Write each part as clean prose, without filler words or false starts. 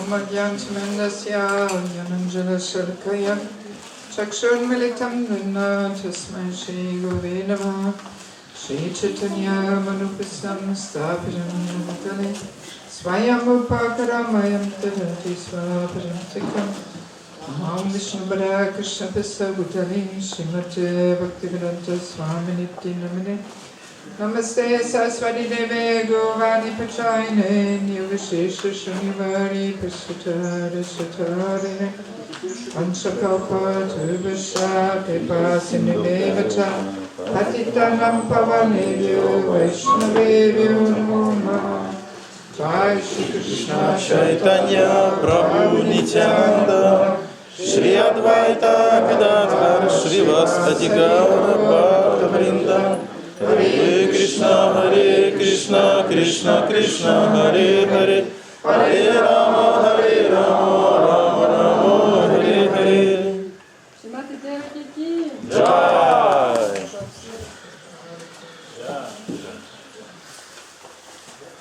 Madhyantamandasya Yananjala Shalakaya Chakshurmilitam Nuna Tasmai Shri Gurave Namaha Shri Chaitanya Manupasam Sthapiram Namakale Swayambhupakaramayam Tadati Swaparantikam Aham Vishnubhara Krishna Pissa Bhutale Srimate Bhaktivedanta Swami Namine Namaste Saraswati Deve Govani Pachayane Nivashesha Shunivari Pashatara Shatarine Panchakalpa Tubhasha Kripa Sindhudevacha Patitanam Pavanebhyo Vaishnavebhyo Namo Namaha Jai Shri Krishna Chaitanya Prabhu Nityananda Shri Advaita Gadadhar Shrivasati Gaura Bhakta Vrinda Hare Krishna, Krishna Krishna, Hare Hare, Hare Rama, Rama Rama, Hare Hare. Матаджи Деваки. Jai.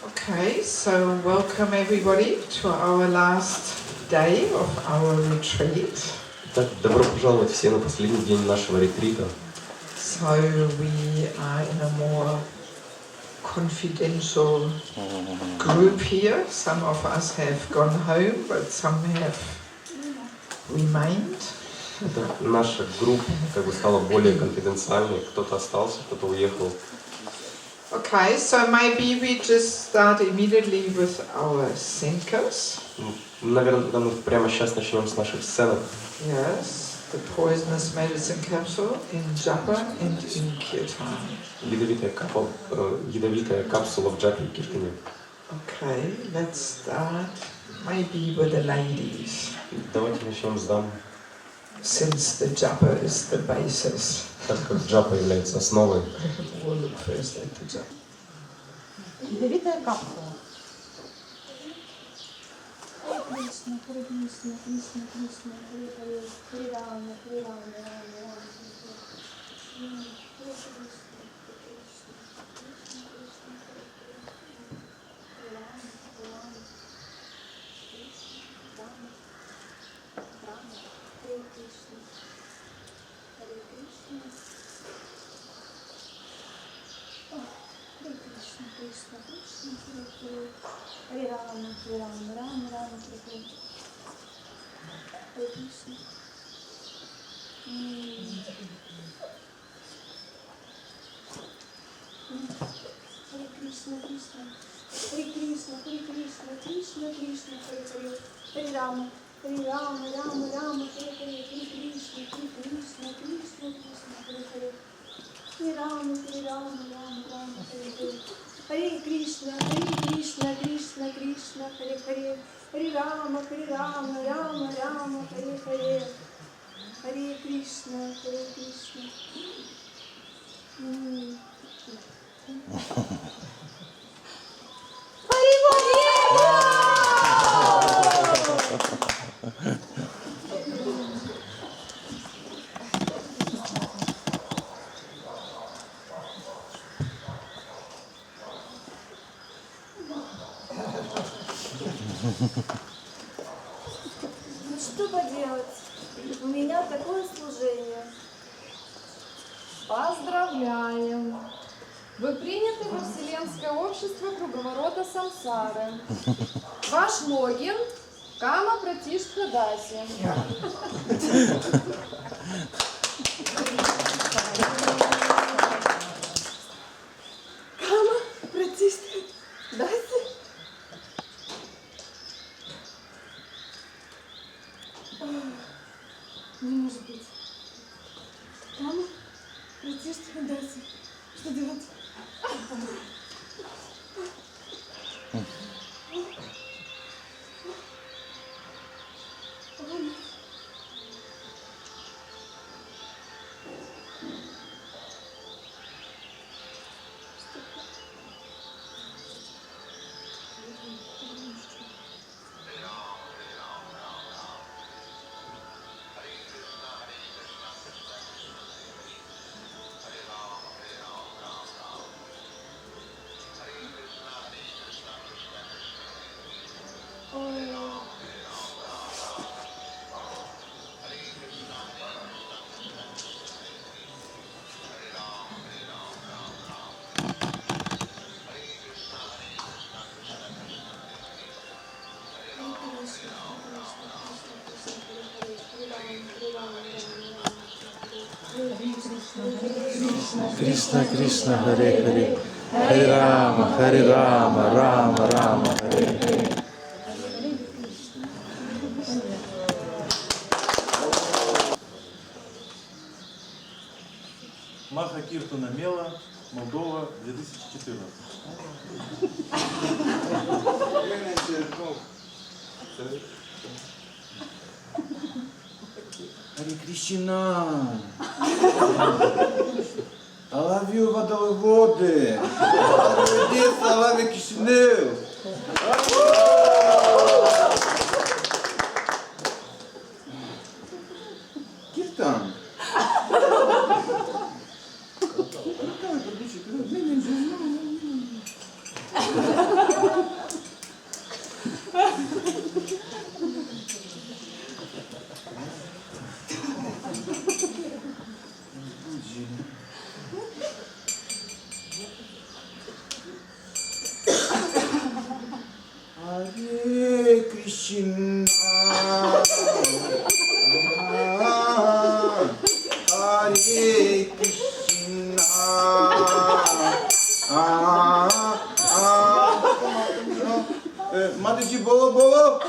Okay, so welcome everybody to our last day of our retreat. Итак, добро пожаловать все на последний день нашего ретрита. So we are in a more confidential group here. Some of us have gone home, but some have remained. Наша группа стала более конфиденциальной. Кто-то остался, кто-то уехал. Okay, so maybe we just start immediately with our centers. Наверное, мы прямо сейчас начнем с наших сценок. Yes, the poisonous medicine capsule in japa and in kirtan. Ядовитая капсула в джапе и киртане. Okay, let's start maybe with the ladies. Давайте начнем с дам. Since the japa is the basis. Так как джапа является основой. We'll look first at the japa. Ядовитая капсула. Кришна, Кришна, Кришна, Кришна, Харе Харе, Харе Рама, Харе Рама, Рама Рама, Hare Krishna. Hare Krishna, Krishna, Hare Krishna, Hare Krishna, Krishna Krishna, Hare Hare, Hare Rama, Rama Rama, Hare Hare, Hare Krishna, Krishna Krishna, Hare Hare, Hare Rama, Rama, Hare Hare, Hare Krishna, Krishna Krishna, Hare Hare, Hare Rama, Rama, Hare Hare, Hare Krishna, Krishna. Ну что поделать? У меня такое служение. Поздравляем! Вы приняты во Вселенское общество круговорота самсары. Ваш логин – Кама Пратиштха Даси. Кама, Пратиштха Даси? Не может быть. Кама, Пратиштха Даси. Что делать? Кришна, Кришна, Харе Харе, Харе Рама, Рама Рама, Харе Харе. Маха Киртана Мела, Молдова, 2014. Харе Кришна. I love you, водоводы. Здесь I love you, Кишинев. Киртан. Харе Кришна, Харе Кришна, Матаджи Боло,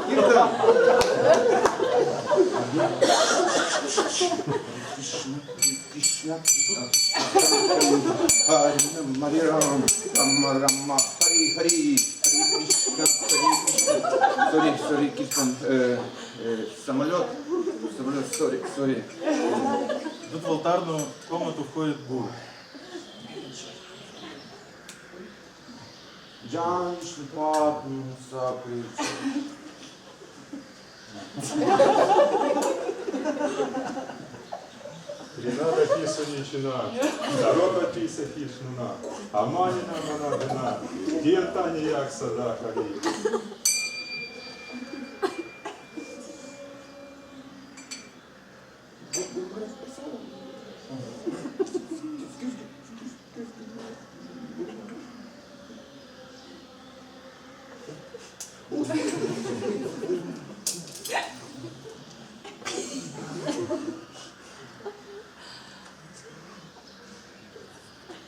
Киртан. Кришна, Харе Рама, Рама Рама, Хари Хари, Хари Кришна, Хари Кришна. Sorry, Киртан, самолет, sorry. Тут в алтарную комнату входит гуру. Джан Шлипатну Сапы. Ринада писа ничина, Дарота писа хишнуна, Аманина манадина, Киртани як сада хари.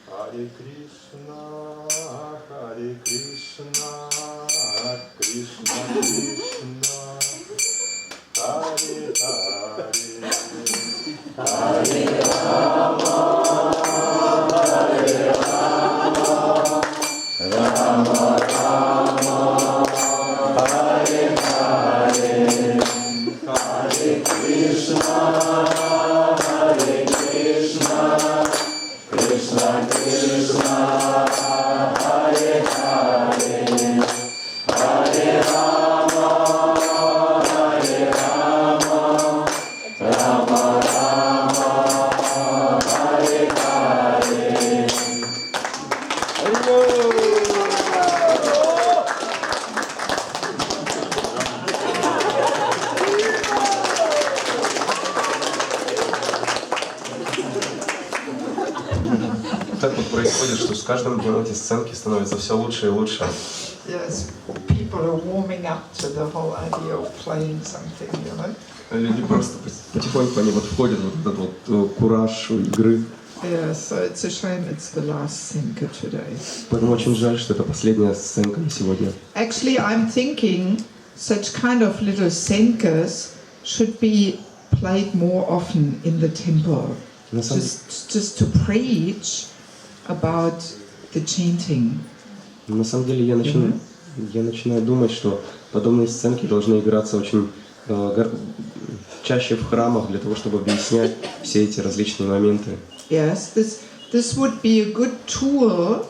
Харе Кришна, Харе Кришна, Кришна Кришна, Харе Харе, Харе Рама, Харе Рама, Рама Рама, Харе Харе, Харе Кришна, Харе Кришна. Krishna Krishna, Hare Hare, Hare Rama, Hare Rama, Rama Rama, Hare Hare. Так вот происходит, что с каждым днем эти сценки становятся все лучше и лучше. Yes, people are warming up to the whole idea of playing something, you know. Люди просто потихоньку они вот входят в этот вот кураж игры. Yeah, so it's a shame it's the last Senka today. Поэтому очень жаль, что это последняя сценка на сегодня. Actually, I'm thinking such kind of little Senkas should be played more often in the temple. Just to preach about the chanting. На самом деле я начинаю думать, что подобные сценки должны играться очень чаще в храмах для того, чтобы объяснять все эти различные моменты. Yes, this would be a good tool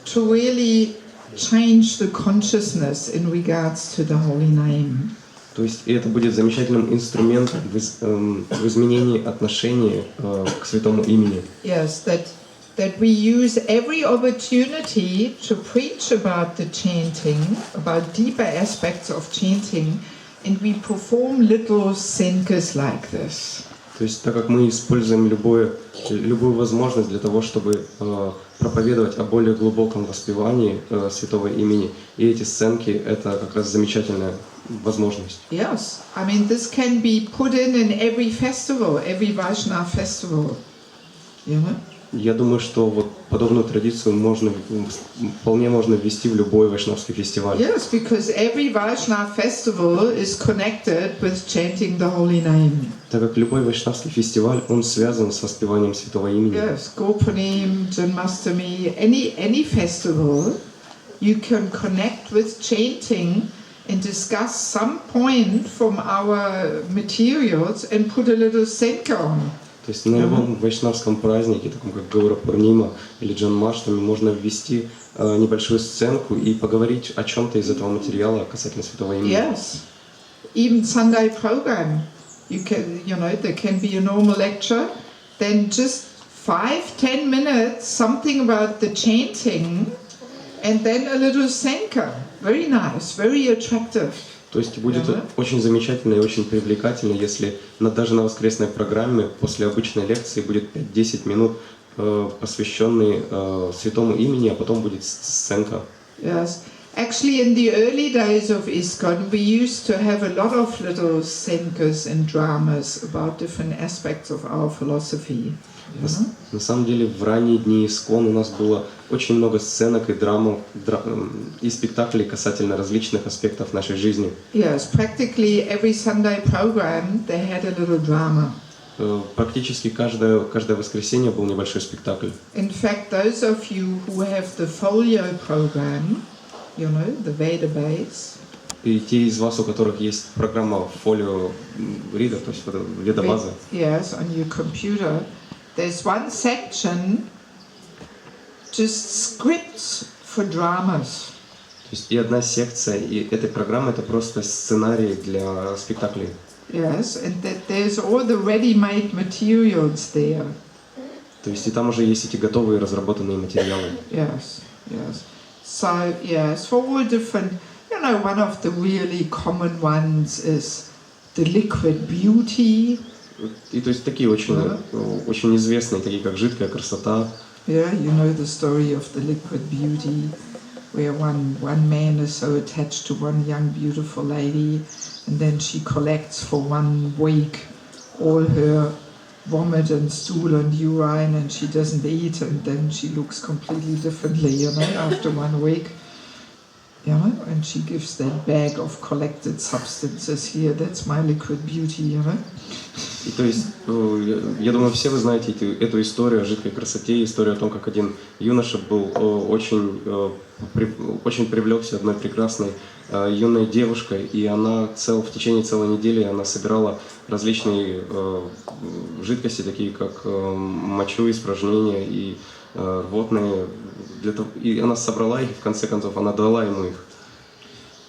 to really change the consciousness in regards to the holy name. То есть это будет замечательным инструментом в изменении отношения к святому имени. Yes, that we use every opportunity to preach about the chanting, about deeper aspects of chanting, and we perform little senkas like this. То есть, так как мы используем любую возможность для того, чтобы проповедовать о более глубоком воспевании святого имени, и эти сценки — это как раз замечательная возможность. Yes, I mean this can be put in every festival, every Vaishnava festival, you know. Я думаю, что вот подобную традицию вполне можно ввести в любой вайшнавский фестиваль. Yes, because every Vaishnava festival is connected with chanting the holy name. Так как любой вайшнавский фестиваль, он связан с воспеванием святого имени. Yes, Gopurnim, Janmashtami, any festival, you can connect with chanting and discuss some point from our materials and put a little senka on. То есть на любом вайшнавском празднике, таком как Гаура Пурнима или Джанмаштами, можно ввести небольшую сценку и поговорить о чем-то из этого материала касательно святого имени. Yes, even Sunday program, there can be a normal lecture, then just 5-10 minutes something about the chanting, and then a little senka. Very nice, very attractive. То есть будет очень замечательно и очень привлекательно, если даже на воскресной программе после обычной лекции будет 5-10 минут, посвященные святому имени, а потом будет сценка. Yes. Actually, in the early days of ISKCON, we used to have a lot of little senkas and dramas about different aspects of our philosophy. На самом деле, в ранние дни ISKCON у нас было очень много сценок и и спектаклей касательно различных аспектов нашей жизни. Yes, practically every Sunday program they had a little drama. Практически каждое воскресенье был небольшой спектакль. In fact, those of you who have the folio program, the Veda base. И те из вас, у которых есть программа Folio Reader, то есть ведобаза. Yes, on your computer. There's one section, just scripts for dramas. То есть и одна секция и этой программы — это просто сценарий для спектаклей. Yes, and there's all the ready-made materials there. То есть и там уже есть эти готовые разработанные материалы. Yes, yes. So yes, for all different, one of the really common ones is the liquid beauty. И то есть такие очень известные, такие как жидкая красота. Yeah, you know the story of the liquid beauty, where one man is so attached to one young beautiful lady, and then she collects for 1 week all her vomit and stool and urine, and she doesn't eat, and then she looks completely differently, after 1 week. And she gives that bag of collected substances here. That's my liquid beauty, И то есть, я думаю, все вы знаете эту историю о жидкой красоте, историю о том, как один юноша был очень привлекся одной прекрасной юной девушкой, и она в течение целой недели она собирала различные жидкости, такие как мочу, испражнения и рвотные, и она собрала их, и в конце концов она дала ему их.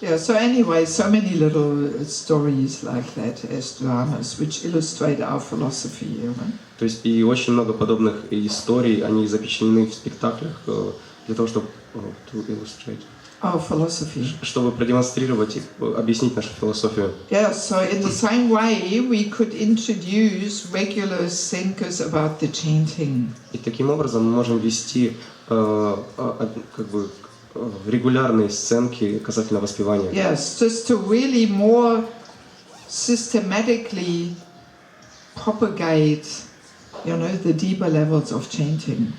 Yeah, so anyway, so many little stories like that as dramas, which illustrate our philosophy. То есть и очень много подобных историй, они запечатлены в спектаклях для того, чтобы our philosophy. Чтобы продемонстрировать и объяснить нашу философию. Yeah, so in the same way we could introduce regular senkas about the chanting. И таким образом мы можем вести регулярные сценки касательно воспевания. Yes, just to really more systematically propagate, the deeper levels of chanting.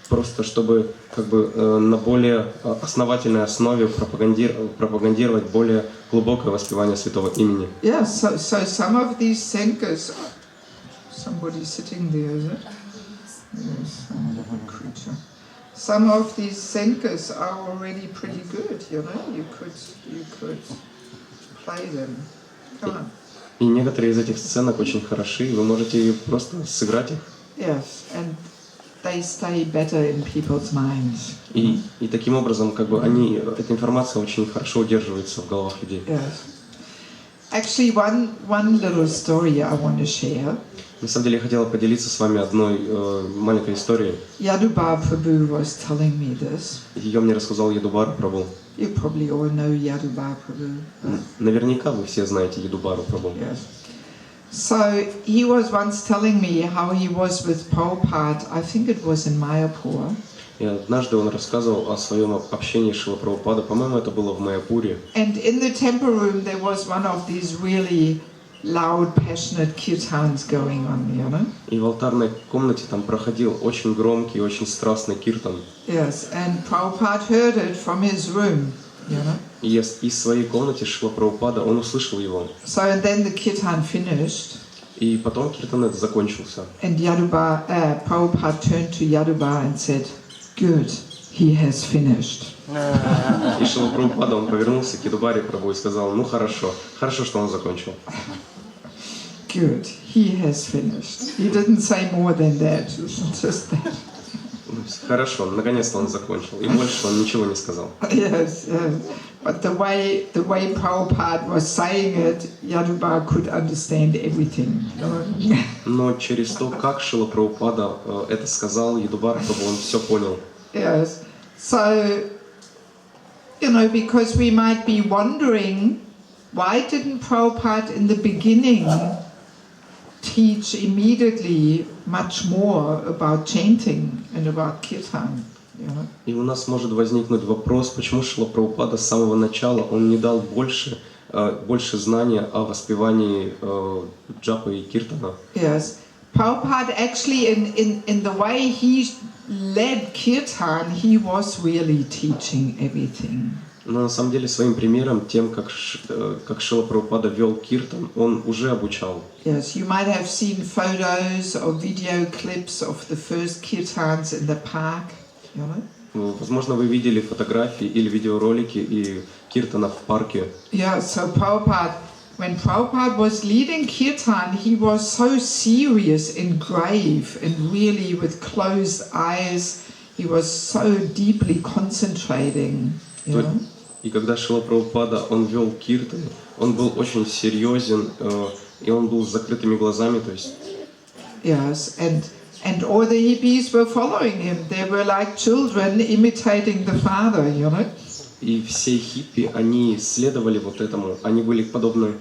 Просто чтобы на более основательной основе пропагандировать более глубокое воспевание святого имени. Yeah, so some of these senkas, somebody sitting there, is it? Yes, a creature. Some of these senkas are already pretty good, you could play them. Come on. И некоторые из этих сценок очень хороши, вы можете просто сыграть их. Yes, and they stay better in people's minds. И таким образом, эта информация очень хорошо удерживается в головах людей. Yes. Actually, one little story I want to share. На самом деле я хотела поделиться с вами одной маленькой историей. Yadubara Prabhu was telling me this. Ее мне рассказал Ядубара Прабху. You probably all know Yadubara Prabhu. Наверняка вы все знаете Ядубару Прабху. Yes. So he was once telling me how he was with Prabhupada, I think it was in Mayapur. И однажды он рассказывал о своем общении с Шрила Прабхупадой, по-моему, это было в Майяпуре. And in the temple room there was one of these really loud, passionate kirtans going on, you know? И в алтарной комнате там проходил очень громкий, очень страстный киртан. Yes, and Prabhupada heard it from his room, you know? И из своей комнаты Шрила Прабхупада, он услышал его. So and then the kirtan finished, И потом киртан этот закончился. and Prabhupada turned to Yaduba and said, "Good, he has finished." И Шрила Прабхупада, он повернулся к Ядубари Прабху и сказал, ну хорошо, хорошо, что он закончил. Good, he has finished. He didn't say more than that, just that. Хорошо, наконец-то он закончил. И больше он ничего не сказал. Yes, yes. But the way Prabhupada was saying it, Yaduba could understand everything. Но через то, как Шрила Прабхупада это сказал, Ядубар Прабху, он все понял. Yes. So, you know, because we might be wondering, why didn't Prabhupada in the beginning teach immediately much more about chanting and about kirtan? You know? И у нас может возникнуть вопрос, почему Шрила Прабхупада с самого начала он не дал больше знания о воспевании джапы и киртана. Yes. Prabhupada actually, in the way he led kirtan, he was really teaching everything. Но на самом деле своим примером, тем, как Шрила Прабхупада вел киртан, он уже обучал. Yes, you might have seen photos or video clips of the first kirtans in the park, you know? Возможно, вы видели фотографии или видеоролики и киртана в парке. Yeah, so when Prabhupada was leading kirtan, he was so serious and grave and really with closed eyes, he was so deeply concentrating, you know? И когда Шрила Прабхупада, он вел киртан, он был очень серьезен, и он был с закрытыми глазами, то есть... Yes, and all the hippies were following him. They were like children imitating the father, you know? И все хиппи, они следовали вот этому, они были подобны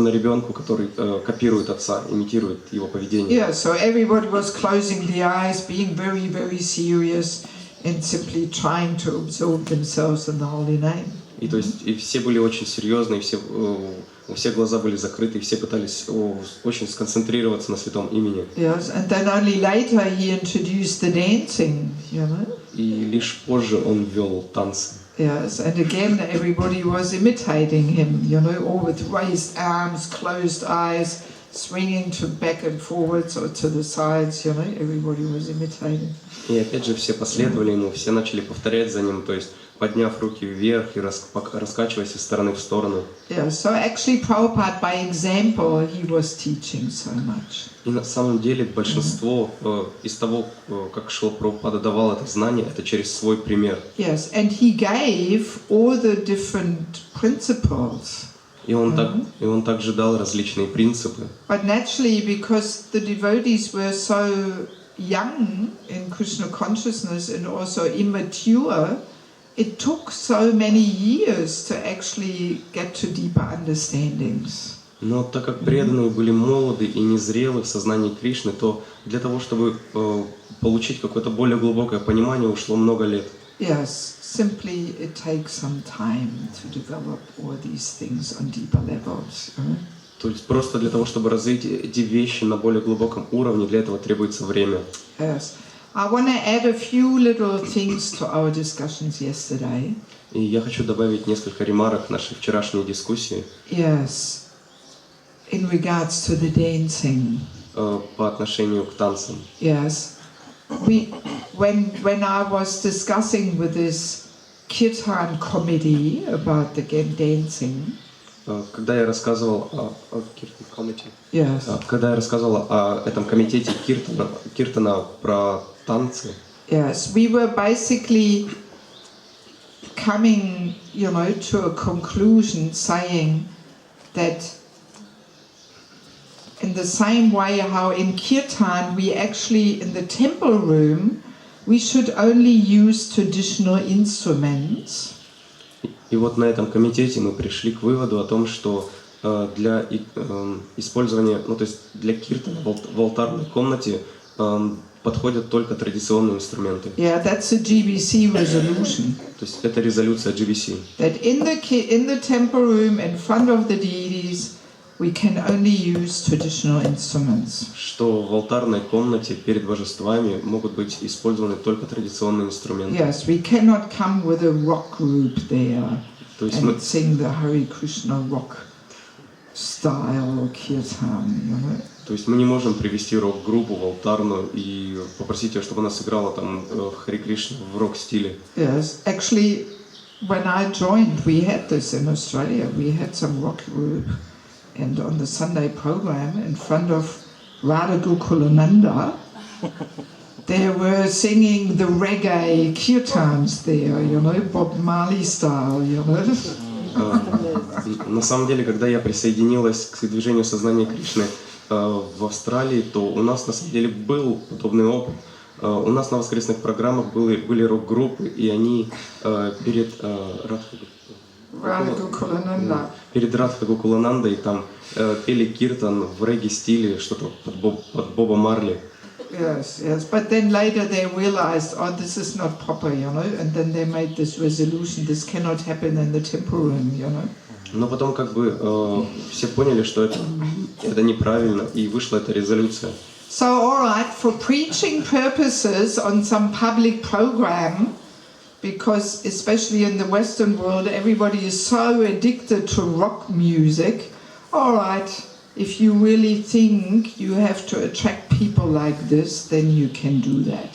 ребенку, который копирует отца, имитирует его поведение. Yeah, so everybody was closing the eyes, being very, very serious, and simply trying to absorb themselves in the holy name. И то есть и все были очень серьезные, у всех глаза были закрыты, и все пытались очень сконцентрироваться на святом имени. Yes, and then only later he introduced the dancing, you know. И лишь позже он ввел танцы. Yes, and again everybody was imitating him, you know, all with raised arms, closed eyes, swinging to back and forwards or to the sides, you know, everybody was imitating. И опять же все последовали ему, все начали повторять за ним, то есть подняв руки вверх и раскачиваясь из стороны в сторону. Yeah, so actually Prabhupada, by example, he was teaching so much. И на самом деле большинство из того, как Шрила Прабхупада давал это знание, это через свой пример. Yes, and he gave all the different principles. И он также дал различные принципы. But naturally, because the devotees were so young in Krishna consciousness and also immature, it took so many years to actually get to deeper understandings. Но так как преданные были молоды и незрелы в сознании Кришны, то для того, чтобы получить какое-то более глубокое понимание, ушло много лет. Yes, simply it takes some time to develop all these things on deeper levels. То есть просто для того, чтобы развить эти вещи на более глубоком уровне, для этого требуется время. Yes. I want to add a few little things to our discussions yesterday. И я хочу добавить несколько ремарок к нашей вчерашней дискуссии. Yes, in regards to the dancing. По отношению к танцам. Yes, when I was discussing with this kirtan committee about the dancing. Когда я рассказывал Yes. Когда я рассказывал о этом комитете киртана про танцы. Yes, we were basically coming, you know, to a conclusion saying that in the same way how in kirtan we actually in the temple room we should only use traditional instruments. И вот на этом комитете мы пришли к выводу о том, что для использования, ну то есть для киртана в алтарной комнате подходят только традиционные инструменты. Yeah, that's a GBC resolution. То есть это резолюция GBC. That in the temple room in front of the deities, we can only use traditional instruments. Что в алтарной комнате перед божествами могут быть использованы только традиционные инструменты. Yes, we cannot come with a rock group there То есть and sing the Hare Krishna rock style kirtan, you know. То есть мы не можем привести рок-группу в алтарную и попросить ее, чтобы она сыграла там Харе Кришна в рок-стиле. Yes, actually, when I joined, we had this in Australia. We had some rock group, and on the Sunday program, in front of Radha Gokulananda, they were singing the reggae kirtans there, you know, Bob Marley style, you know. На самом деле, когда я присоединилась к движению сознания Кришны в Австралии, то у нас на самом деле был подобный опыт. У нас на воскресных программах были рок-группы, и они перед Радха Гокуланандой там пели киртан в регги-стиле, что-то под Боба Марли. Yes, yes. But then later they realized, oh, this is not proper, you know, and then they made this resolution, this cannot happen in the temple room, you know. Но потом как бы все поняли, что это неправильно, и вышла эта резолюция. So, all right, for preaching purposes on some public program, because especially in the Western world, everybody is so addicted to rock music. All right, if you really think you have to attract people like this, then you can do that.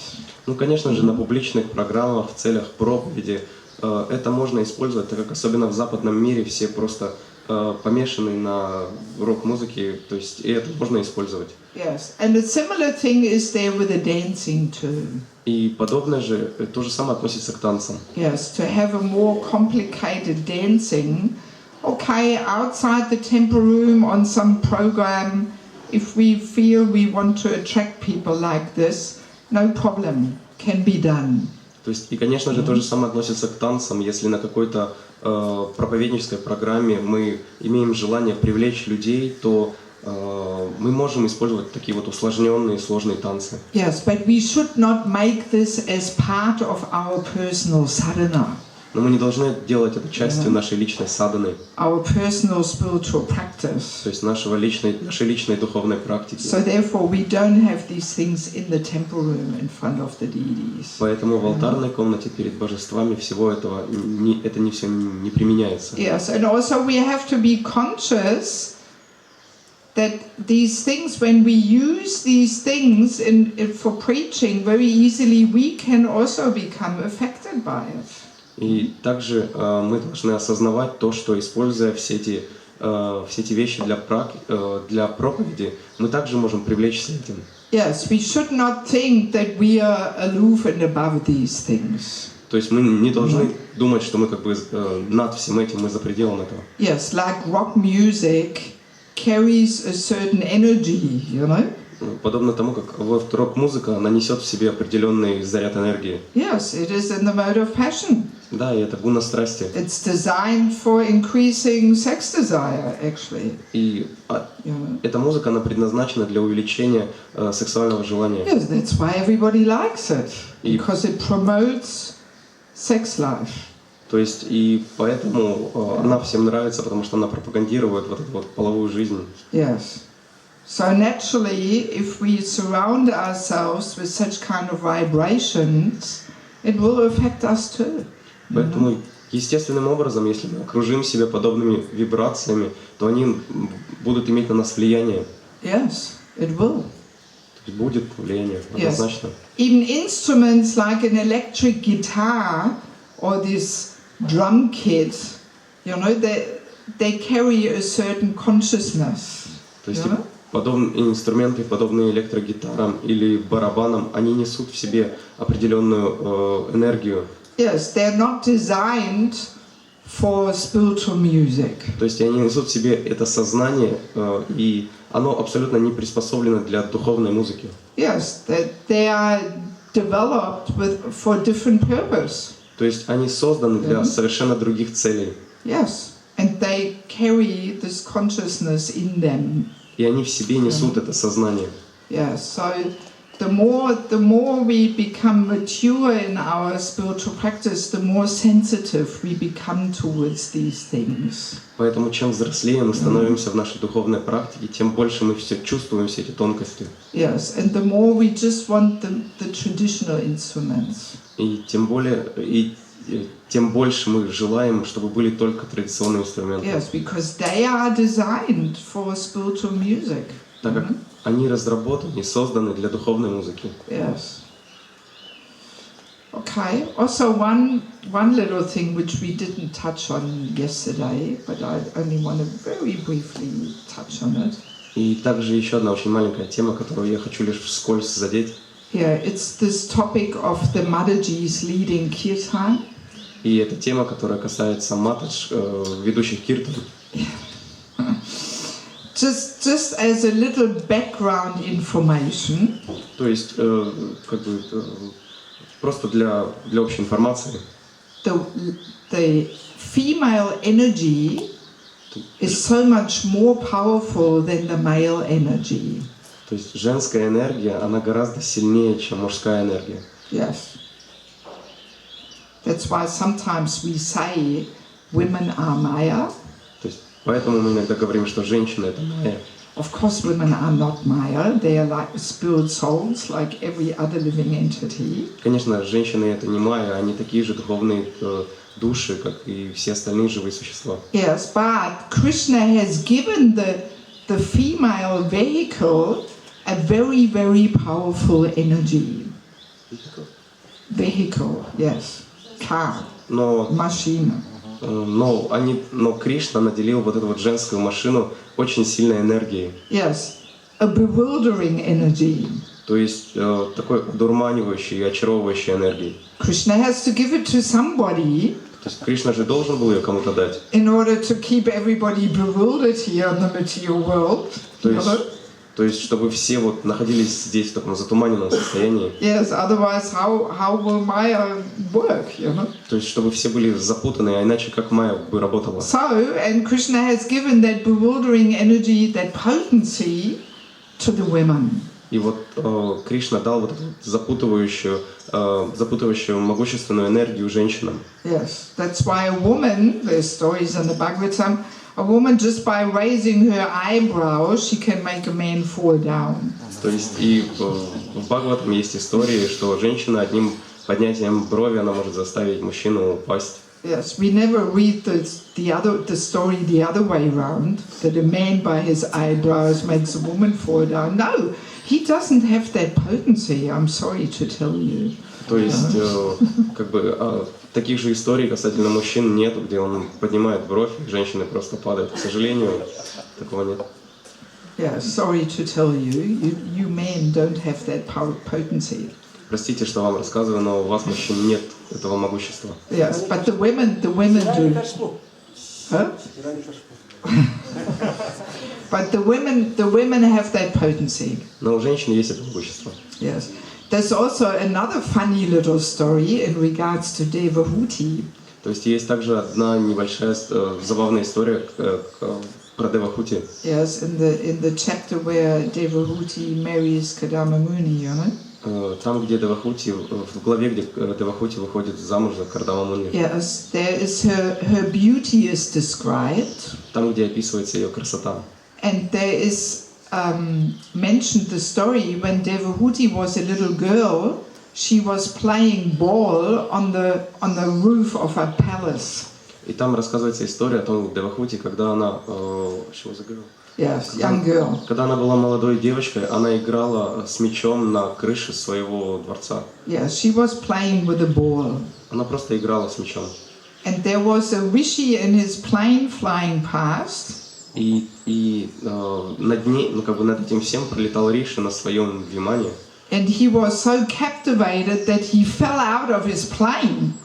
Ну, конечно же, на публичных программах в целях проповеди это можно использовать, так как особенно в западном мире все просто помешаны на рок-музыке, то есть и это можно использовать. Yes, and a similar thing is there with the dancing too. И подобное же, то же самое относится к танцам. Yes, to have a more complicated dancing. Okay, outside the temple room on some program, if we feel we want to attract people like this, no problem, can be done. То есть, и, конечно же, то же самое относится к танцам. Если на какой-то проповеднической программе мы имеем желание привлечь людей, то мы можем использовать такие вот усложненные, сложные танцы. Yes, but we should not make this as part of our personal sadhana. Но мы не должны делать это частью нашей личной садханы, our personal spiritual practice. то есть нашей личной духовной практики. So therefore we don't have these things in the temple room in front of the deities. Поэтому в алтарной комнате перед божествами всего этого это не все не применяется. Yes, and also we have to be conscious that these things, when we use these things for preaching, very easily we can also become affected by it. И также мы должны осознавать то, что, используя все эти вещи для проповеди, мы также можем привлечься этим. Yes, we should not think that we are aloof and above these things. То есть мы не должны думать, что мы как бы над всем этим, мы за пределом этого. Yes, like rock music carries a certain energy, you know? Подобно тому, как рок-музыка, она несет в себе определенный заряд энергии. Yes, it is in the mode of passion. Да, и это гуна страсти. It's designed for increasing sex desire, actually. И эта музыка, она предназначена для увеличения сексуального желания. Yes, that's why everybody likes it, because it promotes sex life. То есть и поэтому она всем нравится, потому что она пропагандирует вот эту вот половую жизнь. Yes. So naturally, if we surround ourselves with such kind of vibrations, it will affect us too. Поэтому естественным образом, если мы окружим себя подобными вибрациями, то они будут иметь на нас влияние. Yes, it will. То есть будет влияние, однозначно. Even instruments like an electric guitar or this drum kit, you know, they carry a certain consciousness. То есть подобные инструменты, подобные электрогитарам или барабанам, они несут в себе определенную энергию. Yes, they're not designed for spiritual music. То есть они несут в себе это сознание, и оно абсолютно не приспособлено для духовной музыки. Yes, they are developed for different purpose. То есть они созданы для совершенно других целей. Yes, and they carry this consciousness in them. И они в себе несут это сознание. Yeah, so the more we become mature in our spiritual practice, the more sensitive we become towards these things. Поэтому чем взрослее мы становимся в нашей духовной практике, тем больше мы все чувствуем все эти тонкости. Yes, and the more we just want the traditional instruments. И тем больше мы желаем, чтобы были только традиционные инструменты. Yes, because they are designed for spiritual music. Так как они разработаны и созданы для духовной музыки. Yes. Okay. Also, one little thing which we didn't touch on yesterday, but I only want to very briefly touch on it. И также еще одна очень маленькая тема, которую я хочу лишь вскользь задеть. Yeah, it's this topic of the Matadjis leading kirtan. И это тема, которая касается матадж, ведущих киртан. Just as a little background information. То есть, просто для общей информации. The female energy is so much more powerful than the male energy. То есть женская энергия, она гораздо сильнее, чем мужская энергия. Yes. That's why sometimes we say women are Maya. То есть поэтому мы иногда говорим, что женщина это майя. Of course, women are not Maya. They are like spirit souls, like every other living entity. Конечно, женщины это не майя, они такие же духовные души, как и все остальные живые существа. Yes, but Krishna has given the female vehicle a very, very powerful energy. Vehicle, yes. Car, машина. Но Кришна наделил вот эту вот женскую машину очень сильной энергией. Yes, a bewildering energy. То есть такой одурманивающей и очаровывающей энергией. Krishna has to give it to somebody. То есть Кришна же должен был ее кому-то дать. In order to keep everybody bewildered here in the material world. То есть, чтобы все вот находились здесь в таком затуманенном состоянии. Yes, otherwise how will Maya work, you know? То есть, чтобы все были запутаны, а иначе как Майя бы работала. So, and Krishna has given that bewildering energy, that potency to the women. И вот Кришна дал вот эту запутывающую могущественную энергию женщинам. Yes, that's why a woman, there's stories in the Bhagavatam, a woman just by raising her eyebrows, she can make a man fall down. То есть и в Бхагаватам есть истории, что женщина одним поднятием брови она может заставить мужчину упасть. Yes, we never read the story the other way around, that a man by his eyebrows makes a woman fall down. No, he doesn't have that potency, I'm sorry to tell you. То есть, таких же историй касательно мужчин нет, где он поднимает бровь, и женщины просто падают. К сожалению, такого нет. Yeah, sorry to tell you, you men don't have that potency. Простите, что вам рассказываю, но у вас, мужчин, нет этого могущества. Yes, but the women do. Huh? But the women have that potency. Но у женщин есть это могущество. Yes. There's also another funny little story in regards to Devahuti. То есть есть также одна небольшая забавная история про Девахути. Yes, in the chapter where Devahuti marries Kadama Muni, you know? Там, где Девахути, в главе, где Девахути выходит замуж за Кардама Муни. Yes, there is her beauty is described. Там, где описывается ее красота. And there is mentioned the story when Devahuti was a little girl, she was playing ball on the roof of a palace. И там рассказывается история о том, Девахути, когда она, she was a girl. Yes, young girl. Когда она была молодой девочкой, она играла с мячом на крыше своего дворца. Yes, she was playing with a ball. Она просто играла с мячом. And there was a rishi in his plane flying past. И над ней, над этим всем пролетал Риши на своем вимане. And he was so captivated that he fell out of his plane.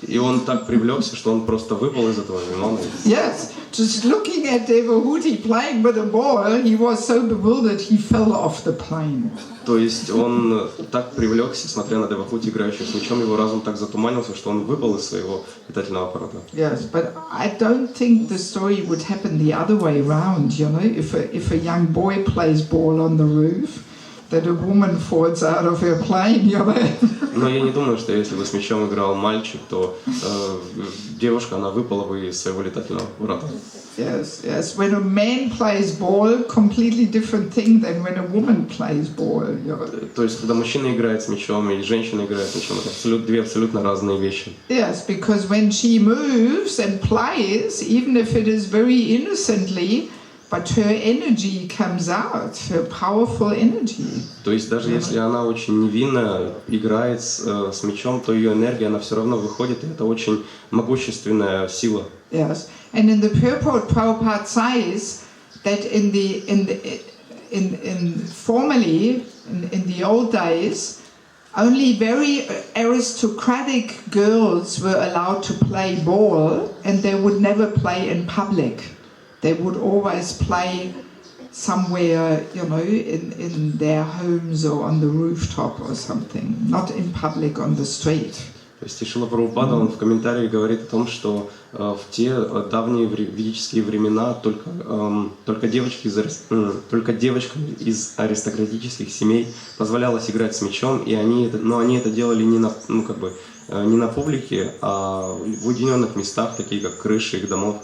И он так привлекся, что он просто выпал из этого вимана. Yes, just looking at Devaki playing with a ball, he was so bewildered he fell off the plane. То есть он так привлекся, смотря на Девахути, играющего с мячом, его разум так затуманился, что он выпал из своего летательного аппарата. Yes, but I don't think the story would happen the other way around, you know, if a young boy plays ball on the roof, that a woman falls out of her plane, you know. Но я не думаю, что если бы с мячом играл мальчик, то девушка, она выпала бы из своего летательного аппарата. Yes, yes. When a man plays ball, completely different thing than when a woman plays ball, you know. То есть, когда мужчина играет с мячом и женщина играет с мячом, это две абсолютно разные вещи. Yes, because when she moves and plays, even if it is very innocently, but her energy comes out, her powerful energy. То есть даже если она очень невинно играет с мячом, то ее энергия, она все равно выходит, и это очень могущественная сила. Yes, and in the purport, Prabhupada says that formerly in the old days, only very aristocratic girls were allowed to play ball, and they would never play in public. They would always play somewhere, you know, in their homes or on the rooftop or something, not in public on the street. То есть Шрила Прабхупада, он в комментарии говорит о том, что в те давние ведические времена только девочкам из аристократических семей позволялось играть с мячом, и они это делали не на публике, а в уединенных местах, такие как крыши их домов.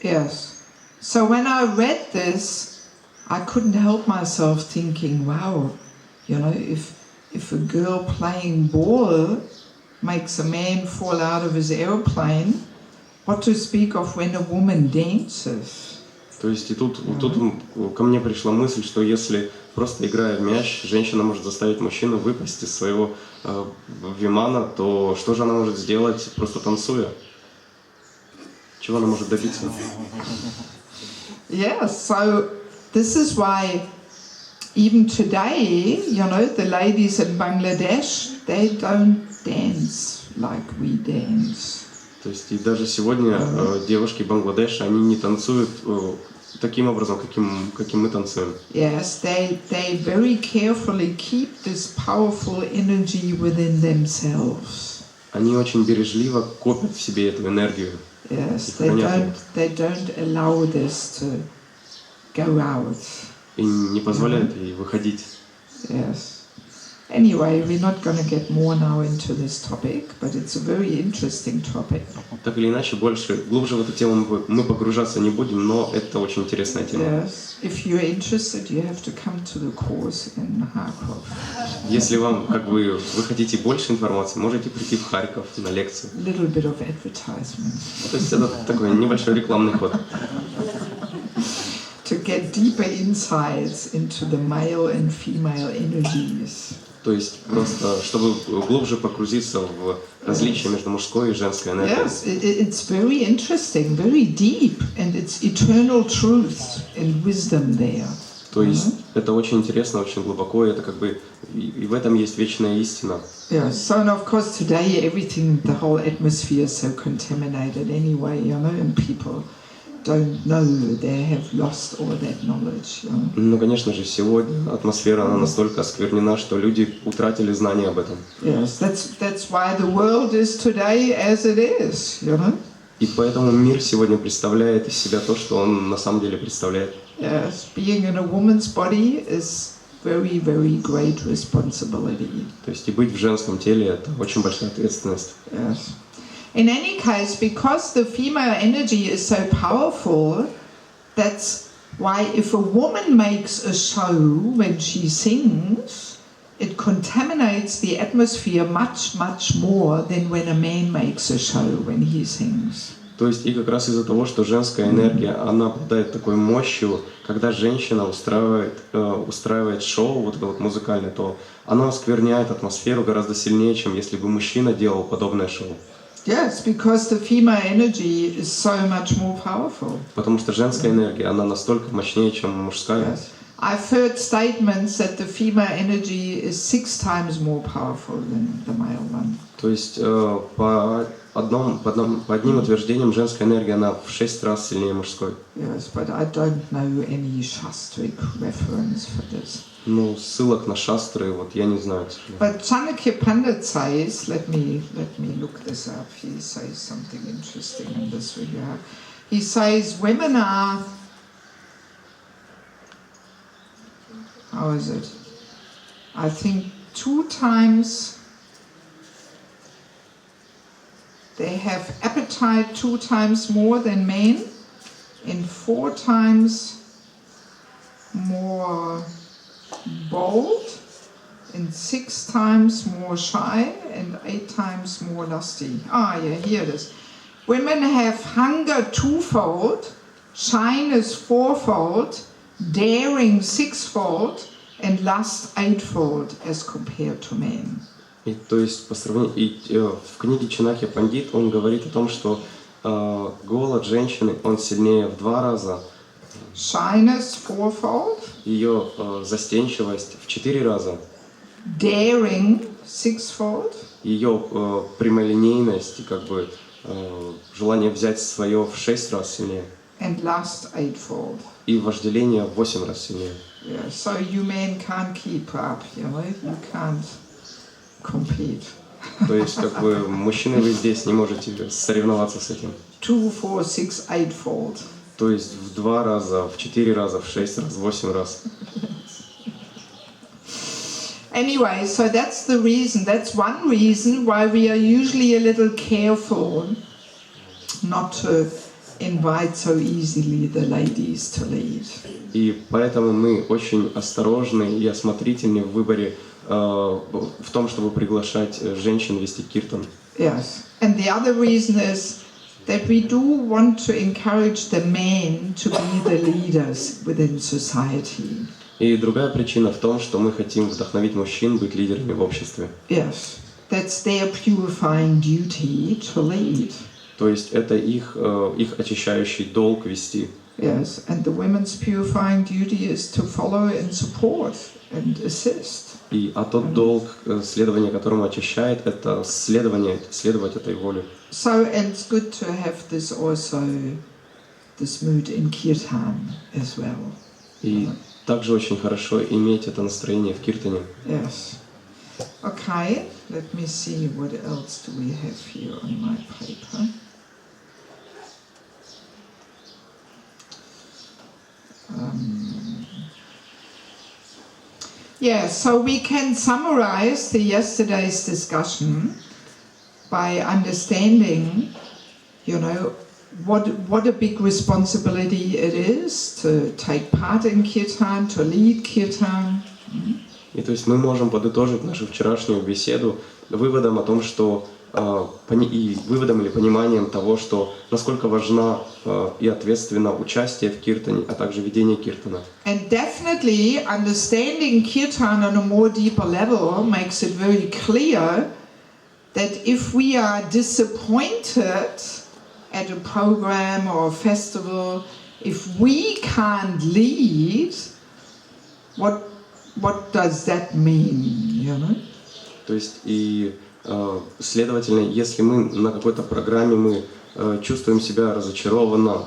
Yes. So when I read this, I couldn't help myself thinking, wow, you know, if a girl playing ball makes a man fall out of his airplane, what to speak of when a woman dances? То есть и тут ко мне пришла мысль, что если просто играя в мяч, женщина может заставить мужчину выпасть из своего вимана, то что же она может сделать, просто танцуя? Чего она может добиться? Yes, so this is why even today, you know, the ladies in Bangladesh, they don't dance like we dance. То есть и даже сегодня девушки Бангладеша, они не танцуют таким образом, каким мы танцуем. Yes, they very carefully keep this powerful energy within themselves. Они очень бережливо копят в себе эту энергию. Yes, they don't allow this to go out. И не позволяют ей выходить. Yes. Anyway, we're not going to get more now into this topic, but it's a very interesting topic. Так или иначе, глубже в эту тему мы погружаться не будем, но это очень интересная тема. Yes. If you're interested, you have to come to the course in Kharkov. Если вы хотите больше информации, можете прийти в Харьков на лекцию. A little bit of advertisement. То есть это такой небольшой рекламный ход. To get deeper insights into the male and female energies. То есть просто, чтобы глубже погрузиться в различия между мужской и женской энергией. Yes, it's very interesting, very deep, and it's eternal truth and wisdom there. То есть это очень интересно, очень глубоко, и это и в этом есть вечная истина. Yes, so and of course today everything, the whole atmosphere is so contaminated anyway, you know, and people don't know, they have lost all that knowledge. You know? Ну, конечно же, сегодня атмосфера она настолько осквернена, что люди утратили знания об этом. Yes, that's why the world is today as it is, you know. И поэтому мир сегодня представляет из себя то, что он на самом деле представляет. Yes, being in a woman's body is very, very great responsibility. То есть и быть в женском теле это очень большая ответственность. Yes. In any case, because the female energy is so powerful, that's why if a woman makes a show when she sings, it contaminates the atmosphere much, much more than when a man makes a show when he sings. То есть и как раз из-за того, что женская энергия, она обладает такой мощью, когда женщина устраивает шоу, вот это вот музыкальное, то она оскверняет атмосферу гораздо сильнее, чем если бы мужчина делал подобное шоу. Yes, because the female energy is so much more powerful. Потому что женская энергия, она настолько мощнее, чем мужская. Yes. I've heard statements that the female energy is 6 times more powerful than the male one. То есть по одним утверждениям женская энергия она в 6 раз сильнее мужской. Yes, but I don't know any shastric reference for this. Ну, ссылок на шастры, вот я не знаю. But Chanakya Pandit says, let me look this up. He says something interesting in this regard. He says women are, how is it? I think 2 times, they have appetite 2 times more than men, and 4 times more bold, and 6 times more shy, and 8 times more lusty. Ah, yeah, here it is. Women have hunger 2-fold, shyness 4-fold, daring 6-fold, and lust 8-fold as compared to men. И то есть по сравнению, в книге Чанакья Пандит он говорит о том, что голод женщины он сильнее в 2 раза. Shyness 4-fold. Ее застенчивость в 4 раза. Daring 6-fold. Ее прямолинейность и как бы желание взять свое в 6 раз сильнее. And lust 8-fold. И вожделение в 8 раз сильнее. Yeah, so you men can't keep up, you know, you can't compete. То есть как бы мужчины вы здесь не можете соревноваться с этим. 2, 4, 6, 8-fold. То есть в 2 раза, в 4 раза, в 6 раз, в 8 раз. Anyway, so that's the reason, that's one reason why we are usually a little careful not to invite so easily the ladies to lead. И поэтому мы очень осторожны и осмотрительны в выборе, в том, чтобы приглашать женщин вести киртан. Yes, and the other reason is that we do want to encourage the men to be the leaders within society. И другая причина в том, что мы хотим вдохновить мужчин быть лидерами в обществе. Yes, that's their purifying duty to lead. То есть это их очищающий долг вести. Yes, and the women's purifying duty is to follow and support and assist. А тот долг, следование которому очищает, это следовать этой воле. So, and it's good to have this also, this mood in kirtan as well. И также очень хорошо иметь это настроение в киртане. Yes. Okay, let me see what else do we have here on my paper. Yeah, so we can summarize the yesterday's discussion by understanding, you know, what a big responsibility it is to take part in kirtan, to lead kirtan. И то есть мы можем подытожить нашу вчерашнюю беседу выводом о том, что выводом или пониманием того, что насколько важна и ответственна участие в киртане, а также ведение киртана. And definitely understanding kirtan on a more deeper level makes it very clear that if we are disappointed at a program or a festival, if we can't lead, what does that mean, you know? То есть следовательно, если мы на какой-то программе мы чувствуем себя разочарованно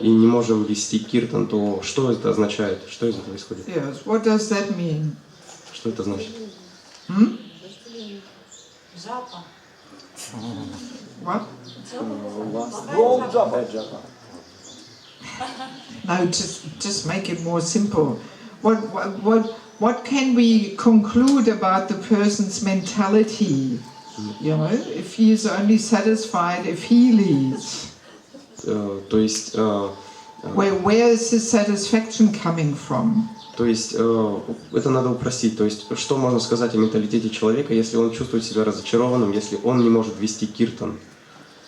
и не можем вести киртан, то что это означает? Что из этого исходит? Yes, what does that mean? Что это значит? What? No, just make it more simple. What can we conclude about the person's mentality? You know, if he is only satisfied if he leads. То есть Where is his satisfaction coming from? То есть это надо упростить. То есть что можно сказать о менталитете человека, если он чувствует себя разочарованным, если он не может вести киртан?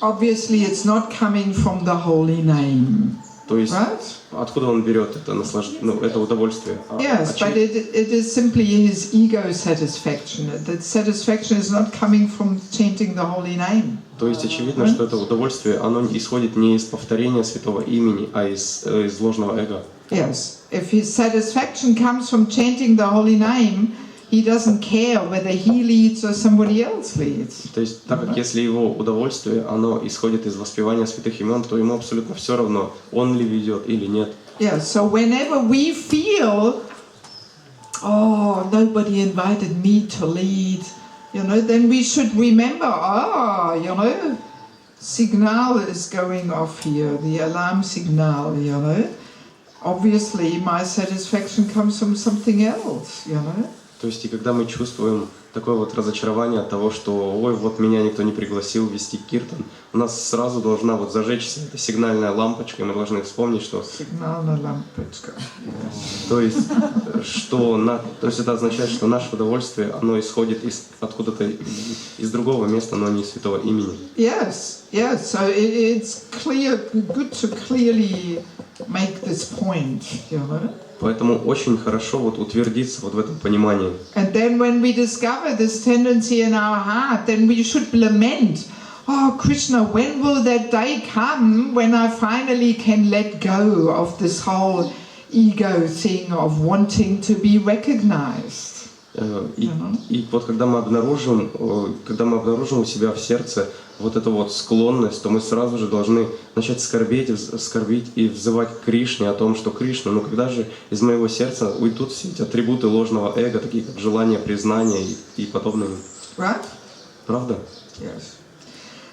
Obviously, it's not coming from the holy name. То есть, right? откуда он берет это это удовольствие? Yes, but it is simply his ego satisfaction. That satisfaction is not coming from chanting the holy name. То есть очевидно, что это удовольствие, оно исходит не из повторения святого имени, а из ложного эго. Yes, if his satisfaction comes from chanting the holy name, he doesn't care whether he leads or somebody else leads. То есть, так как если его удовольствие, оно исходит из воспевания святых имен, то ему абсолютно все равно, он ли ведет или нет. Yeah, so whenever we feel, oh, nobody invited me to lead, then we should remember, signal is going off here, the alarm signal, Obviously, my satisfaction comes from something else, То есть, и когда мы чувствуем такое вот разочарование от того, что ой, вот меня никто не пригласил вести киртан, у нас сразу должна вот зажечься эта сигнальная лампочка, и мы должны вспомнить, что... Сигнальная лампочка. То есть, это означает, что наше удовольствие, оно исходит откуда-то из другого места, но не из святого имени. Yes, so it's good to clearly make this point, Поэтому очень хорошо вот утвердиться вот в этом понимании. And then when we discover this tendency in our heart, then we should lament. Oh, Krishna, when will that day come when I finally can let go of this whole ego thing of wanting to be recognized? И вот когда мы обнаружим у себя в сердце вот эту вот склонность, то мы сразу же должны начать скорбеть и взывать к Кришне о том, что Кришна, когда же из моего сердца уйдут все эти атрибуты ложного эго, такие как желание, признание и подобные. Right? Правда? Yes.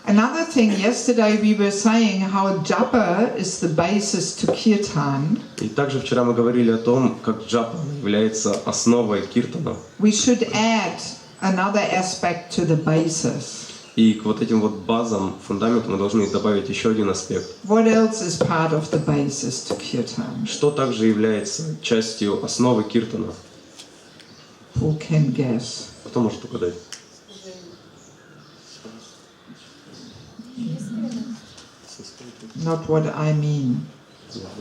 Another thing, yesterday we were saying how japa is the basis to kirtan. И также вчера мы говорили о том, как джапа является основой киртана. We should add another aspect to the basis. И к вот этим вот базам, фундаменту мы должны добавить еще один аспект. What else is part of the basis to kirtan? Что также является частью основы киртана? Who can guess? Кто может угадать? Not what I mean.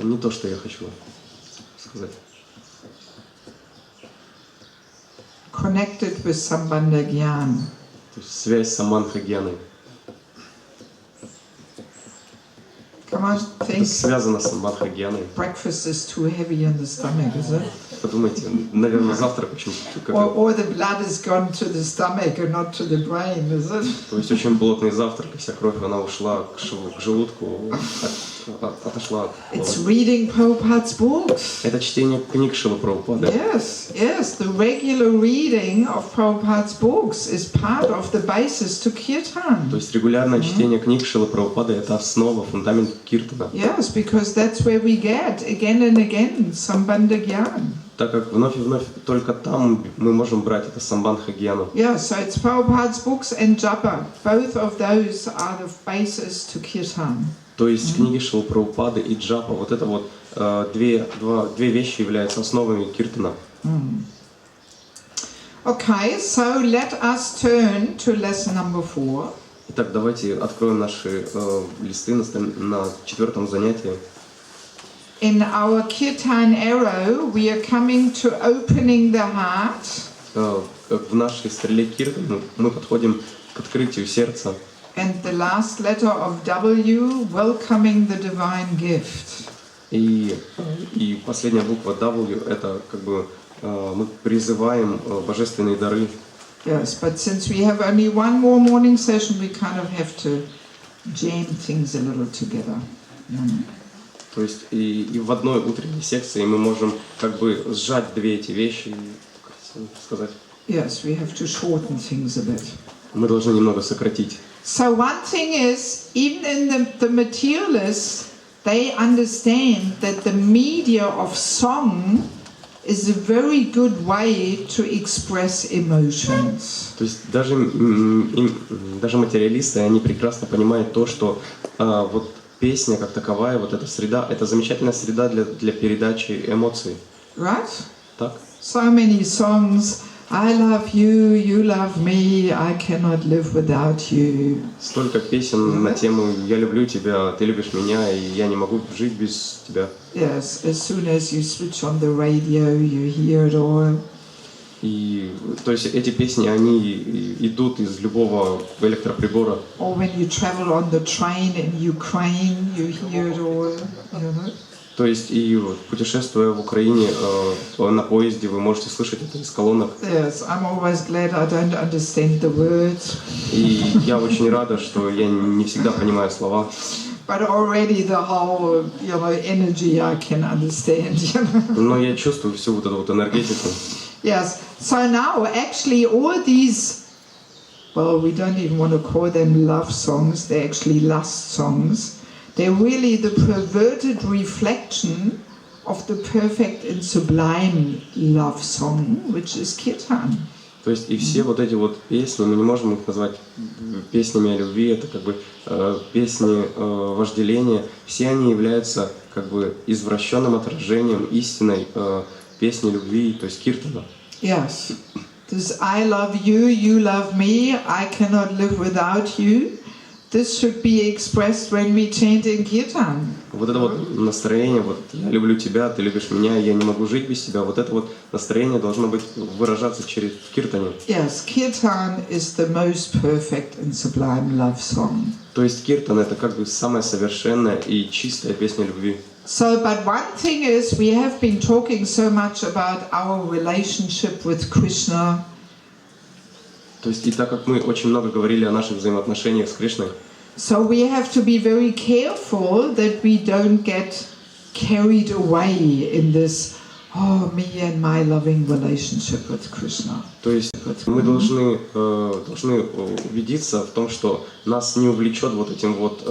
Не то, что я хочу сказать. Connected with Sambandha Gyan. То есть связь с самбандха-гьяной. Come on, Это think. связано с самбандха-гьяной. Breakfast is too heavy in the stomach, is it? Подумайте, наверное, завтрак очень... Or the blood has gone to the stomach and not to the brain, is it? То есть очень плотный завтрак, и вся кровь, она ушла к желудку, отошла. It's reading Prabhupada's books. Это чтение книг Шрилы Прабхупады. Yes, the regular reading of Prabhupada's books is part of the basis to kirtan. То есть регулярное чтение книг Шрилы Прабхупады — это основа, фундамент киртана. Yes, because that's where we get again and again Sambandha Gyan. Так как вновь и вновь только там мы можем брать это самбандха-гьяну. Yeah, so it's Prabhupada's books and japa. Both of those are the basis to kirtan. То есть книги Шрилы Прабхупады и джапа, вот это вот две вещи являются основами киртана. Okay, so let us turn to lesson number 4. Итак, давайте откроем наши листы на 4-м занятии. In our kirtan arrow, we are coming to opening the heart. В нашей стреле киртана мы подходим к открытию сердца. And the last letter of W, welcoming the divine gift. И последняя буква W — это как бы мы призываем божественные дары. Yes, but since we have only one more morning session, we kind of have to jam things a little together. То есть и в одной утренней секции мы можем как бы сжать две эти вещи, сказать. Yes, we have to shorten things a bit. Мы должны немного сократить. So one thing is, even in the materialists, they understand that the media of song is a very good way to express emotions. То есть даже материалисты, они прекрасно понимают то, что вот песня как таковая, вот эта среда, это замечательная среда для передачи эмоций. Right? Так? So many songs I love you, you love me, I cannot live without you. Столько песен на тему «Я люблю тебя, ты любишь меня, и я не могу жить без тебя». Yes, as soon as you switch on the radio, you hear it all. И, то есть эти песни, они идут из любого электроприбора. Or when you travel on the train in Ukraine, you hear it all, you know. То есть и вот, путешествуя в Украине на поезде, вы можете слышать это из колонок. Yes, I'm always glad I don't understand the words. И я очень рада, что я не всегда понимаю слова. But already the whole, energy I can understand. Но я чувствую всю вот эту вот энергетику. Yes. So now, actually, all these, well, we don't even want to call them love songs. They're actually lust songs. They're really the perverted reflection of the perfect and sublime love song, which is kirtan. То есть и все вот эти вот песни, мы не можем их назвать песнями о любви, это как бы песни вожделения, все они являются как бы извращенным отражением истинной песни любви, то есть киртана. Yes. This I love you, you love me, I cannot live without you. This should be expressed when we chant in kirtan. Вот это вот настроение, вот я люблю тебя, ты любишь меня, я не могу жить без тебя, вот это вот настроение должно быть выражаться через киртане. Yes, kirtan is the most perfect and sublime love song. То есть киртан это как бы самая совершенная и чистая песня любви. So, but one thing is, we have been talking so much about our relationship with Krishna. То есть и так как мы очень много говорили о наших взаимоотношениях с Кришной, so we have to be very careful that we don't get carried away in this, me and my loving relationship with Krishna. То есть мы должны убедиться в том, что нас не увлечет вот этим вот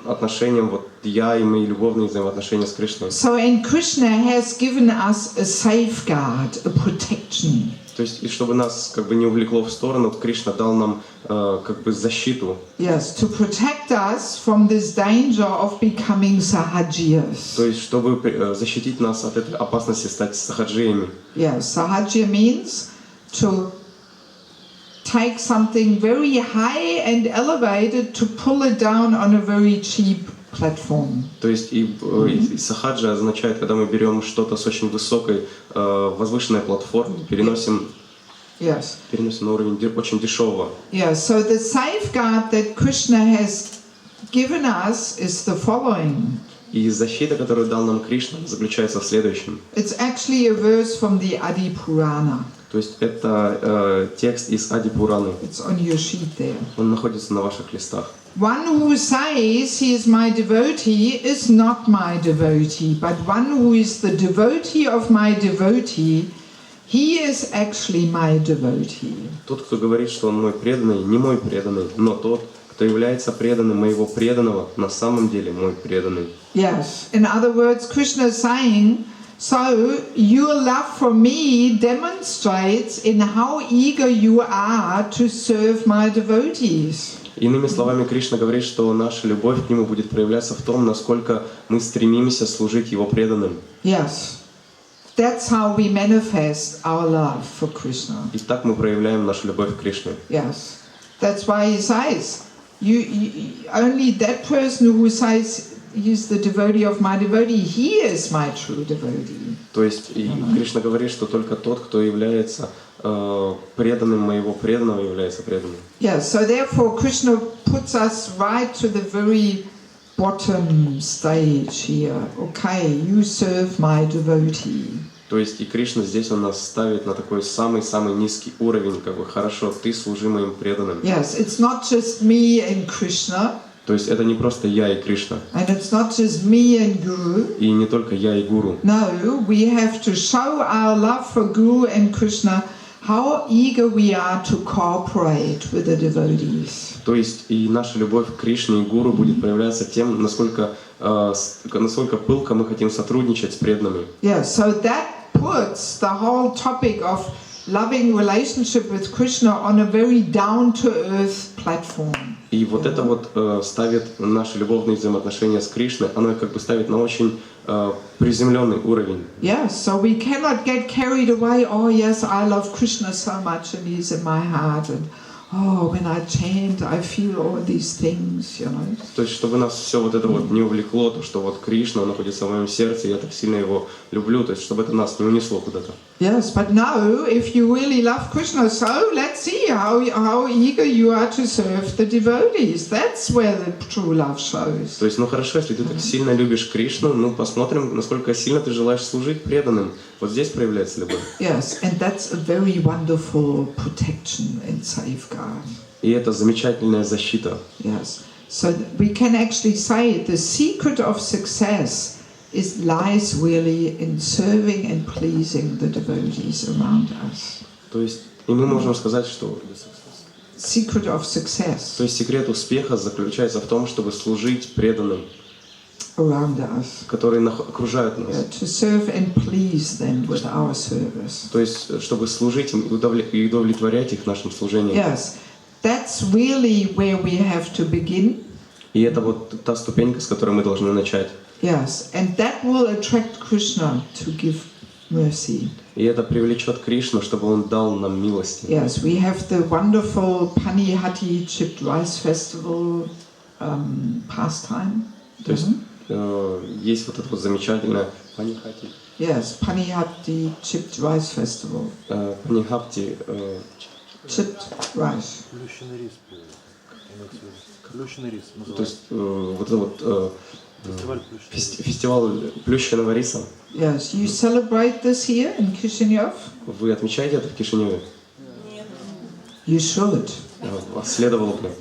отношением, вот я и мои любовные взаимоотношения с Кришной. So, and Krishna has given us a safeguard, a protection. То есть, и чтобы нас как бы не увлекло в сторону, Кришна дал нам как бы защиту. Yes, to protect us from this danger of becoming sahajiyas. То есть, чтобы защитить нас от этой опасности стать сахаджиями. Yes, sahajiya means to take something very high and elevated to pull it down on a very cheap platform. То есть и сахаджа означает, когда мы берем что-то с очень высокой, возвышенной платформы, переносим на уровень очень дешевого. Yeah, so the safeguard that Krishna has given us is the following. И защита, которую дал нам Кришна, заключается в следующем. It's actually a verse from the Adi Purana. То есть это текст из Ади Пураны. It's on your sheet there. Он находится на ваших листах. One who says he is my devotee is not my devotee, but one who is the devotee of my devotee, he is actually my devotee. Тот, кто говорит, что он мой преданный, не мой преданный, но тот, кто является преданным моего преданного, на самом деле мой преданный. Yes. In other words, Krishna is saying, so your love for me demonstrates in how eager you are to serve my devotees. Иными словами, Кришна говорит, что наша любовь к Нему будет проявляться в том, насколько мы стремимся служить Его преданным. Yes. That's how we manifest our love for Krishna. И так мы проявляем нашу любовь к Кришне. Yes. That's why he says, you only that person who says he's the devotee of my devotee, he is my true devotee. То есть и Кришна говорит, что только тот, кто является преданным моего преданного, является преданным. Yeah, so therefore Krishna puts us right to the very bottom stage here. Okay, you serve my devotee. То есть и Кришна здесь он нас ставит на такой самый-самый низкий уровень, как бы хорошо, ты служи моим преданным. Yes, it's not just me and Krishna. То есть это не просто я и Кришна. And it's not just me and Guru. И не только я и Гуру. No, we have to show our love for Guru and Krishna, how eager we are to cooperate with the devotees. То есть и наша любовь к Кришне и Гуру будет проявляться тем, насколько пылко мы хотим сотрудничать с преданными. Yeah, so that puts the whole topic of loving relationship with Krishna on a very down-to-earth platform. И вот это вот ставит наши любовные взаимоотношения с Кришной, оно как бы ставит на очень приземленный уровень. Yes, so we cannot get carried away. Oh yes, I love Krishna so much and he's in my heart. And oh, when I chant, I feel all these things, you know. То есть, чтобы нас все вот это вот не увлекло, то, что вот Кришна находится в моем сердце, я так сильно его люблю, то есть, чтобы это нас не унесло куда-то. Yes, but no, if you really love Krishna, so let's see how eager you are to serve the devotees. That's where the true love shows. То есть, ну хорошо, если ты так сильно любишь Кришну, ну посмотрим, насколько сильно ты желаешь служить преданным. Вот здесь проявляется любовь. Yes, and that's a very wonderful protection and safeguard. И это замечательная защита. Yes, so we can actually say the secret of success lies really in serving and pleasing the devotees around us. То есть, и мы можем сказать, что Secret of success то есть секрет успеха заключается в том, чтобы служить преданным, around us. которые окружают нас. To serve and please them with our service. То есть, чтобы служить им и удовлетворять их нашим служением. Yes, that's really where we have to begin. И это вот та ступенька, с которой мы должны начать. Yes, and that will attract Krishna to give mercy. И это привлечет Кришну, чтобы он дал нам милости. Yes, we have the wonderful Panihati Chipped Rice Festival pastime. То есть есть вот это вот замечательное Панихати. Yes, Panihati Chipped Rice Festival. Панихати. Chipped rice. Плющенный рис. То есть вот это вот фестиваль плющенного риса. Yes, you celebrate this here in Kishinev? Вы отмечаете это в Кишиневе? You should. Следовало бы.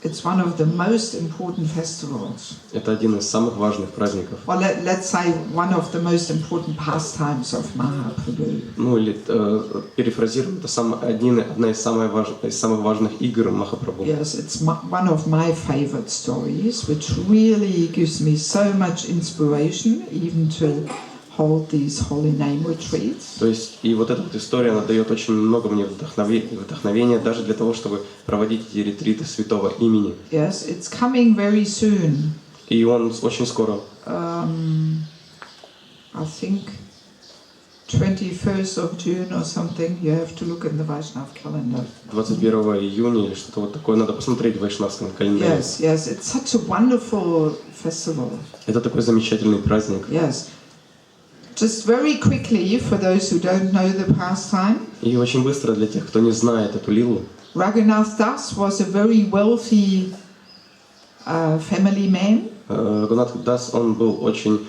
It's one of the most important festivals. Это один из самых важных праздников. Well, let's say one of the most important pastimes of Mahaprabhu. Ну или перефразируем, это одна из самых важных игр Махапрабху. Yes, it's one of my favorite stories, which really gives me so much inspiration, even to hold these holy name retreats. То есть и вот эта вот история, она дает очень много мне вдохновения даже для того, чтобы проводить эти ретриты святого имени. Yes, it's coming very soon. И он очень скоро. I think 21st of June or something. You have to look in the Vaishnav calendar. 21 июня или что-то вот такое. Надо посмотреть в вайшнавском календаре. Yes, yes, it's such a wonderful festival. Это такой замечательный праздник. Yes. Just very quickly, for those who don't know the pastime. И очень быстро для тех, кто не знает эту лилу. Raghunath Das was a very wealthy family man. Рагунат Дас, он был очень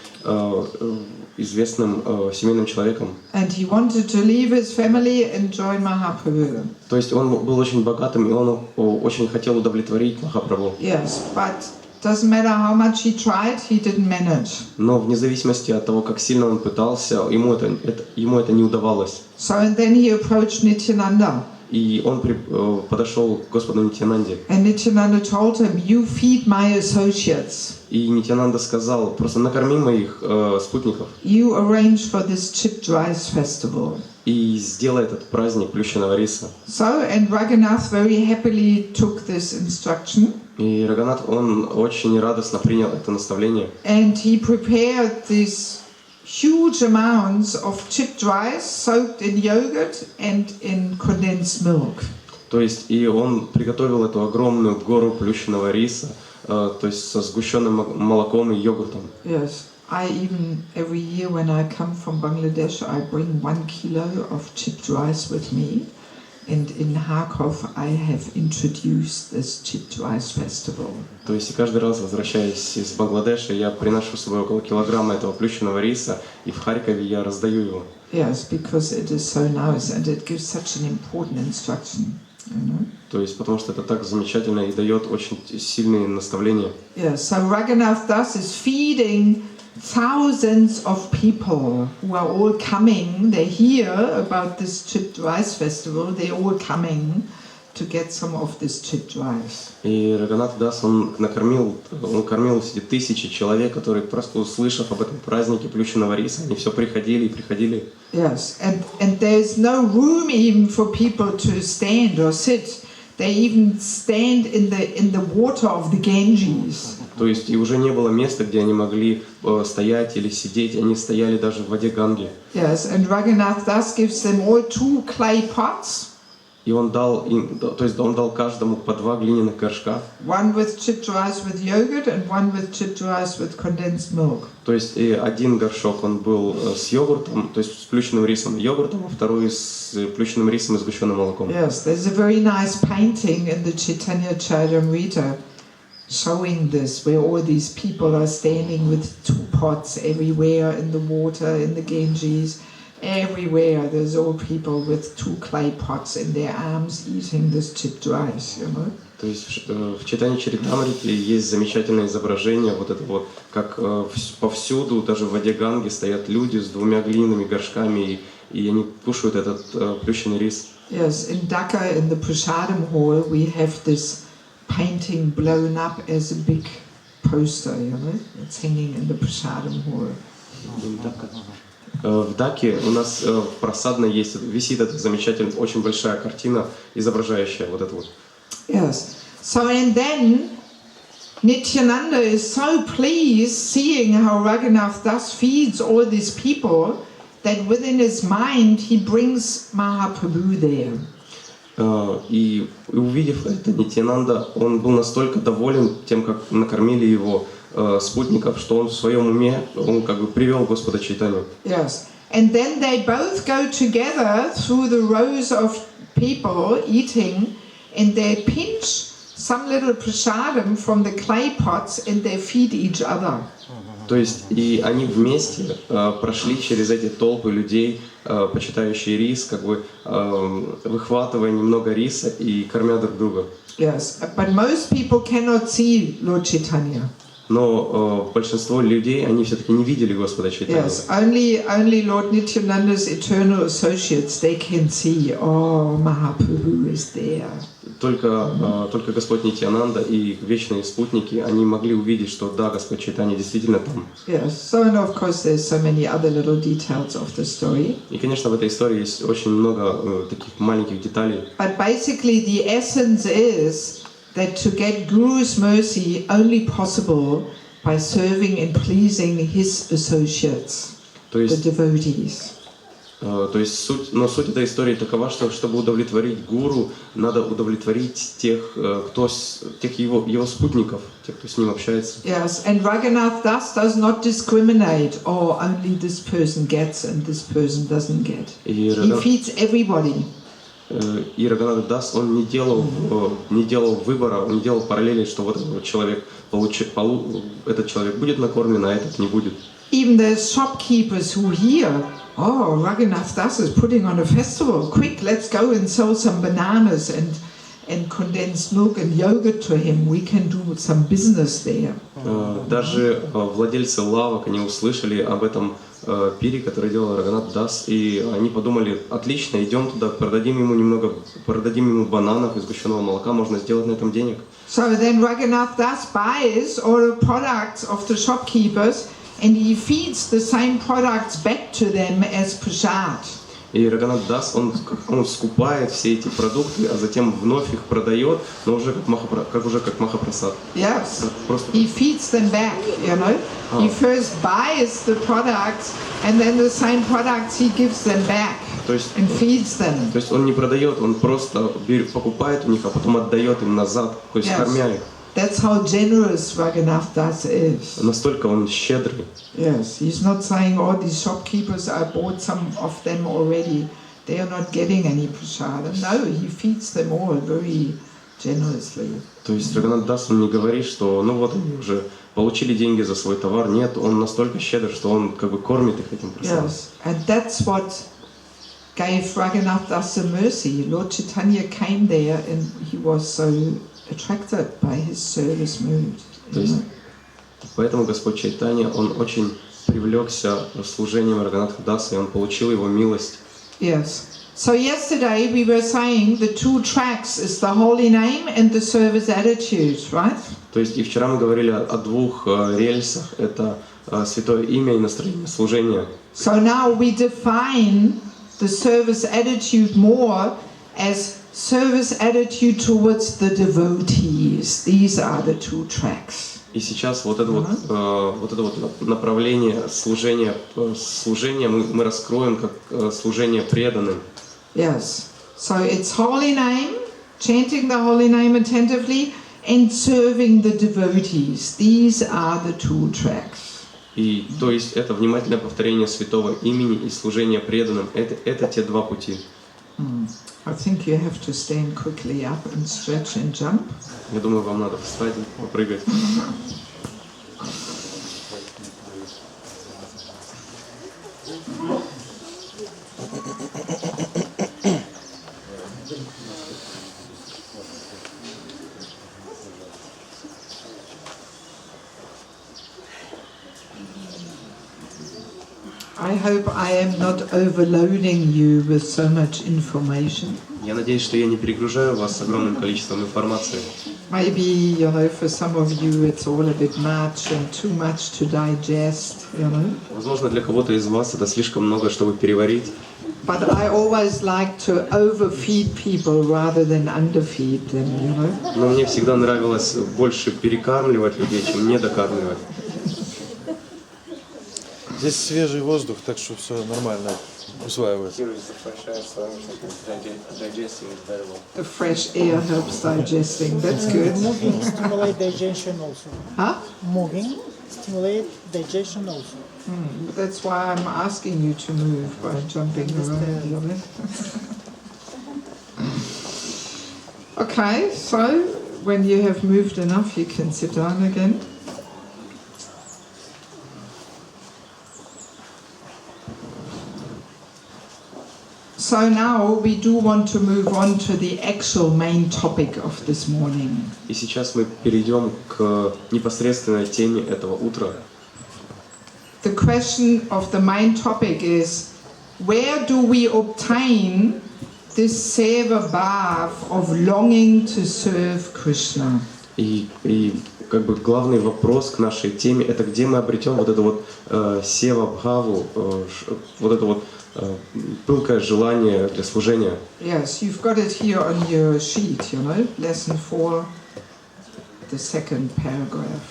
известным семейным человеком. And he wanted to leave his family and join Mahaprabhu. То есть он был очень богатым, и он очень хотел удовлетворить Махапрабху. Yes, but doesn't matter how much he tried, he didn't manage. Но вне зависимости от того, как сильно он пытался, ему это не удавалось. So and then he approached Nityananda. И он подошел к Господу Нитьянанде. And Nityananda told him, "You feed my associates. И Нитьянанда сказал: просто накорми моих спутников. You arrange for this chipped rice festival." И сделай этот праздник плющенного риса. So and Raghunath very happily took this instruction. И Рагунат, он очень радостно принял это наставление. And he prepared these huge amounts of chipped rice soaked in yogurt and in condensed milk. То есть и он приготовил эту огромную гору плющенного риса, то есть со сгущенным молоком и йогуртом. Yes, I even every year when I come from Bangladesh, I bring 1 kilo of chipped rice with me. And in Kharkov I have introduced this chipped rice festival. То есть и каждый раз, возвращаясь из Бангладеша, я приношу с собой около килограмма этого плющенного риса, и в Харькове я раздаю его. Yes, because it is so nice and it gives such an important instruction. You know? То есть потому что это так замечательно и дает очень сильные наставления. Yes, so Raghunath Das is feeding thousands of people who are all coming. They hear about this chipped rice festival. They're all coming to get some of this chit rice. И Рагхунат Дас, он кормил эти тысячи человек, которые просто услышав об этом празднике плющенного риса, они все приходили и приходили. Yes, and there's no room even for people to stand or sit. They even stand in the water of the Ganges. То есть и уже не было места, где они могли стоять или сидеть, они стояли даже в воде Ганги. Yes, and Raghunath Das gives them all 2 clay pots. И он дал им, то есть он дал каждому по 2 глиняных горшка. One with chit rice with yogurt and one with chit rice with condensed milk. То есть и один горшок он был с йогуртом, то есть с плющенным рисом и йогуртом, а второй с плющенным рисом и сгущенным молоком. Yes, there's a very nice painting in the Chaitanya Charitamrita showing this, where all these people are standing with 2 pots everywhere in the water, in the Ganges. Everywhere there's all people with 2 clay pots in their arms eating this chipped rice, you know. То есть в Чайтанья Чаритамрите есть замечательное изображение вот это вот, как повсюду, даже в воде Ганги стоят люди с 2 глиняными горшками и они кушают этот плющенный рис. Yes, in Dhaka in the Prasadam hall we have this painting blown up as a big poster, you know. It's hanging in the Prasadam hall. В Даке у нас в Прасадной висит эта замечательная, очень большая картина, изображающая вот это вот. Yes. So and then Nityananda is so pleased seeing how Raghunath Das feeds all these people that within his mind he brings Mahaprabhu there. И увидев это, Нитьянанда, он был настолько доволен тем, как накормили его спутников, что он в своем уме, он как бы привел Господа Чайтанью. Yes. And then they both go together through the rows of people eating, and they pinch some little prasadam from the clay pots and they feed each other. То есть и они вместе прошли через эти толпы людей, почитающие рис, как бы выхватывая немного риса и кормя друг друга. Yes, but most people cannot see Lord Chaitanya. Но большинство людей, они все-таки не видели Господа Чайтанью. Yes, only Lord Nityananda's eternal associates, they can see, oh, Mahaprabhu is there. Только Господь Нитьянанда и вечные спутники, они могли увидеть, что да, Господь Чайтанья действительно там. Yes, so and of course there's so many other little details of the story. И, конечно, в этой истории есть очень много таких маленьких деталей. But basically the essence is that to get Guru's mercy only possible by serving and pleasing his associates, the devotees. То есть суть этой истории такова, что чтобы удовлетворить гуру, надо удовлетворить тех его спутников, тех, кто с ним общается. Yes, and Raghunath Das does not discriminate. Oh, only this person gets and this person doesn't get. He feeds everybody. И Рагхунат Дас, он не делал выбора, он не делал параллели, что вот этот человек будет накормлен, а этот не будет. Even the shopkeepers who hear, oh, Raghunath Das is putting on a festival, quick, let's go and sell some bananas and condensed milk and yogurt to him, we can do some business there. Даже владельцы лавок, они услышали об этом пире, который делал Рагхунат Дас, и они подумали, отлично, идем туда, продадим ему бананов и сгущенного молока, можно сделать на этом денег. So then Raghunath Das buys all the products of the shopkeepers and he feeds the same products back to them as prasad. И Рагхунат Дас, он скупает все эти продукты, а затем вновь их продает, но уже как Махапрасад. Yes, he feeds them back, you know. He first buys the products and then the same products he gives them back and feeds them. То есть он не продает, он просто покупает у них, а потом отдает им назад, то есть кормя их. That's how generous Raghunath Das is. Настолько он щедрый. Yes, he's not saying, oh, these shopkeepers, I bought some of them already. They are not getting any prasada. No, he feeds them all very generously. То есть Рагхунат Дас, он не говорит, что ну вот они уже получили деньги за свой товар. Нет, он настолько щедр, что он как бы кормит их этим прасадом. Yes, and that's what gave Raghunath Das a mercy. Lord Chaitanya came there and he was so attracted by his service mood. То есть, поэтому Господь Чайтанья, он очень привлекся служением Рагхунатха Даса, и он получил его милость. Yes, So yesterday we were saying the two tracks is the holy name and the service attitude, right? То есть и вчера мы говорили о двух рельсах. Это святое имя и настроение служения. So now we define the service attitude more as service attitude towards the devotees. These are the two tracks. И сейчас вот это вот направление служения мы раскроем как служение преданным. Yes. So it's holy name, chanting the holy name attentively, and serving the devotees. These are the two tracks. И то есть это внимательное повторение святого имени и служение преданным. Это те два пути. I think you have to stand quickly up and stretch and jump. Я думаю, вам надо встать и попрыгать. I hope I am not overloading you with so much information. Я надеюсь, что я не перегружаю вас с огромным количеством информации. Maybe, for some of you it's all a bit much and too much to digest, Возможно, для кого-то из вас это слишком много, чтобы переварить. But I always like to overfeed people rather than underfeed them, Но мне всегда нравилось больше перекармливать людей, чем недокармливать. Здесь свежий воздух, так что все нормально усваивается. The fresh air helps digesting, that's good. Moving stimulate digestion also. Huh? Moving stimulate digestion also. That's why I'm asking you to move by jumping around, Okay, so when you have moved enough, you can sit down again. So now we do want to move on to the actual main topic of this morning. И сейчас мы перейдем к непосредственной теме этого утра. The question of the main topic is, where do we obtain this seva bhav of longing to serve Krishna? И как бы главный вопрос к нашей теме — это где мы обретем вот это вот сева бхаву, вот это вот пылкое желание для служения. Yes, you've got it here on your sheet, lesson 4, the second paragraph,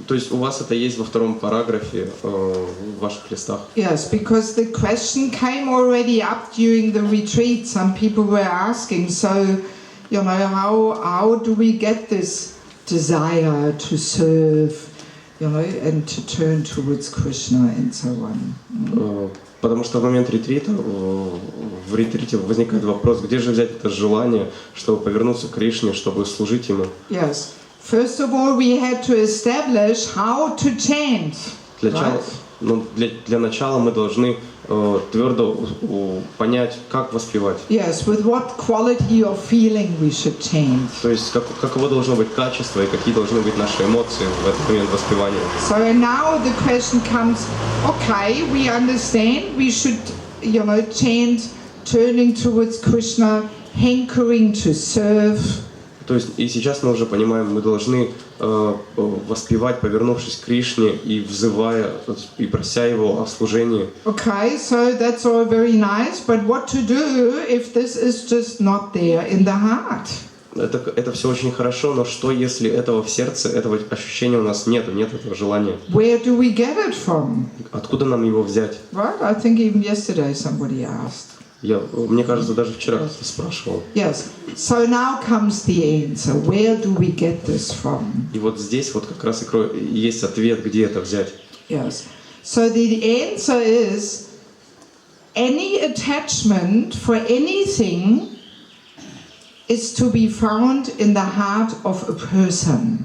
То есть у вас это есть во втором параграфе в ваших листах. Yes, because the question came already up during the retreat. Some people were asking, so, how do we get this desire to serve, and to turn towards Krishna and so on. Потому что в момент ретрита, в ретрите возникает вопрос, где же взять это желание, чтобы повернуться к Кришне, чтобы служить Ему. Yes. First of all, we had to establish how to chant. Для начала мы должны твердо понять, как воспевать. Yes, with what quality of feeling we should chant. То есть каково должно быть качество и какие должны быть наши эмоции в этот момент воспевания. So now the question comes, okay, we understand we should, chant turning towards Krishna, hankering to serve. То есть и сейчас мы уже понимаем, мы должны воспевать, повернувшись к Кришне и взывая и прося Его о служении. Okay, so that's all very nice, but what to do if this is just not there in the heart? Это все очень хорошо, но что если этого в сердце, этого ощущения у нас нет этого желания? Where do we get it from? Откуда нам его взять? Right, I think even yesterday somebody asked. Мне кажется, даже вчера кто-то спрашивал. Yes. So now comes the answer. Where do we get this from? И вот здесь вот как раз и есть ответ, где это взять. Yes. So the answer is any attachment for anything is to be found in the heart of a person.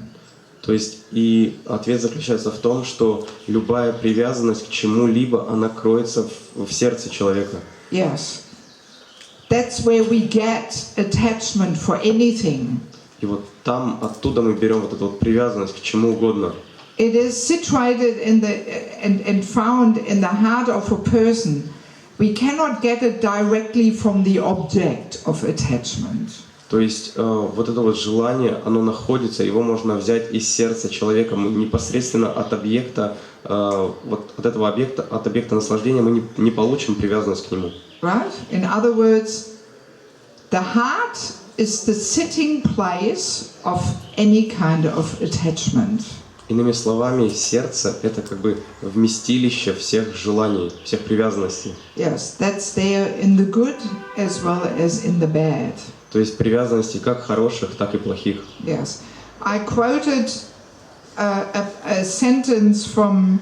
То есть и ответ заключается в том, что любая привязанность к чему-либо, она кроется в сердце человека. Yes. That's where we get attachment for anything. И вот там, оттуда мы берем вот эту вот привязанность к чему угодно. It is situated in and found in the heart of a person we cannot get it directly from the object of attachment. То есть вот это вот желание, оно находится, его можно взять из сердца человека непосредственно от объекта, вот от этого объекта, от объекта наслаждения мы не получим привязанность к нему. Right? In other words, the heart is the sitting place of any kind of attachment. Иными словами, сердце — это как бы вместилище всех желаний, всех привязанностей. Yes, that's there in the good as well as in the bad. То есть привязанности как хороших, так и плохих. Yes. I quoted a sentence from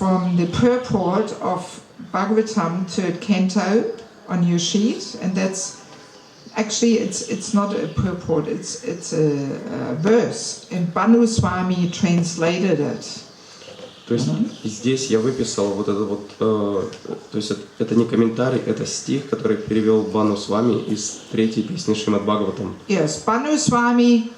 the purport of Bhagavatam, third canto, on your sheet, and that's actually it's not a purport, it's a verse, and Banu Swami translated it. То есть здесь я выписал вот это вот, то есть это не комментарий, это стих, который перевел Бану Свами из третьей песни Шримад Бхагаватам. Yes, Banu Swami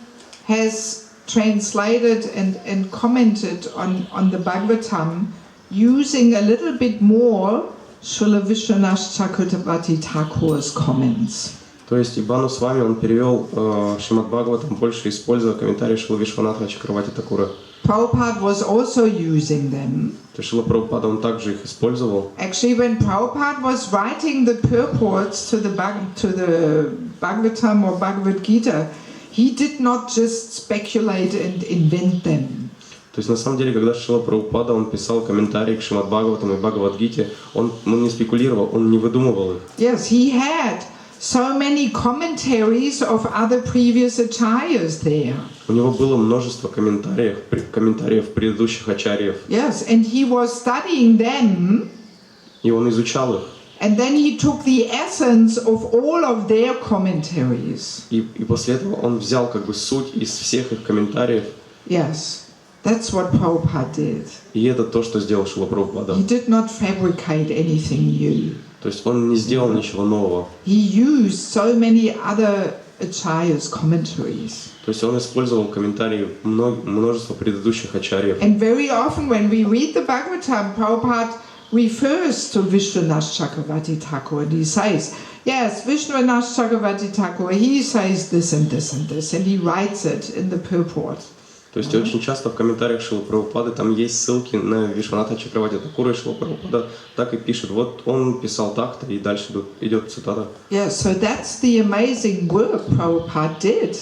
has translated and commented on the Bhagavatam using a little bit more Srila Vishwanath Chakravarti Thakur's comments. То есть и Бану Свами он перевел Шримад Бхагаватам, больше используя комментарий Шрила Вишванатха Чакраварти Такура. Prabhupada was also using them. То есть Шрила Прабхупада он также их использовал. Actually, when Prabhupada was writing the purports to the Bhagavatam or Bhagavad Gita, he did not just speculate and invent them. То есть на самом деле, когда Шрила Прабхупада он писал комментарии к Шримад Бхагаватам и Бхагавад-гите, он не спекулировал, он не выдумывал их. Yes, he had so many commentaries of other previous acharyas there. У него было множество комментариев предыдущих ачарьев. Yes, and he was studying them. И он изучал их. And then he took the essence of all of their commentaries. И после этого он взял как бы суть из всех их комментариев. Yes, that's what Prabhupada did. И это то, что сделал Шрила Прабхупада. He did not fabricate anything new. То есть он не сделал ничего нового. He used so many other acharyas' commentaries. То есть он использовал комментарии множества предыдущих ачарьев. And very often when we read the Bhagavatam, Prabhupada refers to Vishwanath Chakravarti Thakur and he says, yes, Vishwanath Chakravarti Thakur, he says this and this and this, and he writes it in the purport. То есть очень часто в комментариях Шрилы Прабхупады там есть ссылки на Вишванатха Чакраварти Такура, и Шрила Прабхупада так и пишет. Вот он писал так-то, и дальше идет цитата. Yeah, so that's the amazing work Prabhupada did,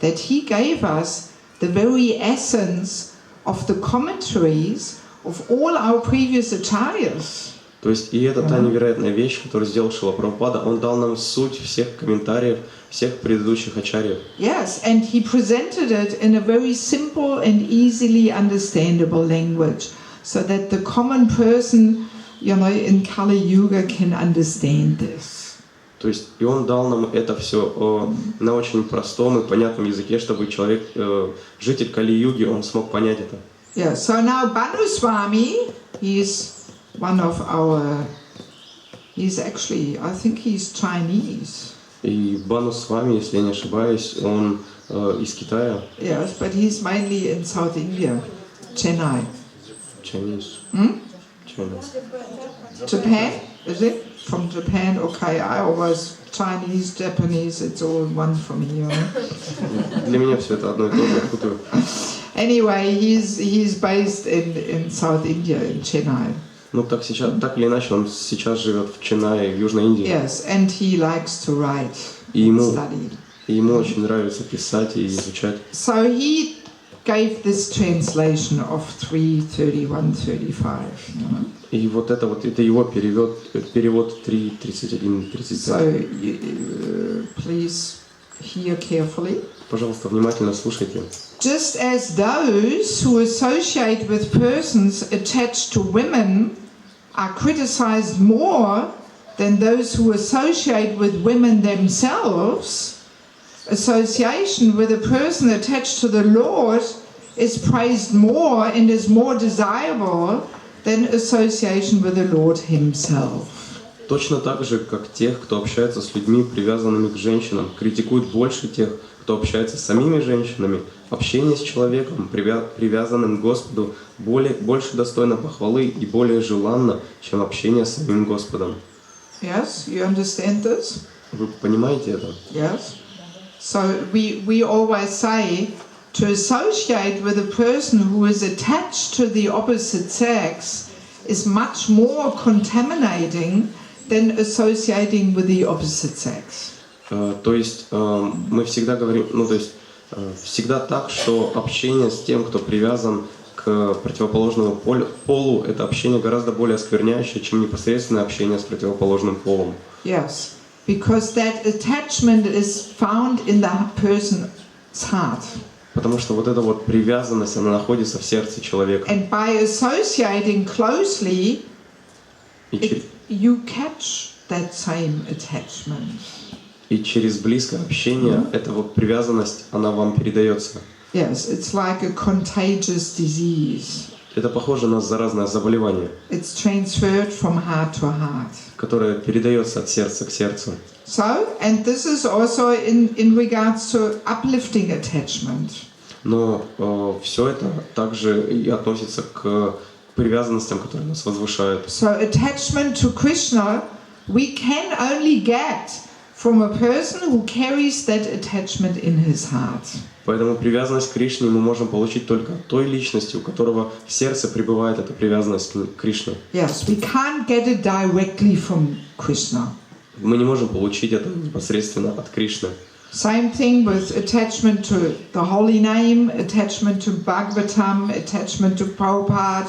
that he gave us the very essence of the commentaries of all our previous acharyas. То есть и это та невероятная вещь, которую сделал Шрила Прабхупада. Он дал нам суть всех комментариев всех предыдущих ачарьев. Yes, and he presented it in a very simple and easily understandable language, so that the common person, in Kali Yuga can understand this. То есть и он дал нам это все на очень простом и понятном языке, чтобы человек, житель Кали-юги, он смог понять это. Yeah, so now Banu Swami, he's one of our, he's actually, I think he's Chinese. И Бану Свами, если я не ошибаюсь, он из Китая. Yes, but he's mainly in South India, Chennai. Chinese. China. Japan, is it? From Japan, okay. I always Chinese, Japanese, it's all one for me. Для меня все это одно и то же, я путаю. Anyway, he's based in South India, in Chennai. Ну так или иначе, он сейчас живет в Ченнае, в Южной Индии. Yes, and he likes to write И and study. ему очень нравится писать и изучать. So he gave this translation of 3:31:35. И вот это его перевод 3:31:35. So please hear carefully. Пожалуйста, внимательно слушайте. Just as those who associate with persons attached to women are criticized more than those who associate with women themselves, association with a person attached to the Lord is praised more and is more desirable than association with the Lord Himself. Точно так же, как тех, кто общается с людьми, привязанными к женщинам, критикуют больше тех, кто общается с самими женщинами, общение с человеком, привязанным к Господу, больше достойно похвалы и более желанно, чем общение с самим Господом. Yes, you understand this? Вы понимаете это? Yes. So we always say to associate with a person who is attached to the opposite sex is much more contaminating than associating with the opposite sex. То есть мы всегда говорим, всегда так, что общение с тем, кто привязан к противоположному полу, это общение гораздо более оскверняющее, чем непосредственное общение с противоположным полом. Yes, because that attachment is found in the person's heart. Потому что вот эта вот привязанность, она находится в сердце человека. And by associating closely, you catch that same attachment. И через близкое общение эта вот привязанность, она вам передается. Yes, it's like a contagious disease. Это похоже на заразное заболевание, It's transferred from heart to heart. которое передается от сердца к сердцу. So, and this is also in regards to uplifting attachment. Но все это также и относится к привязанностям, которые нас возвышают. So attachment to Krishna we can only get from a person who carries that attachment in his heart. Поэтому привязанность к Кришне мы можем получить только от той личности, у которого в сердце пребывает эта привязанность к Кришне. Yes, we can't get it directly from Krishna. Мы не можем получить это непосредственно от Кришны. Same thing with attachment to the holy name, attachment to Bhagavatam, attachment to Prabhupada.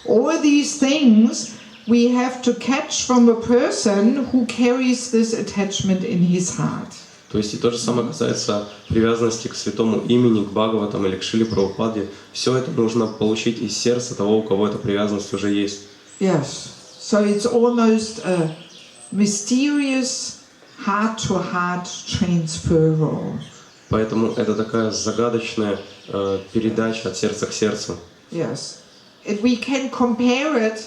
All these things we have to catch from a person who carries this attachment in his heart. То есть и то же самое касается привязанности к святому имени, к Бхагаватам или к Шриле Прабхупаде. Все это нужно получить из сердца того, у кого эта привязанность уже есть. Yes, so it's almost a mysterious heart-to-heart transferal. Поэтому это такая загадочная передача от сердца к сердцу. Yes, we can compare it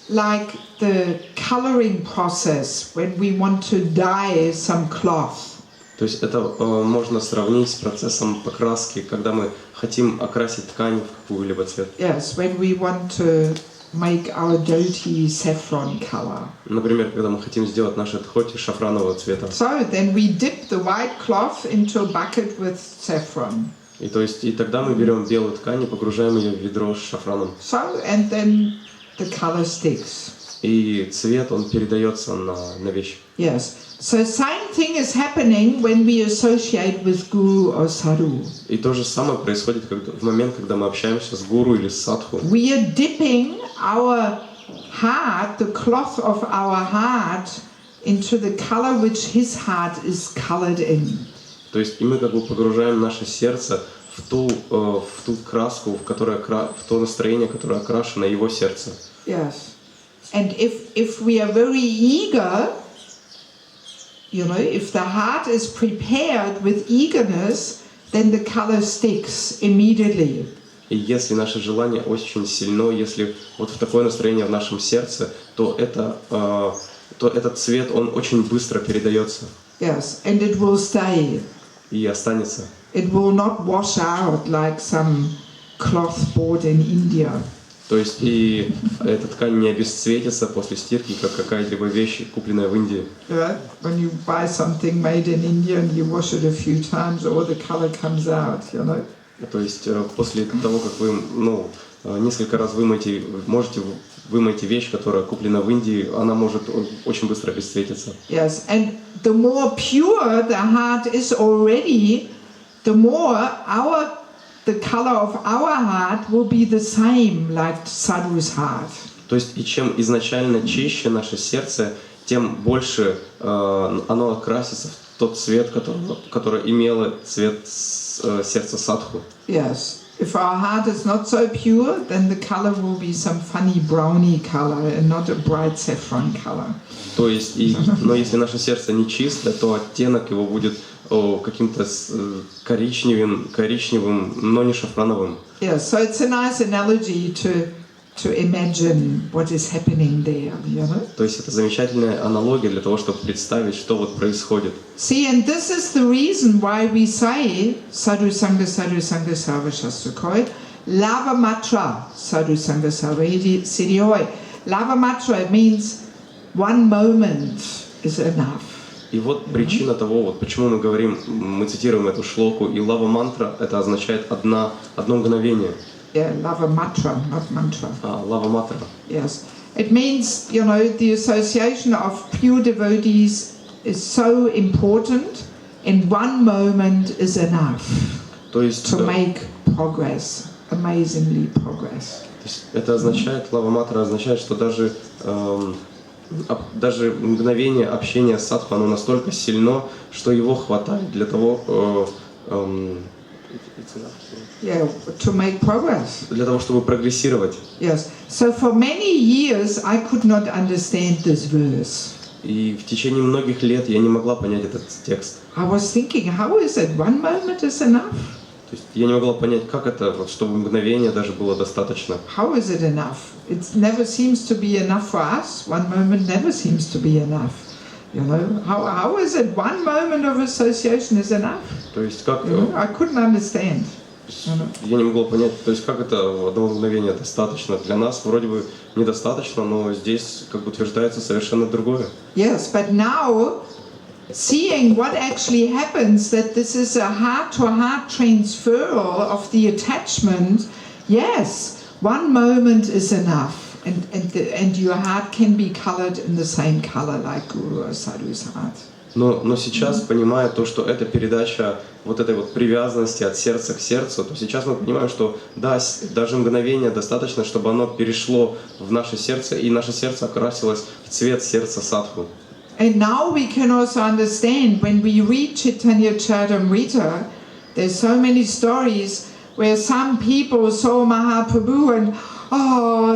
like the coloring process when we want to dye some cloth. То есть это можно сравнить с процессом покраски, когда мы хотим окрасить ткань в какой-либо цвет. Yes, when we want to make our dhoti saffron color. Например, когда мы хотим сделать наши дхоти шафранового цвета. So then we dip the white cloth into a bucket with saffron. И то есть и тогда мы берем белую ткань и погружаем ее в ведро с шафраном. So and then the color sticks. И цвет он передается на вещь. Yes. So same thing is happening when we associate with guru or sadhu. И то же самое происходит в момент, когда мы общаемся с гуру или с садху. We are dipping our heart, the cloth of our heart, into the color which his heart is colored in. То есть и мы как бы погружаем наше сердце в ту краску, в то настроение, которое окрашено его сердце. Yes. And if we are very eager, you know, if the heart is prepared with eagerness, then the color sticks immediately. И если наше желание очень сильно, если вот в такое настроение в нашем сердце, то этот цвет, он очень быстро передается. Yes, and it will stay. И останется. It will not wash out like some cloth bought in India. То есть и эта ткань не обесцветится после стирки, как какая-либо вещь, купленная в Индии. Yeah, when you buy something made in India and you wash it a few times, all the color comes out, you know. То есть после того, как вы несколько раз можете вымойте вещь, которая куплена в Индии, она может очень быстро обесцветиться. Yes, and the more pure the heart is already, the more the color of our heart will be the same like sadhu's heart. То есть и чем изначально чище наше сердце, тем больше оно окрасится в тот цвет, который имело цвет сердца садху. Yes. If our heart is not so pure, then the color will be some funny browny color and not a bright saffron color. То есть, но если наше сердце не чисто, то оттенок его будет каким-то коричневым, но не шафрановым. Yeah, so it's a nice analogy to imagine what is happening there, you know. То есть это замечательная аналогия для того, чтобы представить, что вот происходит. See, and this is the reason why we say Sadhu Sangha Sarva Shastrukoi, Lava Matra Sadhu Sangha Sarva Siddhoi. Lava Matra means one moment is enough. И вот причина того, вот почему мы говорим, мы цитируем эту шлоку, и лава мантра, это означает одно мгновение. Yeah, lava matra, not mantra. Лава мантра. Yes. It means, you know, the association of pure devotees is so important, and one moment is enough То есть, to make progress, amazingly progress. То есть это означает, лава мантра означает, что даже мгновение общения с садху, оно настолько сильно, что его хватает для того, Yeah, to make progress. для того, чтобы прогрессировать. Yes. So for many years I could not understand this verse. И в течение многих лет я не могла понять этот текст. I was thinking, how is it? One moment is enough? То есть я не могла понять, как это, вот, чтобы мгновение даже было достаточно. How is it enough? It never seems to be enough for us. One moment never seems to be enough. You know, how is it one moment of association is enough? То есть как... I couldn't understand. Я не могла понять, то есть как это одно мгновение достаточно. Для нас вроде бы недостаточно, но здесь как бы утверждается совершенно другое. Yes, but now, seeing what actually happens, that this is a heart-to-heart transfer of the attachment, yes, one moment is enough. And your heart can be colored in the same color like Guru or Sadhu's heart. Но сейчас, понимая то, что это передача вот этой вот привязанности от сердца к сердцу, то сейчас мы понимаем, что да, даже мгновение достаточно, чтобы оно перешло в наше сердце, и наше сердце окрасилось в цвет сердца садху. And now we can also understand when we read Chaitanya Charitamrita, there's so many stories where some people saw Mahaprabhu and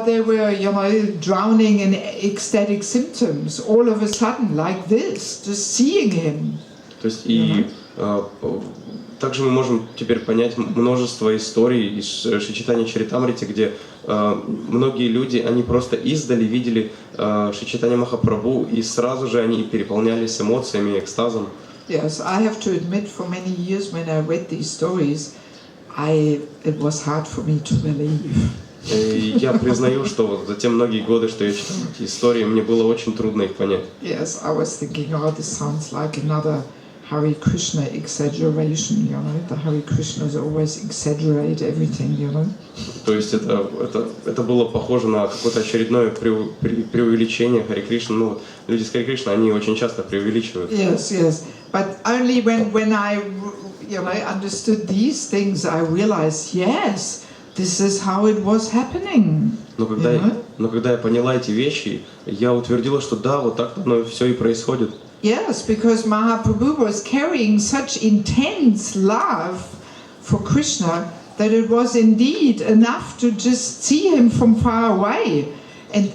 they were, you know, drowning in ecstatic symptoms all of a sudden, like this, just seeing him. То есть и также мы можем теперь понять множество историй из Шри Чайтанья Чаритамрити, где многие люди, они просто издали видели Шри Чайтанья Махапрабху, и сразу же они переполнялись эмоциями и экстазом. Yes, I have to admit, for many years when I read these stories, it was hard for me to believe. И я признаю, что вот за те многие годы, что я читал эти истории, мне было очень трудно их понять. Yes, I was thinking, this sounds like another Hare Krishna exaggeration, you know. The Hare Krishnas always exaggerate everything, you know. То есть это было похоже на какое-то очередное преувеличение Харе Кришны. Ну вот люди с Харе Кришны, они очень часто преувеличивают. Yes, yes. But only when I, you know, understood these things, I realized, yes, this is how it was happening. Но когда я поняла эти вещи, я утвердила, что да, вот так оно все и происходит. Yes, because Mahaprabhu was carrying such intense love for Krishna that it was indeed enough to just see him from far away, and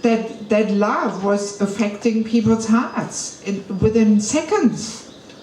that love was affecting people's hearts within seconds.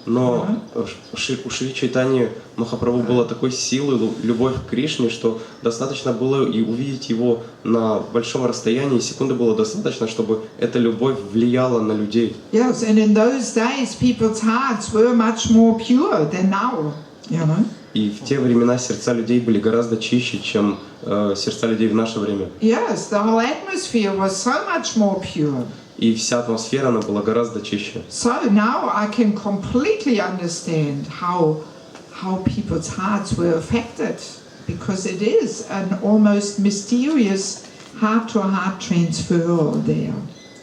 Но у Шри Чайтаньи Махапрабху была такой силы, любовь к Кришне, что достаточно было и увидеть его на большом расстоянии, секунды было достаточно, чтобы эта любовь влияла на людей. Yes, and in those days people's hearts were much more pure than now, you know. И в те времена сердца людей были гораздо чище, чем сердца людей в наше время. Yes, the whole atmosphere was so much more pure. И вся атмосфера, она была гораздо чище. So now I can completely understand how people's hearts were affected, because it is an almost mysterious heart-to-heart transfer there.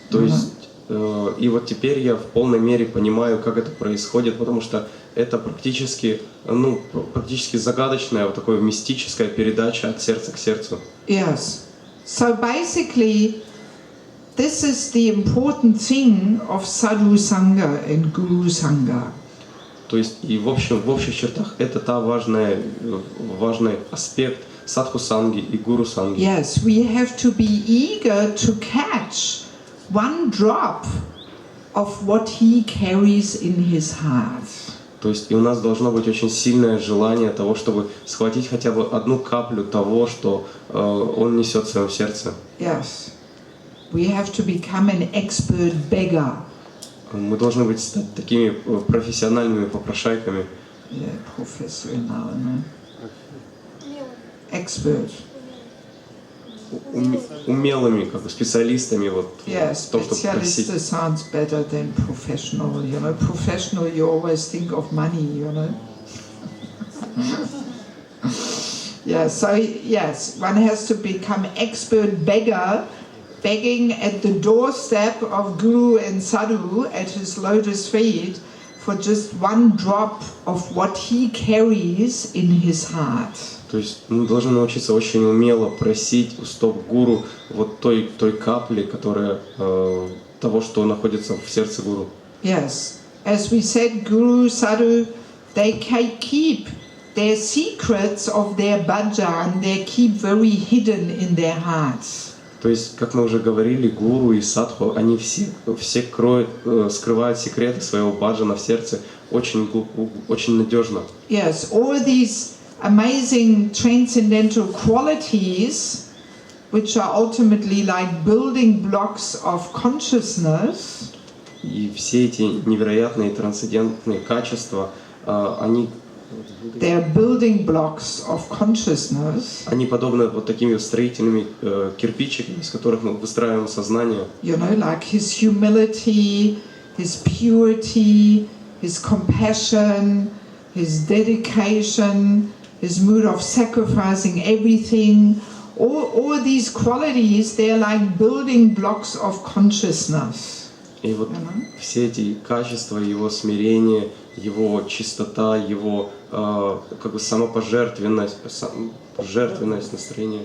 То есть, и вот теперь я в полной мере понимаю, как это происходит, потому что это практически загадочная, вот такая мистическая передача от сердца к сердцу. Yes. So basically, this is the important thing of Sadhu Sangha and Guru Sangha. То есть и в общих чертах это важный аспект садху санги и гуру санги. Yes, we have to be eager to catch one drop of what he carries in his heart. То То есть и у нас должно быть очень сильное желание того, чтобы схватить хотя бы одну каплю того, что он несет в своем сердце. Yes. We have to become an expert beggar. Мы должны быть стать такими профессиональными попрошайками. Yeah, professional, no? Expert. Умелыми, как бы специалистами вот Yes, в том, чтобы просить. specialist sounds better than professional. You know, professional, you always think of money. You know. Yeah. So yes, one has to become expert beggar, begging at the doorstep of Guru and Sadhu at his lotus feet for just one drop of what he carries in his heart. То есть мы должны научиться очень умело просить у стоп гуру вот той капли, которая того, что находится в сердце гуру. Yes, as we said, Guru, Sadhu, they keep their secrets of their bhajan, they keep very hidden in their hearts. То есть, как мы уже говорили, гуру и садху, они все скрывают секреты своего баджана в сердце очень надежно. Yes, all these amazing transcendental qualities, which are ultimately like building blocks of consciousness. И все эти невероятные трансцендентные качества, they are building blocks of consciousness. Они подобны вот такими строительными кирпичиками, из которых мы выстраиваем сознание. You know, like his humility, his purity, his compassion, his dedication, his mood of sacrificing everything. All these qualities, they are like building blocks of consciousness. И вот все эти качества, его смирение, его чистота, его как бы самопожертвенность, жертвенность настроения,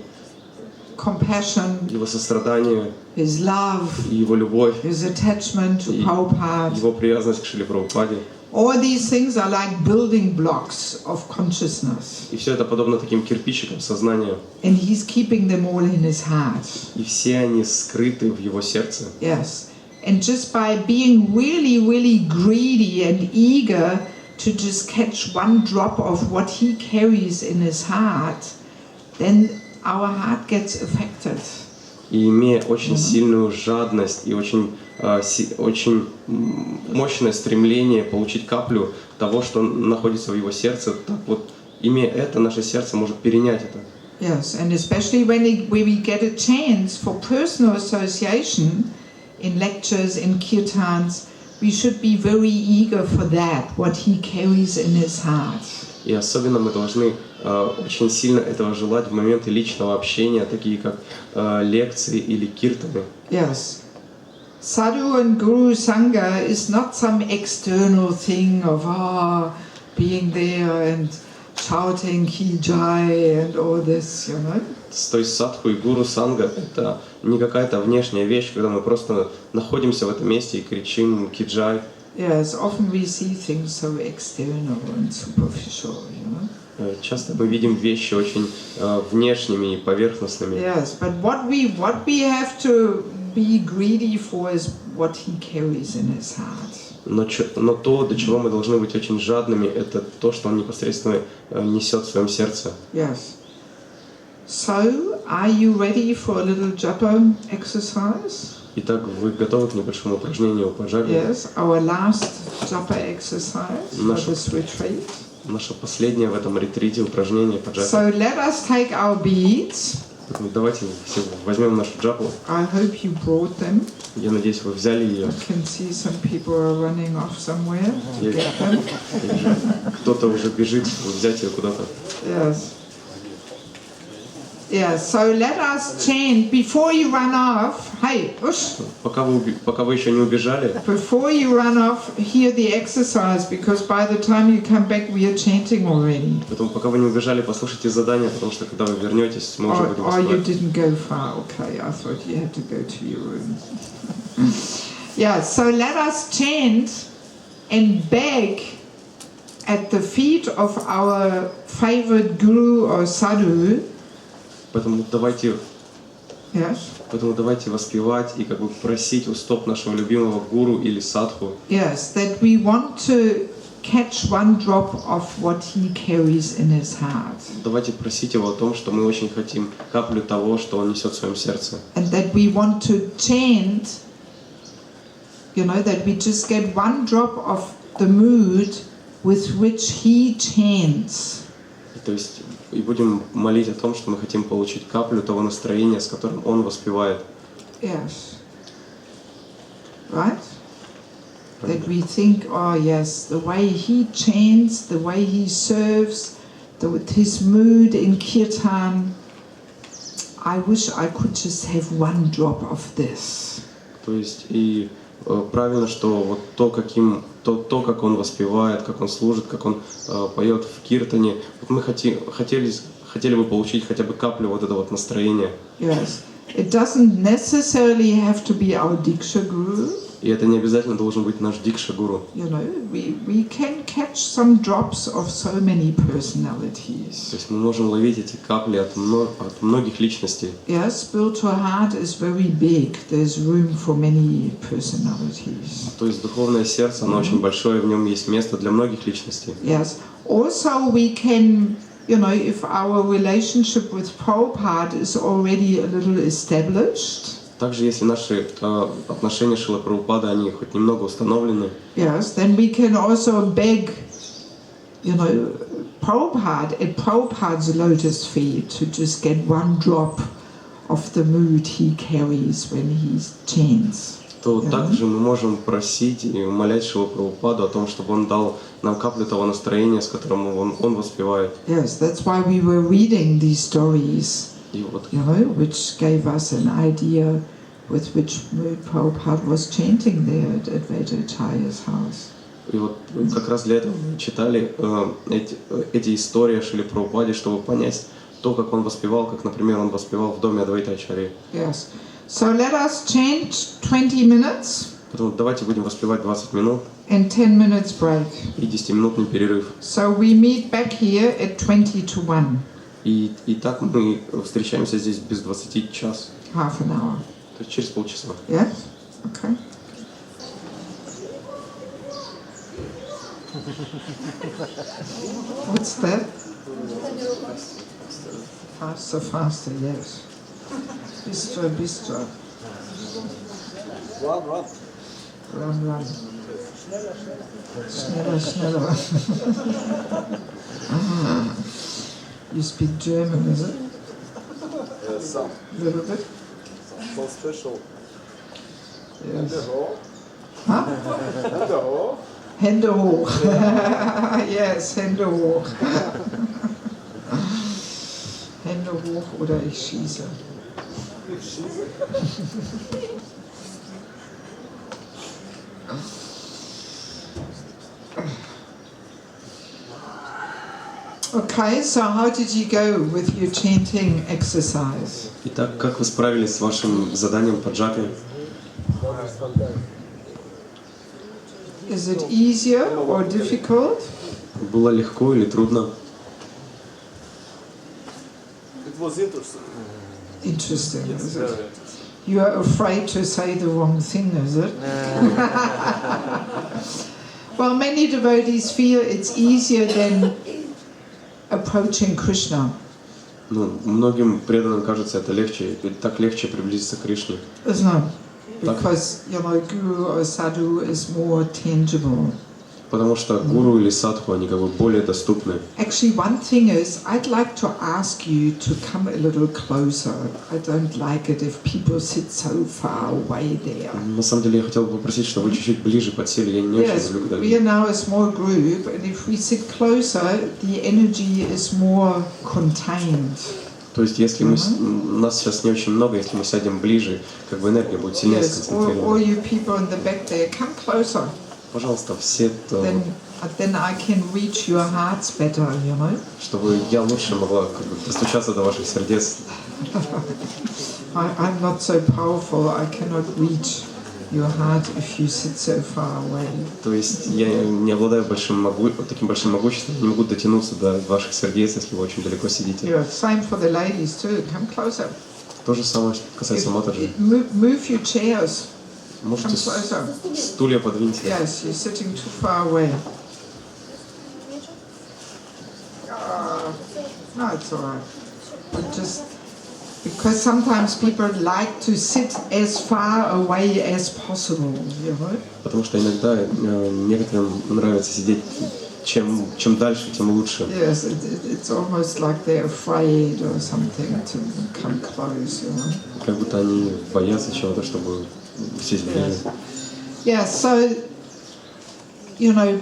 compassion, его сострадание, his love, его любовь, his attachment to Prabhupada. Его привязанность к Шриле Прабхупаде. All these things are like building blocks of consciousness. И все это подобно таким кирпичикам сознания. And he's keeping them all in his heart. И все они скрыты в его сердце. Yes. And just by being really, really greedy and eager to just catch one drop of what he carries in his heart, then our heart gets affected. И имея очень сильную жадность и очень мощное стремление получить каплю того, что находится в его сердце, так вот, имея это, наше сердце может перенять это. Yes, and especially when we get a chance for personal association in lectures, in kirtans, we should be very eager for that, what he carries in his heart. И особенно мы должны очень сильно этого желать в моменты личного общения, такие как лекции или киртаны. Yes. Sadhu and Guru Sangha is not some external thing of being there and shouting Ki Jai and all this, you know. То есть садху и гуру санга — это не какая-то внешняя вещь, когда мы просто находимся в этом месте и кричим киджай. Yes, often we see things so external and superficial, you know. Часто мы видим вещи очень внешними и поверхностными. Yes, but what we have to be greedy for is what he carries in his heart. Но то, до чего мы должны быть очень жадными, это то, что он непосредственно несет в своем сердце. Yes. So, are you ready for a little japa exercise? Итак, вы готовы к небольшому упражнению по джапе? Yes, our last japa exercise for this retreat. Наше последнее в этом ретрите упражнение по джапе. So let us take our beads. Давайте все возьмем нашу джапу. I hope you brought them. Я надеюсь, вы взяли ее. I can see some people are running off somewhere to get them. Кто-то уже бежит взять ее куда-то. Yes. Yeah, so let us chant before you run off. Hey, ush. Пока вы еще не убежали, Before you run off, hear the exercise, because by the time you come back, we are chanting already. поэтому пока вы не убежали, послушайте задание, потому что когда вы вернетесь, мы уже будем You успевать. didn't go far. Okay, I thought you had to go to your room. Yeah, so let us chant and beg at the feet of our favorite guru or sadhu. Поэтому давайте Yes. воспевать и как бы просить у стоп нашего любимого гуру или садху, Yes, that we want to catch one drop of what he carries in his heart. Давайте просить Его о том, что мы очень хотим каплю того, что Он несет в своем сердце. And that we want to chant, that we just get one drop of the mood with which he chants. То есть и будем молить о том, что мы хотим получить каплю того настроения, с которым Он воспевает. Yes. Right? That we think, oh yes, the way he chants, the way he serves, with his mood in kirtan, I wish I could just have one drop of this. То есть и правильно, что вот то, как он воспевает, как он служит, как он поет в киртане, вот мы хотели бы получить хотя бы каплю вот этого вот настроения. Yes. It doesn't necessarily have to be our Diksha Guru. И это не обязательно должен быть наш Дикша Гуру. We can catch some drops of so many personalities. То есть мы можем ловить эти капли от многих личностей. Yes, spiritual heart is very big. There's room for many personalities. То есть духовное сердце, оно очень большое, в нем есть место для многих личностей. Yes. Also we can, if our relationship with Prabhupada is already a little established. Также, если наши отношения с Шрилой Прабхупадой, они хоть немного установлены, yes, then we can also beg, Prabhupada at Prabhupada's lotus feet to just get one drop of the mood he carries when he chants. то также мы можем просить и умолять Шрилу Прабхупаду о том, чтобы он дал нам каплю того настроения, с которым он воспевает. Yes, that's why we were reading these stories. Вот. Which gave us an idea with which mood Prabhupada was chanting there at Vajrachaya's house. И вот как раз для этого мы читали эти истории о Шриле Прабхупаде, чтобы понять то, как он воспевал, как, например, он воспевал в доме Адвайта-ачарьи. Yes. So let us chant 20 minutes. Поэтому давайте будем воспевать 20 минут And 10 minutes break. и 10-минутный перерыв. So we meet back here at 20 to 1. И так мы встречаемся здесь без 20 час. Half an hour. То есть через полчаса. Yes? Okay. What's that? Faster, faster, yes. Bistro, bistro. Run. Run. Schneller. You speak German, is it? Some. A little bit? So special. Yes. Huh? Hände hoch. Yes, Hände hoch. Hände hoch oder ich schieße. Okay, so how did you go with your chanting exercise? Итак, как вы справились с вашим заданием по джапе? Is it easier or difficult? Было легко или трудно? It was interesting. Interesting, is it? You are afraid to say the wrong thing, is it? Well, many devotees feel it's easier than approaching Krishna. Многим преданным кажется это легче, так легче приблизиться к Кришне. Isn't it? Because, Guru or Sadhu is more tangible. Потому что гуру или садху, они как бы более доступны. Actually, one thing is, I'd like to ask you to come a little closer. I don't like it if people sit so far away there. На самом деле я хотел бы попросить, чтобы вы чуть-чуть ближе подсели. Я не очень люблю, когда we are now a small group, and if we sit closer, the energy is more contained. То есть, если нас сейчас не очень много, если мы сядем ближе, как бы энергия будет сильнее сконцентрирована. All you people in the back there, come closer. Пожалуйста, все, Then I can reach your hearts better, чтобы я лучше могла как бы достучаться до ваших сердец. I'm not so powerful. I cannot reach your heart if you sit so far away. То есть я не обладаю таким большим могуществом, не могу дотянуться до ваших сердец, если вы очень далеко сидите. Yeah, same for the ladies too. Come closer. То же самое касается матаджи. Move your chairs. Можете стулья подвиньте. Yes, you're sitting too far away. No, it's all right. But just because sometimes people like to sit as far away as possible, you know. Потому что иногда некоторым нравится сидеть чем дальше, тем лучше. Yes, it's almost like they're afraid or something to come close, you know. Как будто они боятся чего-то, чтобы сесть ближе. Yeah, so, you know,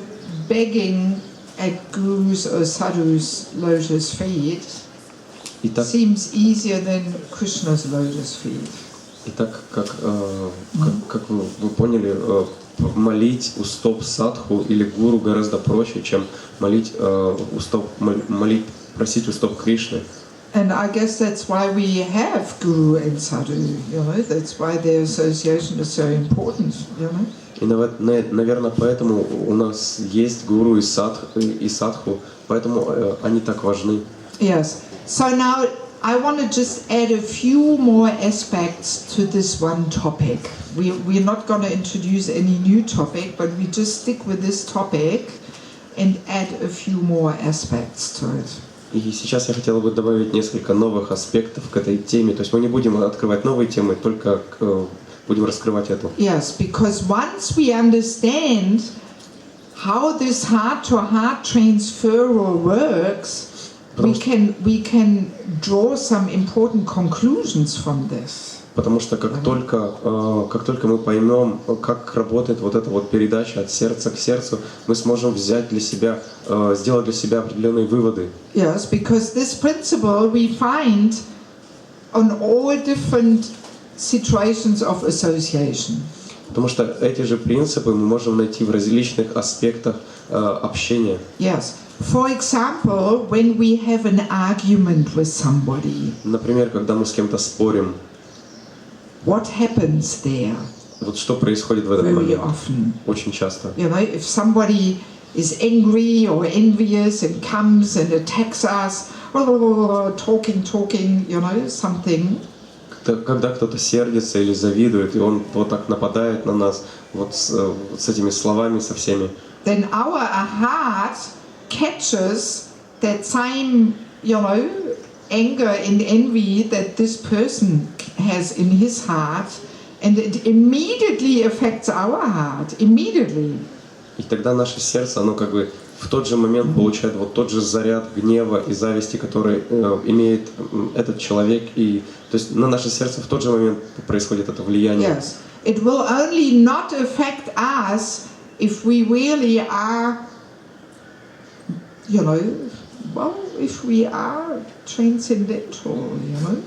begging at Guru's or Sadhu's lotus feet Итак, seems easier than Krishna's lotus feet. как вы поняли, молить у стоп садху или гуру гораздо проще, чем молить просить у стоп Кришны. And I guess that's why we have Guru and Sadhu, you know, that's why their association is so important, you know. И, наверное, поэтому у нас есть гуру и садху, поэтому они так важны. Yes. So now I want to just add a few more aspects to this one topic. We're not going to introduce any new topic, but we just stick with this topic and add a few more aspects to it. И сейчас я хотел бы добавить несколько новых аспектов к этой теме. То есть мы не будем открывать новые темы, только будем раскрывать эту. Yes, because once we understand how this heart-to-heart transfer works, we can draw some important conclusions from this. Потому что как только мы поймем, как работает вот эта вот передача от сердца к сердцу, мы сможем взять для себя, сделать для себя определенные выводы. Yes, because this principle we find on all different situations of association. Потому что эти же принципы мы можем найти в различных аспектах общения. Yes. For example, when we have an argument with somebody. Например, когда мы с кем-то спорим. What happens there? Вот что происходит в этот Very момент? often. Очень часто. You know, if somebody is angry or envious and comes and attacks us, talking, you know, something. Когда кто-то сердится или завидует, и он вот так нападает на нас, вот с этими словами, со всеми. Then our heart catches that same, you know, anger and envy that this person has in his heart, and it immediately affects our heart, immediately. И тогда наше сердце, оно как бы в тот же момент получает вот тот же заряд гнева и зависти, который имеет этот человек, и то есть на наше сердце в тот же момент происходит это влияние. Yes, it will only not affect us if we really are, you know, well, if we are transcendental, you know.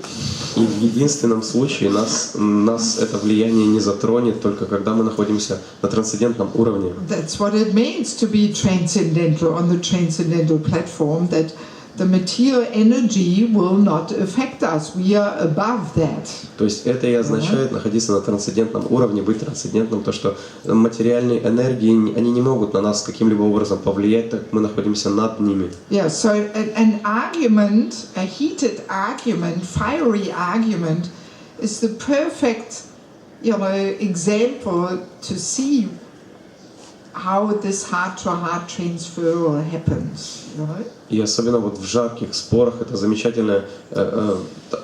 И в единственном случае нас это влияние не затронет, только когда мы находимся на трансцендентном уровне. That's what it means to be transcendental on the transcendental platform, that the material energy will not affect us. We are above that. То есть это и означает находиться на трансцендентном уровне, быть трансцендентным, то что материальные энергии, они не могут на нас каким-либо образом повлиять, так как мы находимся над ними. Yeah, so an argument, a heated argument, fiery argument, is the perfect, you know, example to see how this heart-to-heart transfer happens, you know? И особенно вот в жарких спорах это замечательно,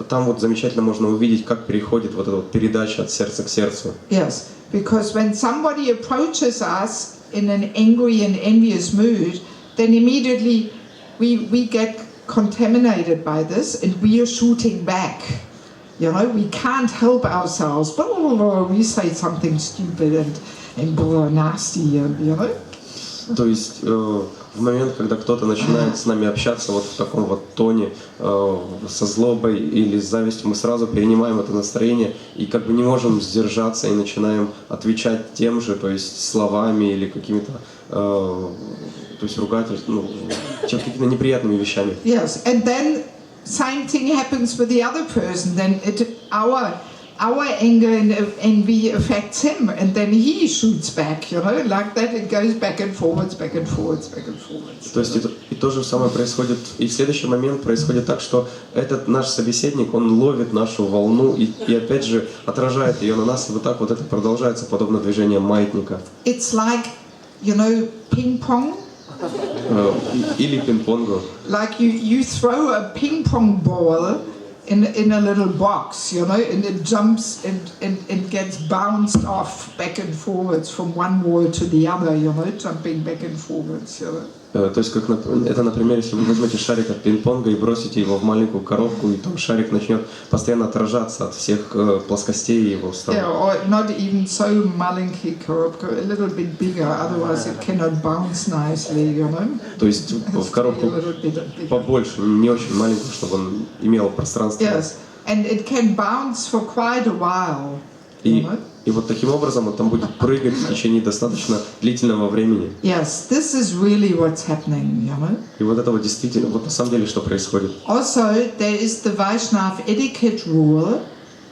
там вот замечательно можно увидеть, как переходит вот эта вот передача от сердца к сердцу. Yes, because when somebody approaches us in an angry and envious mood, then immediately we get contaminated by this and we are shooting back. You know, we can't help ourselves. We say something stupid and nasty, you know. То есть в момент, когда кто-то начинает с нами общаться вот в таком вот тоне, со злобой или с завистью, мы сразу перенимаем это настроение и как бы не можем сдержаться и начинаем отвечать тем же, то есть словами или какими-то, то есть ругательством, какими-то неприятными вещами. Yes, and then same thing happens with the other person. Then our anger and envy affects him, and then he shoots back, you know, like that. It goes back and forwards, back and forwards, back and forwards. То есть и то же самое происходит, и в следующий момент происходит так, что этот наш собеседник, он ловит нашу волну и опять же отражает ее на нас, и вот так вот это продолжается, подобно движению маятника. It's like, you know, ping pong. Или пинг-понгу. Like you throw a ping pong ball in a little box, you know, and it jumps and gets bounced off back and forwards from one wall to the other, you know, jumping back and forwards, you know. То есть, как это, например, если вы возьмете шарик от пинг-понга и бросите его в маленькую коробку, и там шарик начнет постоянно отражаться от всех плоскостей его сторон. Yeah, or not even so маленький коробка, a little bit bigger, otherwise it cannot bounce nicely, you know. То есть в коробку побольше, не очень маленькую, чтобы он имел пространство. Yes, and it can bounce for quite a while. И вот таким образом он там будет прыгать в течение достаточно длительного времени. Yes, this is really what's happening, you know. И вот это вот действительно, вот на самом деле, что происходит. Also, there is the Vaishnav etiquette rule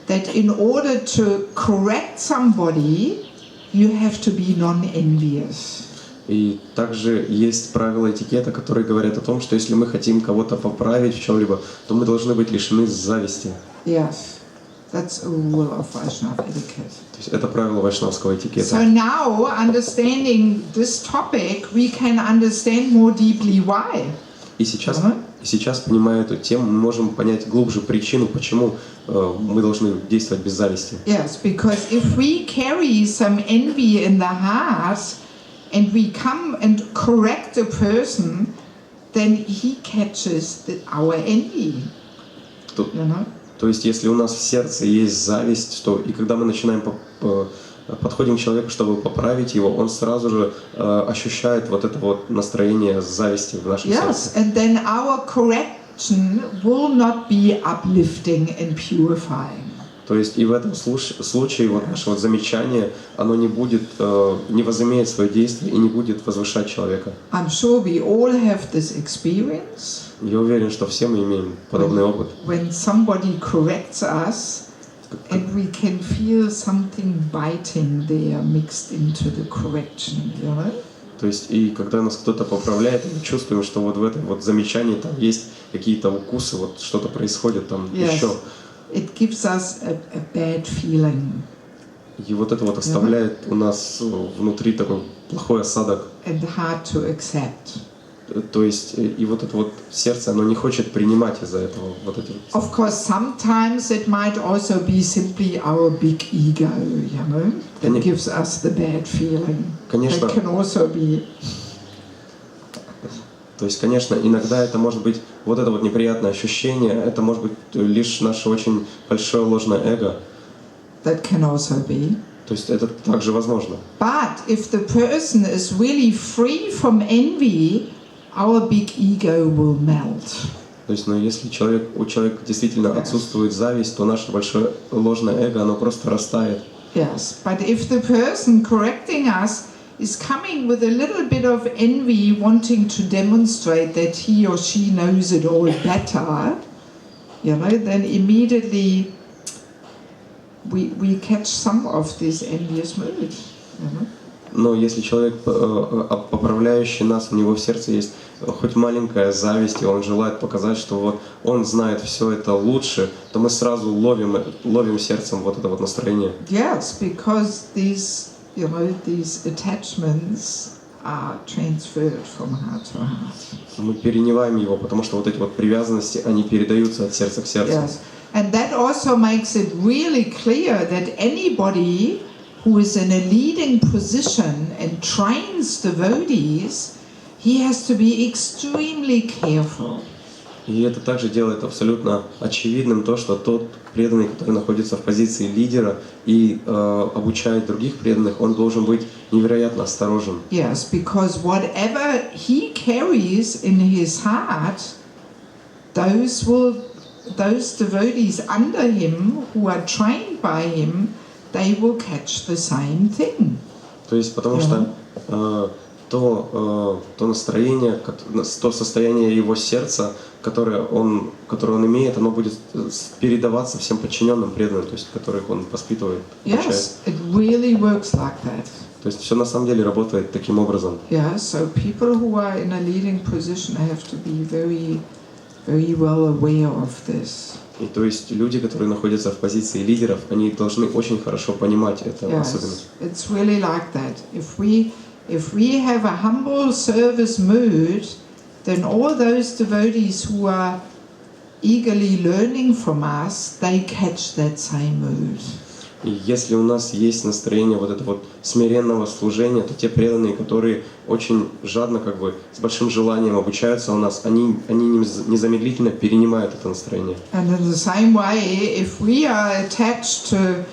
that in order to correct somebody, you have to be non-envious. И также есть правила этикета, которые говорят о том, что если мы хотим кого-то поправить в чем-либо, то мы должны быть лишены зависти. Yes. That's a rule of Vaishnav etiquette. То есть это правило вайшнавского этикета. So now, understanding this topic, we can understand more deeply why. И сейчас, понимая эту тему, мы можем понять глубже причину, почему мы должны действовать без зависти. Yes, because if we carry some envy in the heart, and we come and correct a person, then he catches our envy. You know? То есть, если у нас в сердце есть зависть, то и когда мы начинаем подходим к человеку, чтобы поправить его, он сразу же ощущает вот это вот настроение зависти в нашем сердце. Yes, and then our correction will not be uplifting and purifying. То есть и в этом случае вот наше вот замечание, оно не будет, не возымеет свое действие и не будет возвышать человека. I'm sure we all have this experience. Я уверен, что все мы имеем подобный опыт. When somebody corrects us, and we can feel something biting there mixed into the correction, you know? То есть и когда нас кто-то поправляет, мы чувствуем, что вот в этом вот замечании там есть какие-то укусы, вот что-то происходит там еще. It gives us a bad feeling. И вот это вот оставляет у нас внутри такой плохой осадок. And hard to accept. То есть и вот это вот сердце, оно не хочет принимать из-за этого вот эти. Of course, sometimes it might also be simply our big ego, you know, that gives us the bad feeling. Конечно. That can also be. То есть, конечно, иногда это может быть вот это вот неприятное ощущение, это может быть лишь наше очень большое ложное эго. That can also be. То есть это также возможно. But if the person is really free from envy, our big ego will melt. То есть, но если у человека действительно отсутствует зависть, то наше большое ложное эго, оно просто растает. Yes, but if the person correcting us is coming with a little bit of envy, wanting to demonstrate that he or she knows it all better, you know, then immediately we catch some of this envious mood, you know. Но если человек, поправляющий нас, у него в сердце есть хоть маленькая зависть, и он желает показать, что вот он знает все это лучше, то мы сразу ловим сердцем вот это вот настроение. Yes, because these attachments are transferred from heart to heart. Мы перенимаем его, потому что вот эти вот привязанности, они передаются от сердца к сердцу. Yes, and that also makes it really clear that anybody who is in a leading position and trains devotees, he has to be extremely careful. И это также делает абсолютно очевидным то, что тот преданный, который находится в позиции лидера и обучает других преданных, он должен быть невероятно осторожен. Yes, because whatever he carries in his heart, those devotees under him who are trained by him, they will catch the same thing. То есть, потому что то настроение, то состояние его сердца, которое он имеет, оно будет передаваться всем подчиненным преданным, то есть которых он воспитывает, обучает. Yes, it really works like that. То есть все на самом деле работает таким образом. Yeah, so people who are in a leading position have to be very, very well aware of this. И то есть люди, которые находятся в позиции лидеров, они должны очень хорошо понимать это особенность. It's really like that. If if we have a humble service mood, then all those devotees who are eagerly learning from us, they catch that same mood. И если у нас есть настроение вот это вот смиренного служения, то те преданные, которые очень жадно, как бы, с большим желанием обучаются у нас, они незамедлительно перенимают это настроение. And in the same way, if we are attached to,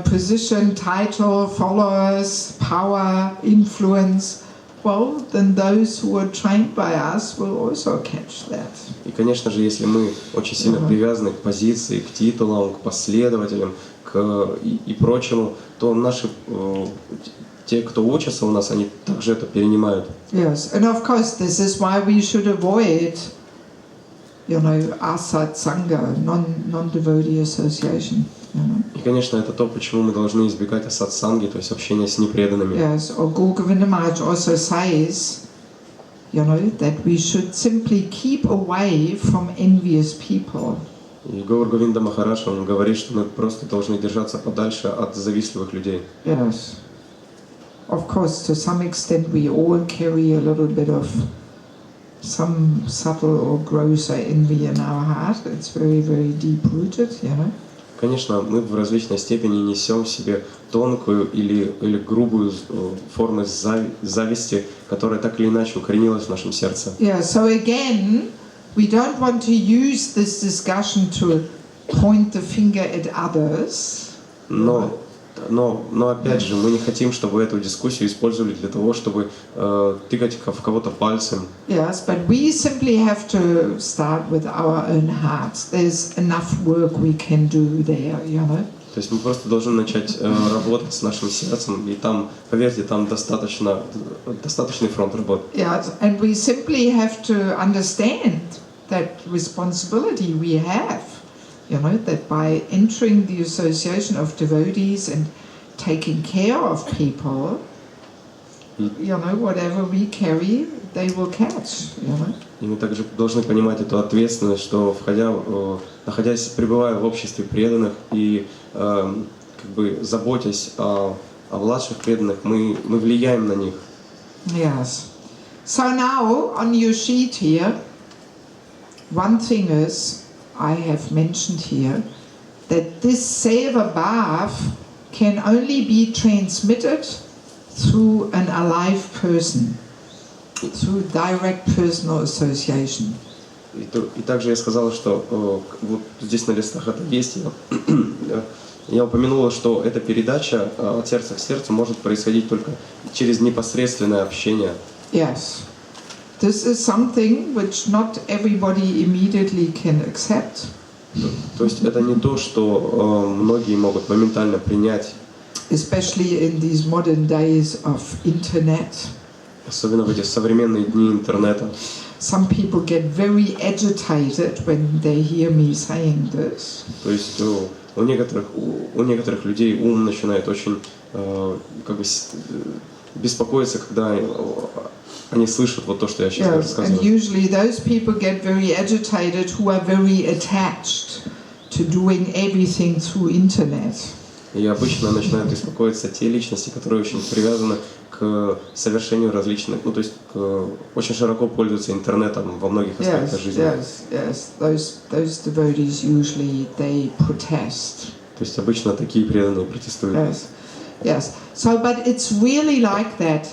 position, title, followers, power, influence, well, then those who are trained by us will also catch that. И, конечно же, если мы очень сильно привязаны к позиции, к титулам, к последователям, и прочему, то наши те, кто учатся у нас, они также это перенимают. Yes, and of course, this is why we should avoid, asat sangha, non-devotee association. И, конечно, это то, почему мы должны избегать асат-санги, то есть общения с непреданными. Yes, or Guru Govinda Maharaj also says, that we should simply keep away from envious people. И Гаур Говинда Махарадж, он говорит, что мы просто должны держаться подальше от завистливых людей. Yes. Of course, to some extent we all carry a little bit of some subtle or grosser envy in our heart. It's very, very deep-rooted, Конечно, мы в различной степени несем в себе тонкую или грубую форму зависти, которая так или иначе укоренилась в нашем сердце. Yeah, so again, we don't want to use this discussion to point the finger at others. Но опять же, мы не хотим, чтобы эту дискуссию использовали для того, чтобы тыкать в кого-то пальцем. Yes, but we simply have to start with our own hearts. There's enough work we can do there, То есть мы просто должны начать работать с нашим сердцем, и там, поверьте, там достаточный фронт работы. Yes, and we simply have to understand that responsibility we have. That by entering the association of devotees and taking care of people, whatever we carry, they will catch. И мы также должны понимать эту ответственность, что пребывая в обществе преданных и заботясь о младших преданных, мы влияем на них. Yes. So now on your sheet here, one thing is, I have mentioned here, that this seva bhav can only be transmitted through an alive person, through direct personal association. И также я сказал, что вот здесь на листах это есть. Я упомянула, что эта передача от сердца к сердцу может происходить только через непосредственное общение. Yes. This is something which not everybody immediately can accept. То есть это не то, что многие могут моментально принять. Especially in these modern days of internet. Особенно в эти современные дни интернета. Some people get very agitated when they hear me saying this. То есть у некоторых людей ум начинает очень беспокоиться, когда они слышат вот то, что я сейчас рассказываю. And usually those people get very agitated who are very attached to doing everything through internet. И обычно начинают беспокоиться те личности, которые очень привязаны к совершению различных, то есть очень широко пользуются интернетом во многих аспектах жизни. Yes. Those devotees usually they protest. То есть обычно такие преданные протестуют. Yes. So, but it's really like that.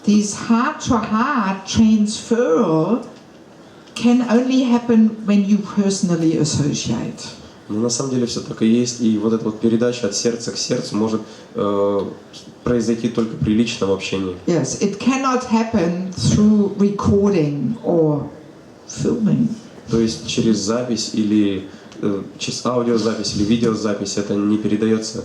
These heart-to-heart transfer can only happen when you personally associate. Но на самом деле все так и есть, и вот эта вот передача от сердца к сердцу может произойти только при личном общении. Yes, it cannot happen through recording or filming. То есть через запись или через аудиозапись или видеозапись это не передается.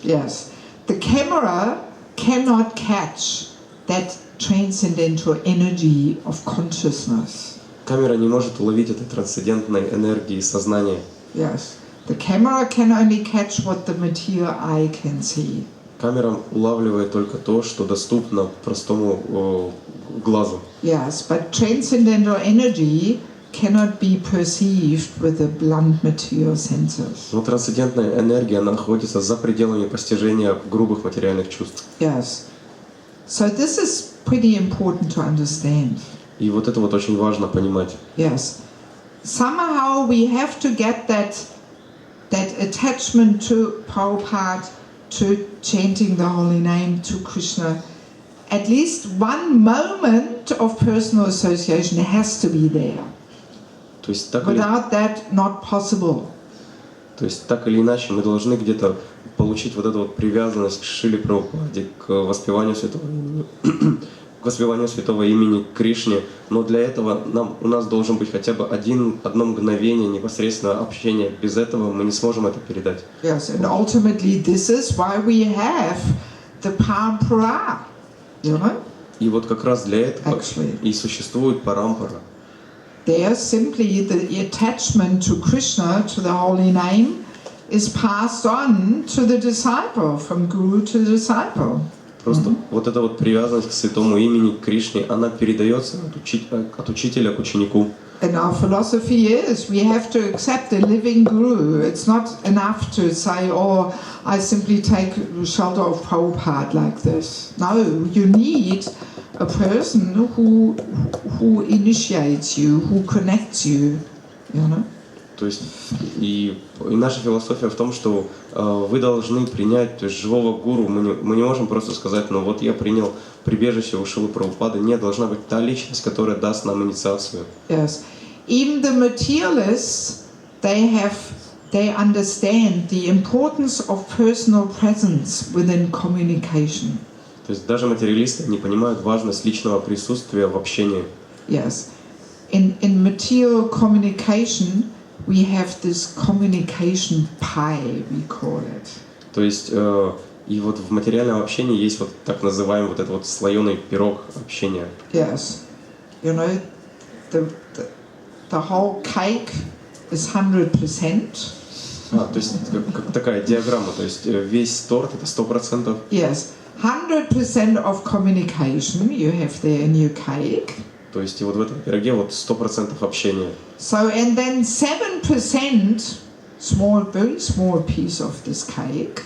Yes, the camera cannot catch that transcendental energy of consciousness. Камера не может уловить этой трансцендентной энергии сознания. Yes. The camera can only catch what the material eye can see. Камера улавливает только то, что доступно простому глазу. Yes, but transcendental energy cannot be perceived with the blunt material senses. Но трансцендентная энергия, она находится за пределами постижения грубых материальных чувств. Yes. So this is pretty important to understand. И вот это вот очень важно понимать. Yes. Somehow we have to get that attachment to Prabhupada, to chanting the holy name, to Krishna. At least one moment of personal association has to be there. То есть так или, Without that, not possible. то есть так или иначе мы должны где-то получить вот эту вот привязанность к Шриле Прабхупаде, к воспеванию святого имени, к воспеванию святого имени Кришне. Но для этого у нас должен быть хотя бы одно мгновение непосредственного общения. Без этого мы не сможем это передать. Yes, and ultimately this is why we have the parampara, you know? И вот как раз для этого Actually. и существует парампара. There simply the attachment to Krishna, to the holy name, is passed on to the disciple, from guru to disciple. Просто вот эта вот привязанность к святому имени, к Кришне, она передается от учителя к ученику. And our philosophy is we have to accept a living guru. It's not enough to say, oh, I simply take shelter of Prabhupada like this. No, you need a person who initiates you, who connects you, you know. То есть и наша философия в том, что вы должны принять, то есть, живого гуру. Мы не можем просто сказать, ну вот я принял прибежище у Шрилы Прабхупады. Нет, должна быть та личность, которая даст нам инициацию. Yes, even the materialists, they understand the importance of personal presence within communication. То есть даже материалисты не понимают важность личного присутствия в общении. Yes, in material communication, we have this communication pie, we call it. То есть и вот в материальном общении есть вот так называемый вот этот вот слоеный пирог общения. Yes, you know, the whole cake is 100%. То есть как такая диаграмма, то есть весь торт это 100%. Yes, 100% of communication you have there in your cake. То есть и вот в этом пироге вот 100% общения. So and then 7%, very small piece of this cake,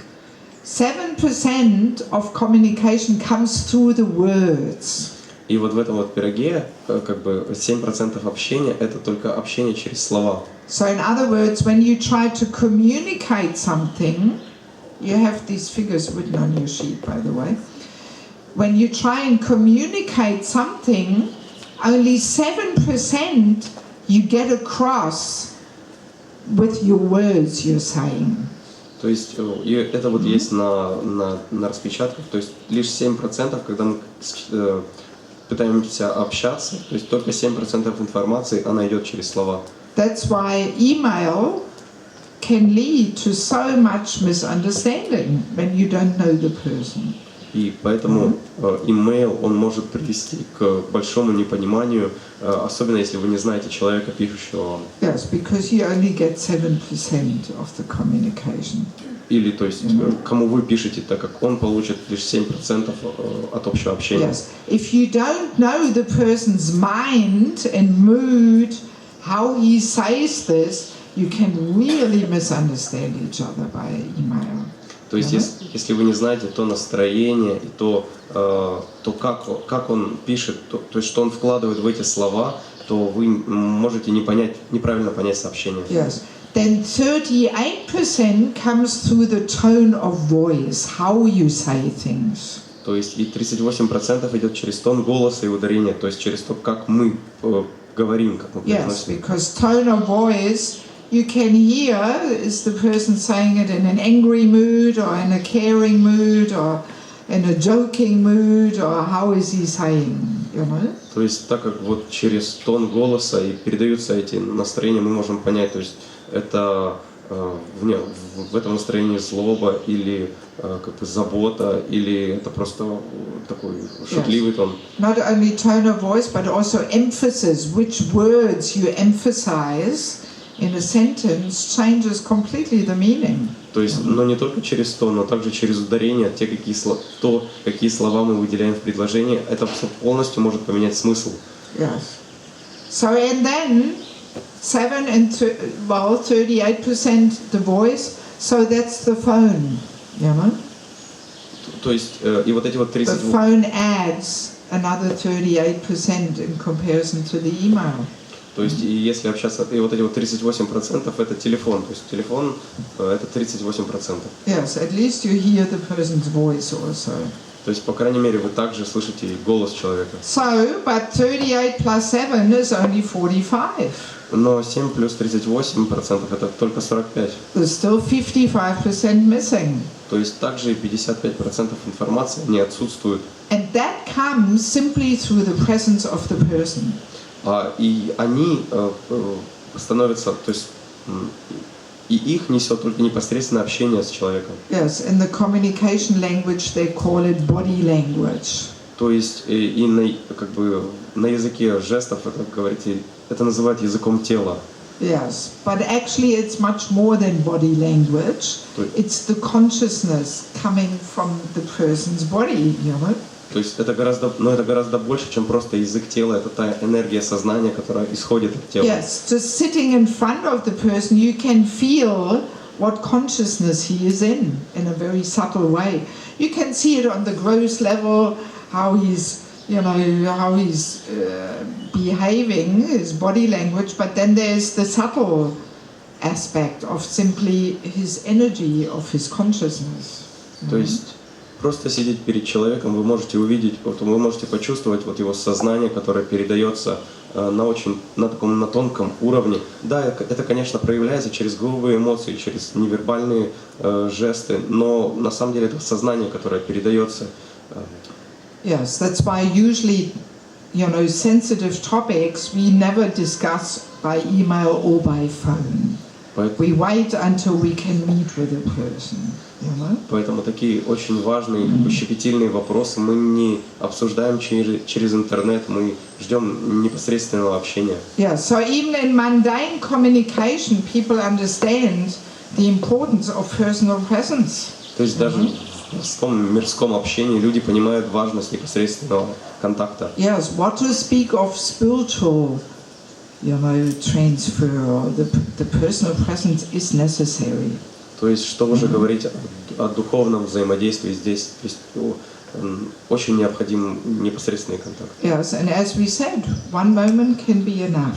7% of communication comes through the words. И вот в этом вот пироге как бы 7% общения это только общение через слова. So in other words, when you try to communicate something, you have these figures written on your sheet, by the way. When you try and communicate something, only 7% you get across with your words you're saying. То есть и это вот есть на распечатках, то есть лишь 7%, когда мы пытаемся общаться, то есть только 7% информации, она идет через слова. That's why email can lead to so much misunderstanding when you don't know the person. И поэтому имейл, он может привести к большому непониманию, особенно если вы не знаете человека, пишущего вам. Yes, because you only get 7% of the communication. Или, то есть, кому вы пишете, так как он получит лишь 7% от общего общения. Yes, if you don't know the person's mind and mood, how he says this, you can really misunderstand each other by email. То есть, если вы не знаете то настроение и то как он пишет, то есть, что он вкладывает в эти слова, то вы можете неправильно понять сообщение. Yes. Then 38% comes through the tone of voice, how you say things. То есть и 38% идет через тон голоса и ударения, то есть через то, как мы говорим, как мы произносим. Yes, because tone of voice, you can hear, is the person saying it in an angry mood or in a caring mood or in a joking mood, or how is he saying, you know? То есть так как вот через тон голоса и передаются эти настроения, мы можем понять, то есть это в этом настроении злоба или как бы забота, или это просто такой шутливый тон. Not only tone of voice, but also emphasis, which words you emphasize in a sentence changes completely the meaning. То есть, но не только через тон, но также через ударение, какие слова мы выделяем в предложении, это полностью может поменять смысл. Yes. So and then 38% the voice, so that's the phone, you know. То есть, и вот эти вот The 38%, phone adds another 38% in comparison to the email. то есть, и если общаться, и вот эти вот 38% это телефон, то есть телефон это 38%. Yes, at least you hear the person's voice also. То есть, по крайней мере, вы также слышите голос человека. So, but 38 plus 7 is only 45. Но 7 плюс 38% это только 45. There's still 55% missing. То есть также и 55% информации не отсутствует. And that comes simply through the presence of the person. И они становятся, то есть и их несет только непосредственно общение с человеком. Yes, in the communication language they call it body language. То есть и как бы на языке жестов это называют языком тела. Yes, but actually it's much more than body language. It's the consciousness coming from the person's body, you know. То есть это гораздо больше, чем просто язык тела. Это та энергия сознания, которая исходит от тела. Yes, just sitting in front of the person, you can feel what consciousness he is in a very subtle way. You can see it on the gross level, how he's behaving, his body language, but then there's the subtle aspect of simply his energy, of his consciousness. То есть просто сидеть перед человеком, вы можете увидеть, вы можете почувствовать вот его сознание, которое передается на тонком уровне. Да, это, конечно, проявляется через грубые эмоции, через невербальные жесты, но на самом деле это сознание, которое передается. Yes, that's why usually, sensitive topics we never discuss by email or by phone. We wait until we can meet with a person. Поэтому такие очень важные, щепетильные вопросы мы не обсуждаем через интернет, мы ждем непосредственного общения. Yeah, so even in mundane communication, people understand the importance of personal presence. То есть даже в простом мирском общении люди понимают важность непосредственного контакта. Yes, what to speak of spiritual, transfer, or the personal presence is necessary. То есть, что уже говорить о духовном взаимодействии здесь, то есть, очень необходим непосредственный контакт. Yes, and as we said, one moment can be enough.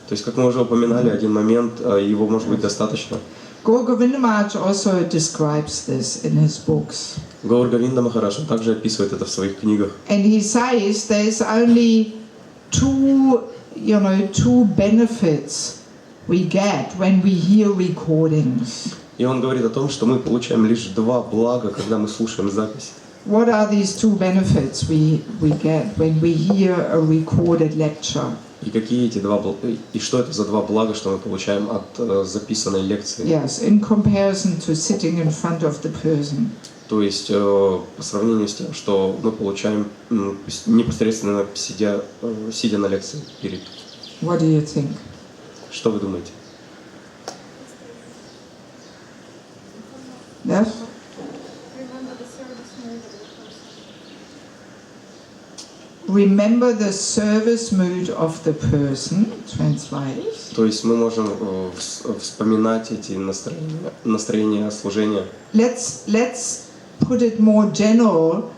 То есть, как мы уже упоминали, один момент, его может быть достаточно. Gaur Govinda Maharaj also describes this in his books. Гаур Говинда Махарадж также описывает это в своих книгах. And he says there's only two benefits we get when we hear recordings. И он говорит о том, что мы получаем лишь два блага, когда мы слушаем запись. What are these two benefits we get when we hear a recorded lecture? И какие эти два блага, и что это за два блага, что мы получаем от записанной лекции? Yes, in comparison to sitting in front of the person. То есть по сравнению с тем, что мы получаем непосредственно сидя на лекции перед. What do you think? Что вы думаете? Yes? Remember the service mood of the person, translate. То есть мы можем вспоминать эти настроения служения. Let's put it more general.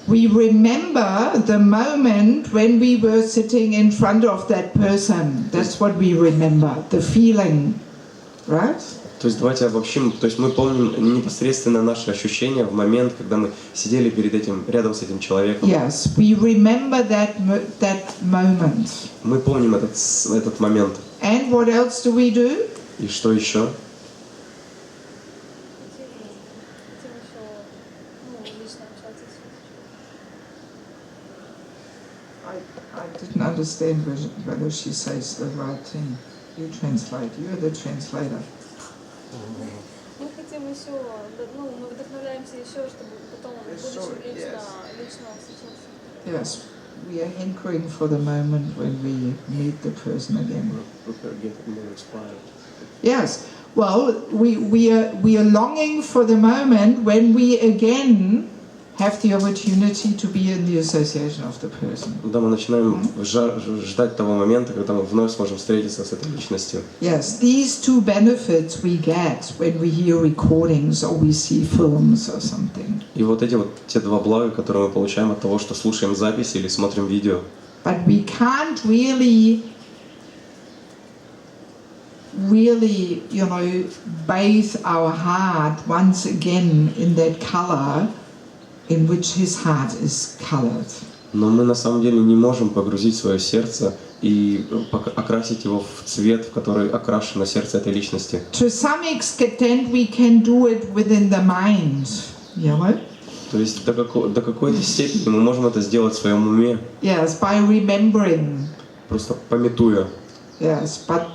We remember the moment when we were sitting in front of that person. That's what we remember, the feeling, right? То есть давайте обобщим. То есть мы помним непосредственно наши ощущения в момент, когда мы сидели рядом с этим человеком. Yes, we remember that moment. Мы помним этот момент. And what else do we do? И что еще? I didn't understand whether she says the right thing. You translate. You're the translator. Мы хотим еще, мы вдохновляемся еще, чтобы потом в будущем лично встречаться. Yes, we are hankering for the moment when we meet the person again. Yes, well, we are longing for the moment when we again have the opportunity to be in the association of the person. Когда мы начинаем ждать того момента, когда мы вновь сможем встретиться с этой личностью. Yes, these two benefits we get when we hear recordings or we see films or something. И вот эти вот те два блага, которые мы получаем от того, что слушаем записи или смотрим видео. But we can't really, bathe our heart once again in that color in which his heart is colored. Но мы на самом деле не можем погрузить свое сердце и окрасить его в цвет, в который окрашено сердце этой личности. To some extent we can do it within the mind, То есть до какой-то степени мы можем это сделать в своем уме. Yes, by remembering. Просто памятуя. Yes, but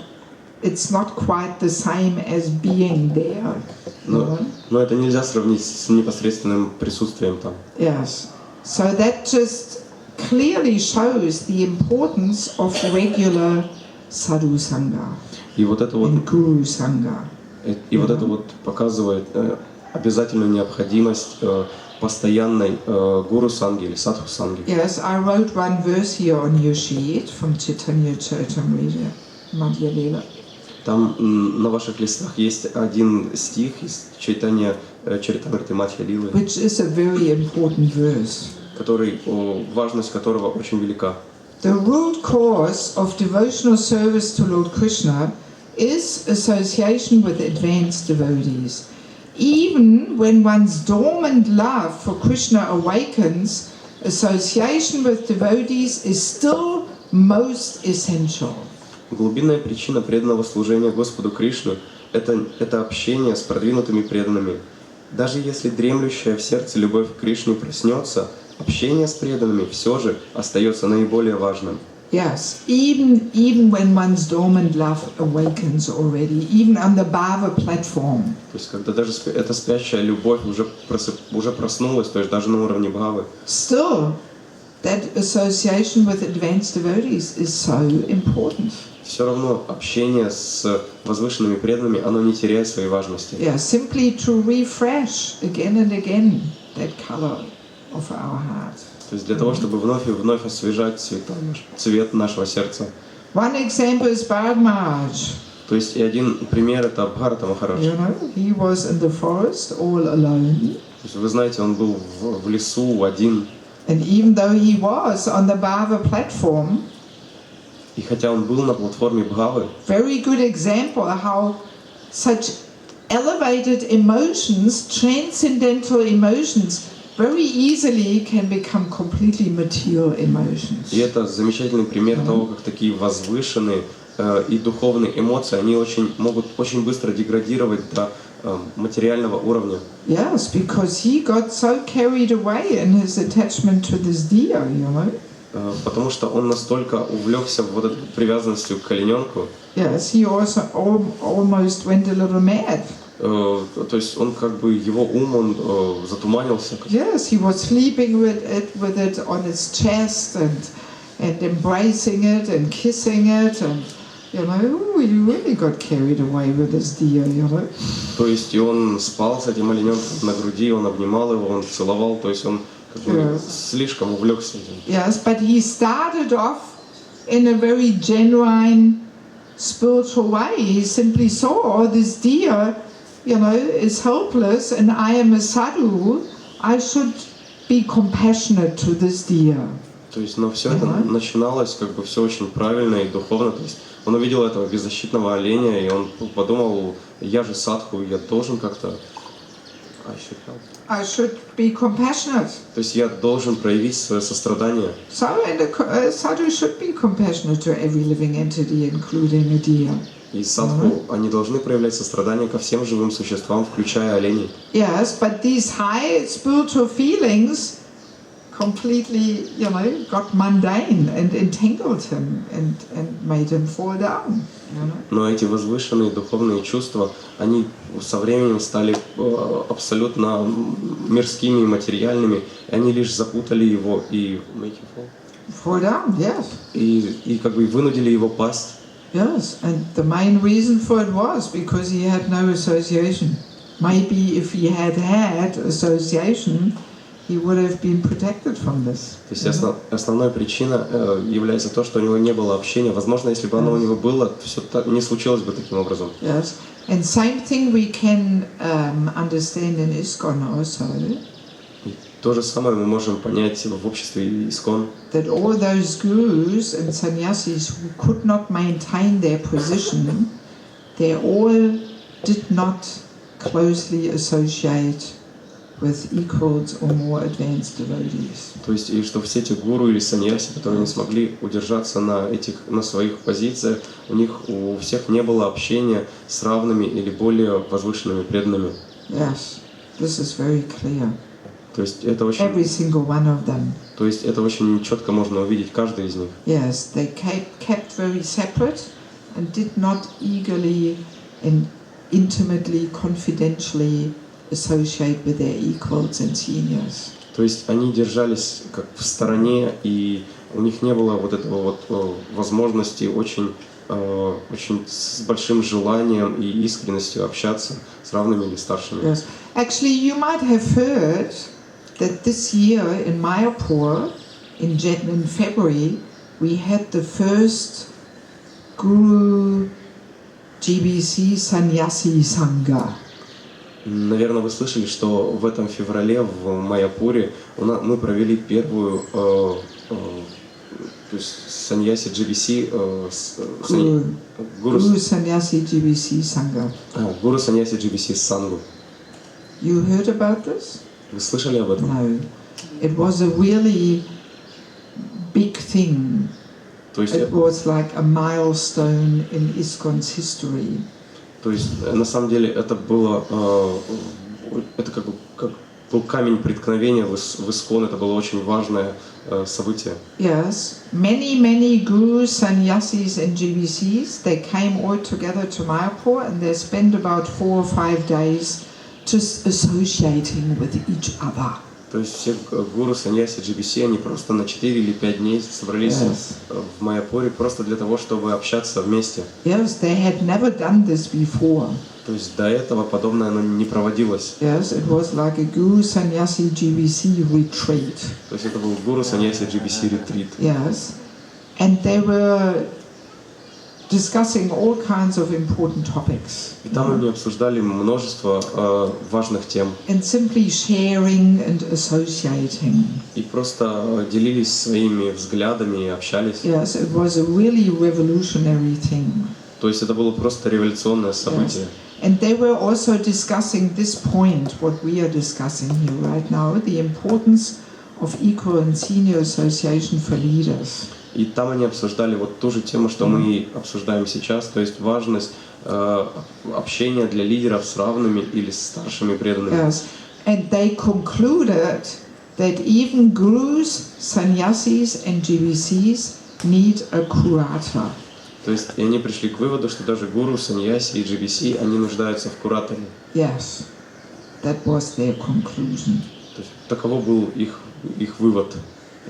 it's not quite the same as being there. Но это нельзя сравнить с непосредственным присутствием там. Yes. So that just clearly shows the importance of regular sadhu sangha and guru sangha. И вот это вот показывает обязательную необходимость постоянной гуру санги или садху санги. Yes, I wrote one verse here on your sheet from Chaitanya Charitamrita, Madhya Lila. Там на ваших листах есть один стих из Чайтанья Чаритамриты Мадхья Лилы, which is a very important verse. Важность которого очень велика. The root cause of devotional service to Lord Krishna is association with advanced devotees. Even when one's dormant love for Krishna awakens, association with devotees is still most essential. Глубинная причина преданного служения Господу Кришне – это общение с продвинутыми преданными. Даже если дремлющая в сердце любовь к Кришне проснется, общение с преданными все же остается наиболее важным. Yes, even when one's dormant love awakens already, even on the Bhava platform. То есть когда даже эта спящая любовь уже проснулась, то есть даже на уровне бхавы. Still, that association with advanced devotees is so important. Все равно общение с возвышенными преданными, оно не теряет своей важности. Yeah, simply to refresh again and again that color of our heart. То есть для того, чтобы вновь и вновь освежать цвет нашего сердца. One example is Bharata Maharaj. То есть и один пример это Бхарата Махарадж. He was in the forest all alone. То есть вы знаете, он был в лесу один. And even though he was on the Bhava platform, и хотя он был на платформе Бхавы, very good example how such elevated emotions, transcendental emotions, very easily can become completely material emotions. И это замечательный пример того, как такие возвышенные и духовные эмоции, они могут очень быстро деградировать до материального уровня. Yes, because he got so carried away in his attachment to this deer, Потому что он настолько увлекся вот этой привязанностью к олененку. Yes, he also almost went a little mad. То есть он его ум он затуманился. Yes, he was sleeping with it on his chest and embracing it and kissing it and he really got carried away with this deer, То есть и он спал с этим олененком на груди, он обнимал его, он целовал, то есть он слишком увлекся этим. Yes, but he started off in a very genuine spiritual way. He simply saw, this deer, is helpless and I am a sadhu. I should be compassionate to this deer. То есть, но все это начиналось все очень правильно и духовно. То есть он увидел этого беззащитного оленя и он подумал, я же садху, я должен как-то I should be compassionate. То есть я должен проявить свое сострадание. So, and a sadhu should be compassionate to every living entity, including a deer. И садху, они должны проявлять сострадание ко всем живым существам, включая оленей. Yes, but these high spiritual feelings completely, got mundane and entangled him and made him fall down. Но эти возвышенные духовные чувства, они со временем стали абсолютно мирскими и материальными, и они лишь запутали его и Fall down, yes. И вынудили его пасть. Yes, and the main reason for it was because he had no association. Maybe if he had association, he would have been protected from this. То есть основная причина является то, что у него не было общения. Возможно, если бы оно у него было, все не случилось бы таким образом. Yes. And same thing we can understand in ISKCON also. И то же самое мы можем понять в обществе ISKCON. That all those gurus and sannyasis who could not maintain their position, they all did not closely associate with equals or more advanced devotees. То есть, и что все эти гуру или саньяси, которые не смогли удержаться на своих позициях, у них у всех не было общения с равными или более возвышенными преданными. Yes, this is very clear. То есть это очень, Every single one of them. то есть это очень четко можно увидеть каждый из них. Yes, they kept very separate and did not eagerly and intimately, confidentially associate with their equals and seniors. То есть они держались как в стороне, и у них не было вот этого вот возможности очень с большим желанием и искренностью общаться с равными или старшими. Yes. Actually, you might have heard that this year in Mayapur, in February, we had the first Guru GBC Sannyasi Sangha. Наверное, вы слышали, что в этом феврале в Майяпуре мы провели первую то есть саньяси GBC Guru Sannyasi GBC Sangha. Гуру саньяси GBC Сангу. You heard about this? Вы слышали об этом? No. It was a really big thing. То есть It was like a milestone in ISKCON's history. То есть на самом деле это было это как был камень преткновения в ISKCON. Это было очень важное событие. Yes, many gurus, sannyasis and GBCs, they came all together to Mayapur and they spent about 4 or 5 days just associating with each other. То есть все гуру, саньяси, GBC, они просто на 4 или 5 дней собрались в Майяпуре просто для того, чтобы общаться вместе. Yes, they had never done this before. То есть до этого подобное оно не проводилось. Yes, it was like a guru, sannyasi, GBC retreat. То есть это был гуру, саньяси, GBC ретрит. Yes, and they were discussing all kinds of important topics. И там они обсуждали множество важных тем. And simply sharing and associating. И просто делились своими взглядами и общались. Yes, it was a really revolutionary thing. То есть это было просто революционное событие. Yes. And they were also discussing this point, what we are discussing here right now, the importance of equal and senior association for leaders. И там они обсуждали вот ту же тему, что мы обсуждаем сейчас, то есть важность общения для лидеров с равными или с старшими преданными. Yes, and they concluded that even gurus, sannyasis and GBCs need a curata. То есть и они пришли к выводу, что даже гуру, саньяси и GBC, они нуждаются в кураторе. Yes, that was their conclusion. То есть таково был их вывод.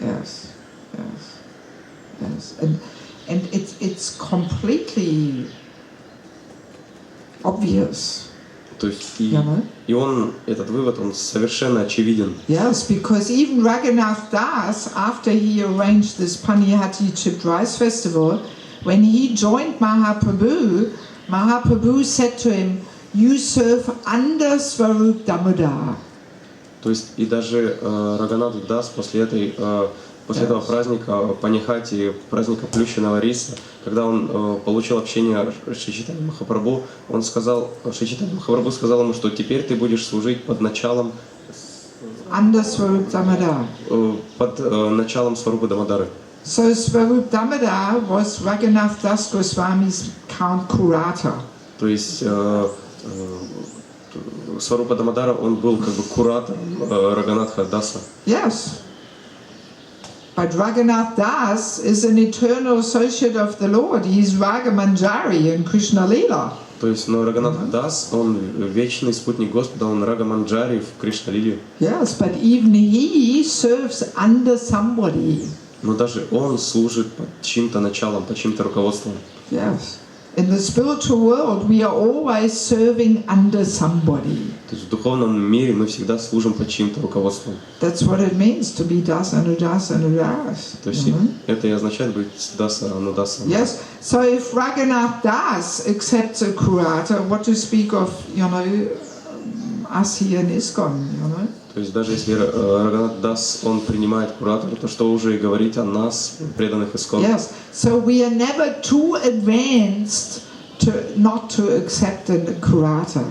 Yes, yes. Yes, and it's completely obvious. То есть и этот вывод, он совершенно очевиден. Yes, because even Raghunath Das, after he arranged this Panihati Chipped Rice Festival, when he joined Mahaprabhu, Mahaprabhu said to him, "You serve under Swarup Damodar." То есть и даже Рагхунат Дас после этого праздника Панихати, праздника Плющиного риса, когда он получил общение с Шри Чайтанья Махапрабху, Шри Чайтанья Махапрабху сказал ему, что теперь ты будешь служить под началом Сварупа Дамодары. So Swarup Damodar was Raghunath Das Goswami's Count Kurata. То есть Сварупа Дамодара, он был как бы куратором Рагхунатха Даса. Yes. But Raghunath Das is an eternal associate of the Lord. He is Ragamanjari in Krishna Lila. То есть, но Рагхунат Дас, он вечный спутник Господа, он Рагаманджари в Кришна-лиле. Yes, but even he serves under somebody. Но даже он служит под чьим-то началом, под чьим-то руководством. Yes. In the spiritual world, we are always serving under somebody. То То есть в духовном мире мы всегда служим под чьим-то руководством. That's what it means to be das and udas and udas. То есть это и означает быть даса, анудаса. Yes. So if Raghunath Das accepts a curator, what to speak of, us here in ISKCON, То есть даже если Рагунат Дас, он принимает куратора, то что уже и говорить о нас, преданных ISKCON. Yes. So we are never too advanced to not to accept a curator.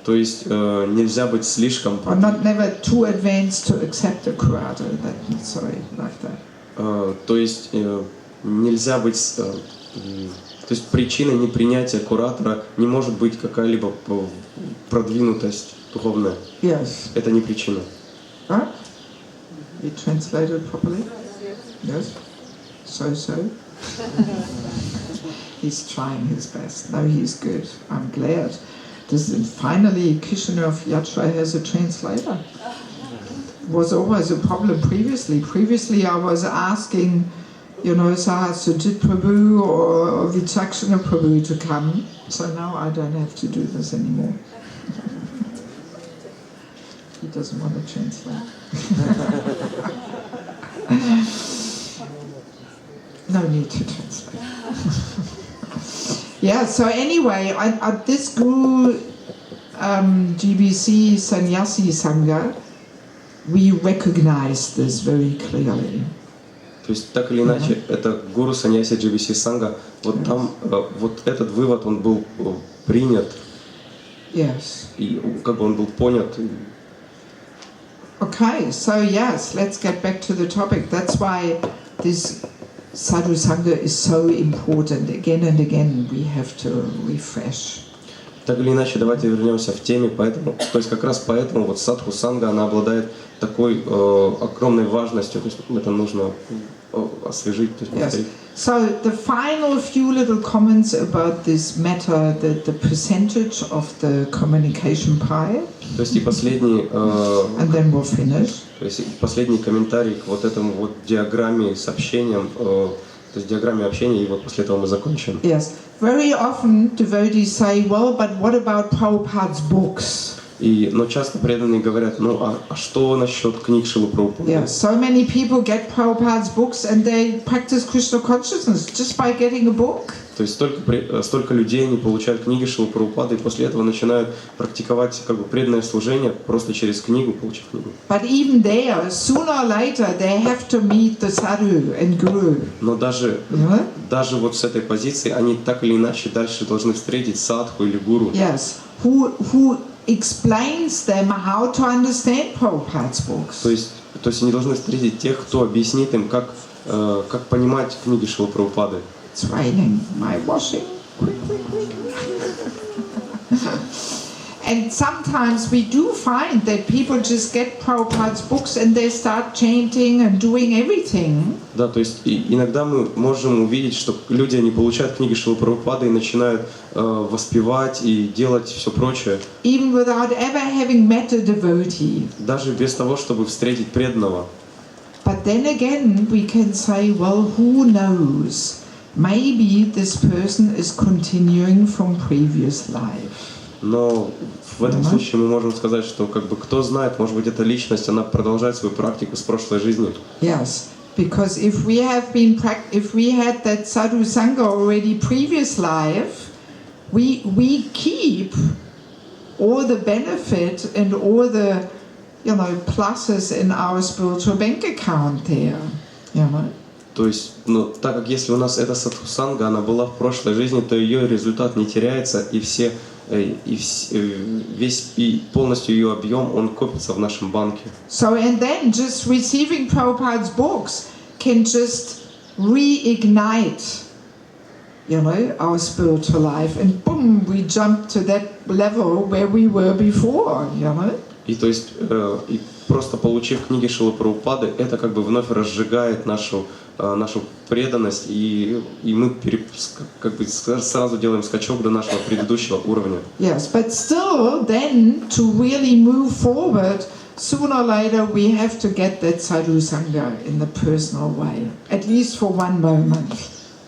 То есть нельзя быть слишком... Or not never too advanced to accept a curator. Like that. То есть нельзя быть... То есть причиной непринятия куратора не может быть какая-либо продвинутость духовная. Yes. Это не причина. Right? You translated properly? Yes. So. He's trying his best. No, he's good. I'm glad. Finally, Kishinev Yatra has a translator. It was always a problem previously. Previously, I was asking, Sahasujit Prabhu or Vichakshana Prabhu to come. So now I don't have to do this anymore. He doesn't want to translate. No need to translate. Yeah, so anyway, at this Guru GBC Sannyasi Sangha, we recognize this very clearly. То есть так или иначе, это гуру саньяси GBC Санга, вот там вот этот вывод, он был принят, yes. И как бы он был понят. Okay, so yes, let's get back to the topic. That's why this Sadhu Sangha is so important. Again and again we have to refresh. Так или иначе, давайте вернемся в теме, поэтому, то есть как раз поэтому вот Садху Санга, она обладает такой огромной важностью, то есть это нужно освежить, то есть повторить. So the final few little comments about this matter, the percentage of the communication pie. То есть и последний, and then we'll finish. То есть последний комментарий к вот этому вот диаграмме с общением, то есть диаграмме общения, и вот после этого мы закончим. Yes, very often devotees say, well, but what about Prabhupada's books? Но часто преданные говорят, а что насчет книг Шрилы Прабхупады? Yeah, so many people get Prabhupada's books and they practice Krishna consciousness just by getting a book. То есть столько людей не получают книги Шрилы Прабхупады и после этого начинают практиковать как бы преданное служение просто через книгу, получив книгу. But even there, sooner or later, they have to meet the sadhu and guru. Но даже вот с этой позиции они так или иначе дальше должны встретить садху или гуру. Yes, who explains them how to understand Prabhupada's books. То есть они должны встретить тех, кто объяснит им, как понимать книги Шрилы Прабхупады. It's raining. My washing. Quick. And sometimes we do find that people just get Prabhupada's books and they start chanting and doing everything. Да, то есть иногда мы можем увидеть, что люди, они получают книги Шрилы Прабхупады и начинают воспевать и делать все прочее. Even without ever having met a devotee. Даже без того, чтобы встретить преданного. But then again, we can say, well, who knows? Maybe this person is continuing from previous life. Но в этом случае мы можем сказать, что как бы кто знает, может быть, эта личность, она продолжает свою практику с прошлой жизни. Yes, because if we had that sadhu sangha already previous life, we keep all the benefit and all the pluses in our spiritual bank account there. То есть, так как если у нас эта садхусанга, она была в прошлой жизни, то ее результат не теряется, и полностью ее объем, он копится в нашем банке. So and then just receiving Prabhupada's books can just reignite, our spiritual life, and boom, we jump to that level where we were before, И то есть, и просто получив книги Шрилы Прабхупады, это как бы вновь разжигает нашу преданность, и мы как бы сразу делаем скачок до нашего предыдущего уровня. Yes, but still, then to really move forward, sooner or later we have to get that sadhu sangha in the personal way, at least for one moment.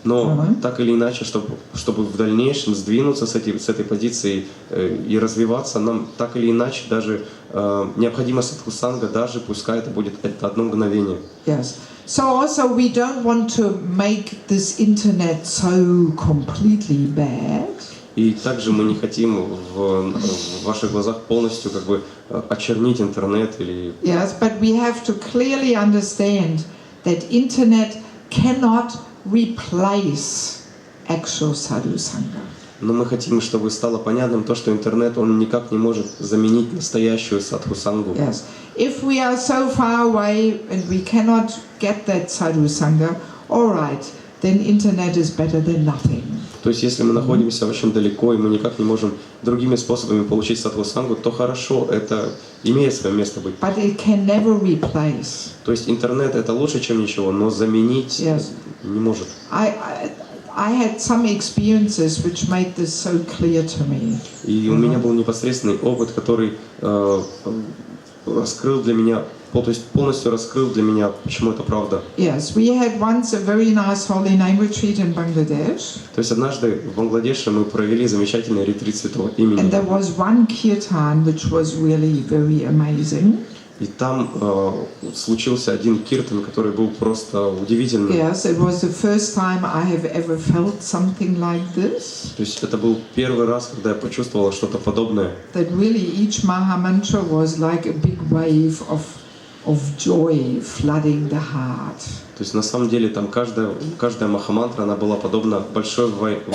Но так или иначе, чтобы в дальнейшем сдвинуться с этой позиции и развиваться, нам так или иначе даже необходимо садхусанга, даже пускай это будет одно мгновение. Yes. So also we don't want to make this internet so completely bad. И также мы не хотим в ваших глазах полностью как бы очернить интернет или... Yes, but we have to clearly understand that internet cannot replace actual sadhusanga. Но мы хотим, чтобы стало понятным то, что интернет, он никак не может заменить настоящую садхусангу. Yes. If we are so far away and we cannot get that sadhusanga, all right, then internet is better than nothing. То есть, если мы находимся очень далеко и мы никак не можем другими способами получить садхусангу, то хорошо, это имеет свое место быть. But it can never replace. То есть интернет это лучше, чем ничего, но заменить не может. I had some experiences which made this so clear to me. И у меня был непосредственный опыт, который раскрыл для меня, то есть полностью раскрыл для меня, почему это правда. Yes, we had once a very nice holy name retreat in Bangladesh. То есть однажды в Бангладеше мы провели замечательный ретрит святого имени. And there was one kirtan which was really very amazing. И там случился один киртан, который был просто удивительным. Yes, it was the first time I have ever felt something like this. То есть это был первый раз, когда я почувствовал что-то подобное. That really each Maha Mantra was like a big wave of joy flooding the heart. То есть на самом деле там каждая махамантра, она была подобна большой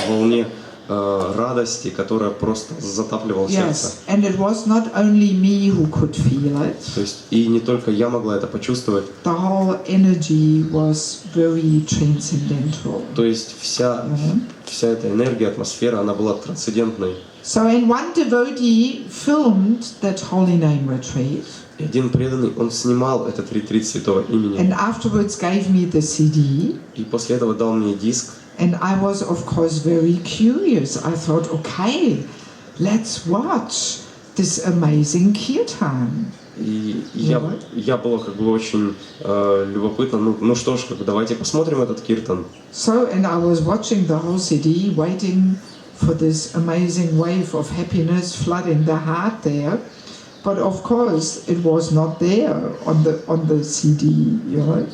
волне радости, которая просто затапливала сердце. Yes, and it was not only me who could feel it. То есть и не только я могла это почувствовать. The whole energy was very transcendental. То есть вся эта энергия, атмосфера, она была трансцендентной. So and one devotee filmed that holy name retreat. И один преданный, он снимал этот ретрит святого имени. And afterwards gave me the CD. И после этого дал мне диск. And I was, of course, very curious. I thought, okay, let's watch this amazing kirtan. И я был как бы очень любопытно. Ну что ж, давайте посмотрим этот киртан. So, and I was watching the whole CD, waiting for this amazing wave of happiness flooding the heart there. But of course, it was not there on the CD, you know.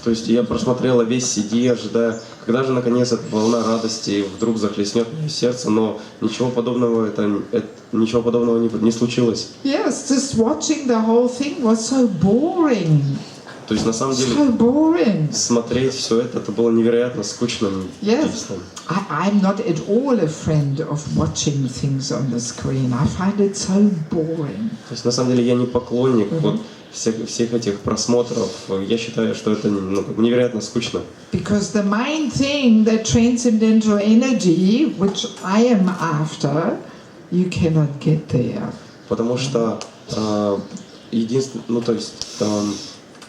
То есть я просмотрела весь CD, ожидая, когда же наконец эта волна радости вдруг захлестнет мое сердце, но ничего подобного не случилось. Yes, just watching the whole thing was so boring. То есть на самом деле смотреть все это было невероятно скучным. Yes, I'm not at all a friend of watching things on the screen. I find it so boring. То есть на самом деле я не поклонник вот всех этих просмотров. Я считаю, что это невероятно скучно. Because the main thing, the transcendental energy, which I am after, you cannot get there. Потому что единственное,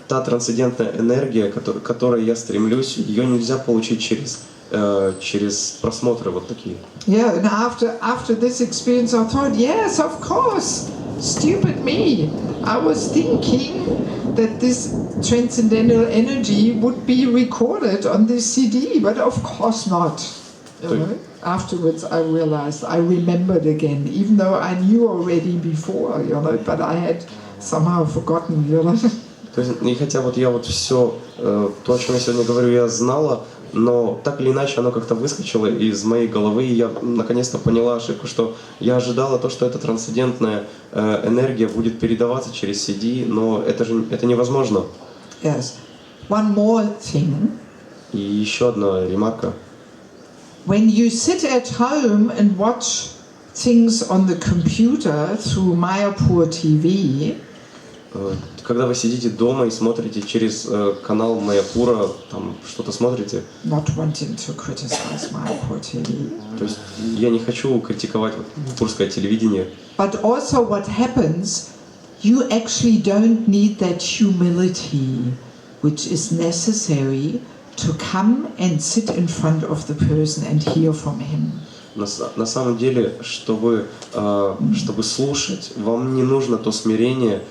та трансцендентная энергия, к которой я стремлюсь, ее нельзя получить через просмотры вот такие. Yeah, and after this experience, I thought, yes, of course, stupid me. I was thinking that this transcendental energy would be recorded on this CD, but of course not. You know? Afterwards, I realized, I remembered again, even though I knew already before, you know, but I had somehow forgotten, you know. То есть, и хотя вот я вот все, то, о чем я сегодня говорю, я знала, но так или иначе оно как-то выскочило из моей головы, и я наконец-то поняла ошибку, что я ожидала то, что эта трансцендентная энергия будет передаваться через CD, но это невозможно. Yes. One more thing. И еще одна ремарка. When you sit at home and watch things on the computer through Mayapur TV, когда вы сидите дома и смотрите через канал Майяпура, там что-то смотрите. Not wanting to criticize Mayapur TV. То есть я не хочу критиковать майяпурское телевидение. But also what happens, you actually don't need that humility, which is necessary to come and sit in front of the person and hear from him. На самом деле, чтобы слушать, вам не нужно то смирение,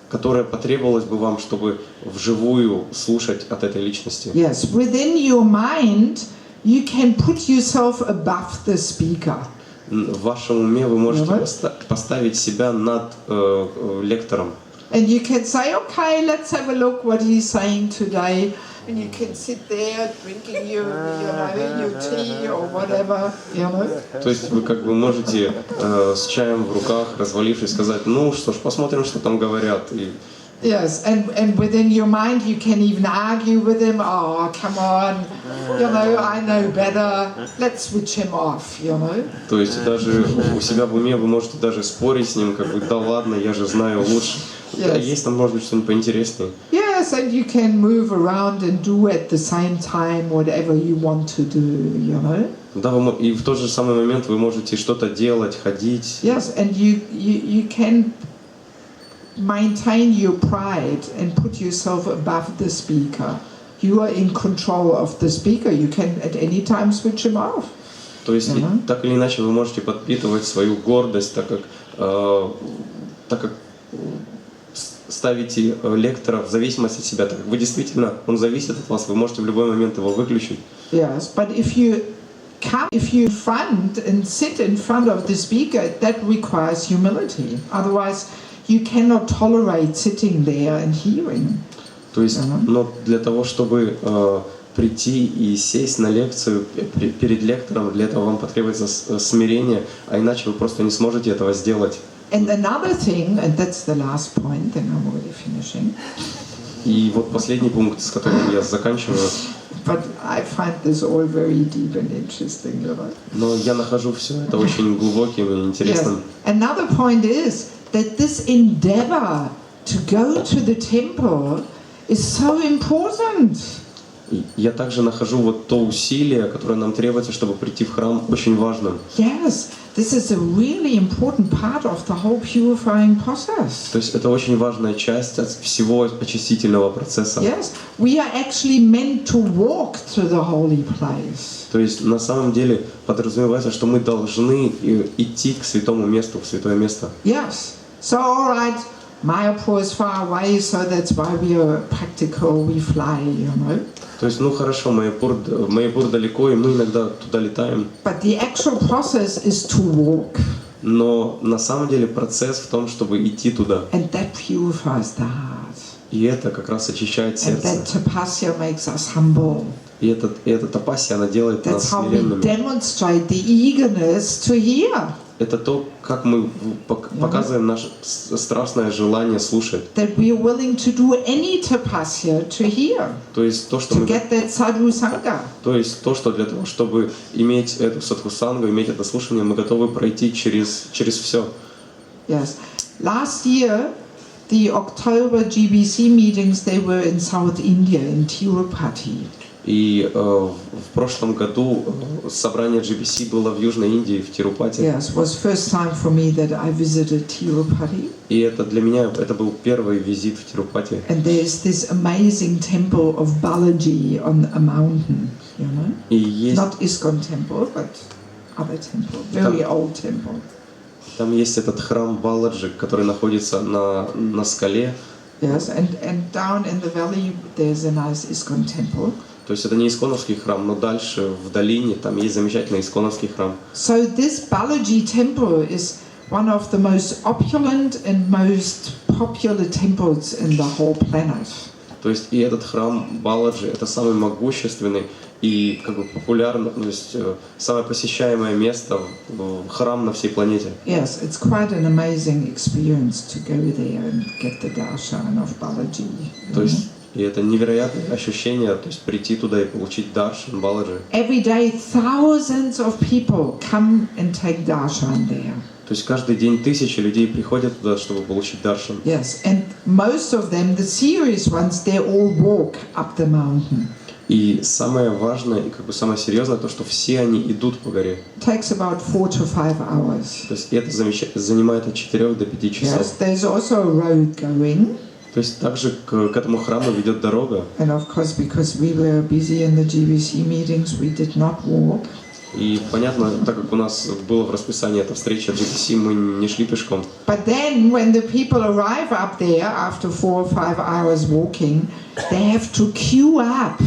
которое потребовалось бы вам, чтобы вживую слушать от этой личности. Yes, within your mind, you can put yourself above the speaker. В вашем уме вы можете поставить себя над лектором. And you can say, okay, let's have a look what he's saying today. And you can sit there drinking your tea or whatever, То есть вы как бы можете с чаем в руках, развалившись, сказать, ну что ж, посмотрим, что там говорят. И... Yes, and within your mind you can even argue with him. Oh, come on, I know better. Let's switch him off, То есть даже у себя в уме вы можете даже спорить с ним, как бы, да ладно, я же знаю лучше. Yes. А есть там, может быть, что-нибудь поинтереснее. Yes, and you can move around and do at the same time whatever you want to do, Да, и в тот же самый момент вы можете что-то делать, ходить. Yes, and you can maintain your pride and put yourself above the speaker. You are in control of the speaker. You can at any time switch him off. То есть так или иначе вы можете подпитывать свою гордость, так как ставите лектора в зависимости от себя, так как вы действительно, он зависит от вас, вы можете в любой момент его выключить. Yes, but if you front and sit in front of the speaker, that requires humility. Otherwise, you cannot tolerate sitting there and hearing. То есть, но для того, чтобы прийти и сесть на лекцию перед лектором, для этого вам потребуется смирение, а иначе вы просто не сможете этого сделать. And another thing, and that's the last point, then I'm already finishing. И вот последний пункт, с которым я заканчиваю. But I find this all very deep and interesting, Но я нахожу все это очень глубоким и интересным. Yes. Another point is that this endeavor to go to the temple is so important. Я также нахожу вот то усилие, которое нам требуется, чтобы прийти в храм, очень важным. Yes, this is a really important part of the whole purifying process. То есть это очень важная часть от всего очистительного процесса. Yes, we are actually meant to walk through the holy place. То есть на самом деле подразумевается, что мы должны идти к святому месту, в святое место. Yes, so all right. Mayapur is far away, so that's why we are practical, we fly, То есть, ну хорошо, Майяпур далеко, и мы иногда туда летаем. But the actual process is to walk. Но на самом деле процесс в том, чтобы идти туда. And that purifies the heart. И это как раз очищает сердце. And that tapasya makes us humble. И эта тапасия, она делает нас That's how we смиренными. demonstrate the eagerness to hear. Это то, как мы показываем наше страстное желание слушать. That we are willing to do any tapasya to hear. То есть то, что to мы... get that sadhu sangha. То есть то, что для того, чтобы иметь эту садхусангу, иметь это слушание, мы готовы пройти через все. Yes. Last year, the October GBC meetings, they were in South India, in Tirupati. И в прошлом году собрание GBC было в Южной Индии, в Тирупати. Yes, it was first time for me that I visited Tirupati. И это для меня это был первый визит в Тирупати. And there's this amazing temple of Balaji on a mountain, И есть Not ISKCON temple, but other temple, very old temple. Там есть этот храм Баладжи, который находится на скале. Yes, and down in the valley there's a nice ISKCON temple. То есть это не исконовский храм, но дальше в долине там есть замечательный исконовский храм. So this Balaji temple is one of the most opulent and most popular temples in the whole planet. То есть и этот храм Баладжи это самый могущественный и как бы популярный, то есть самое посещаемое место, храм на всей планете. Yes, it's quite an amazing experience to go there and get the darshan of Balaji. То есть и это невероятное ощущение, то есть прийти туда и получить даршан Баладжи. Every day thousands of people come and take darshan there. То есть каждый день тысячи людей приходят туда, чтобы получить даршан. Yes, and most of them, the serious ones, they all walk up the mountain. И самое важное и как бы самое серьезное то, что все они идут по горе. It takes about 4 to 5 hours. То есть это занимает от 4 до 5 часов. Yes, there's also a road going. То есть также к этому храму ведет дорога. And of course, because we were busy in the GBC meetings, we did not walk. И понятно, так как у нас было в расписании эта встреча GPC, мы не шли пешком. But then when the people arrive up there after 4 or 5 hours walking, they have to queue up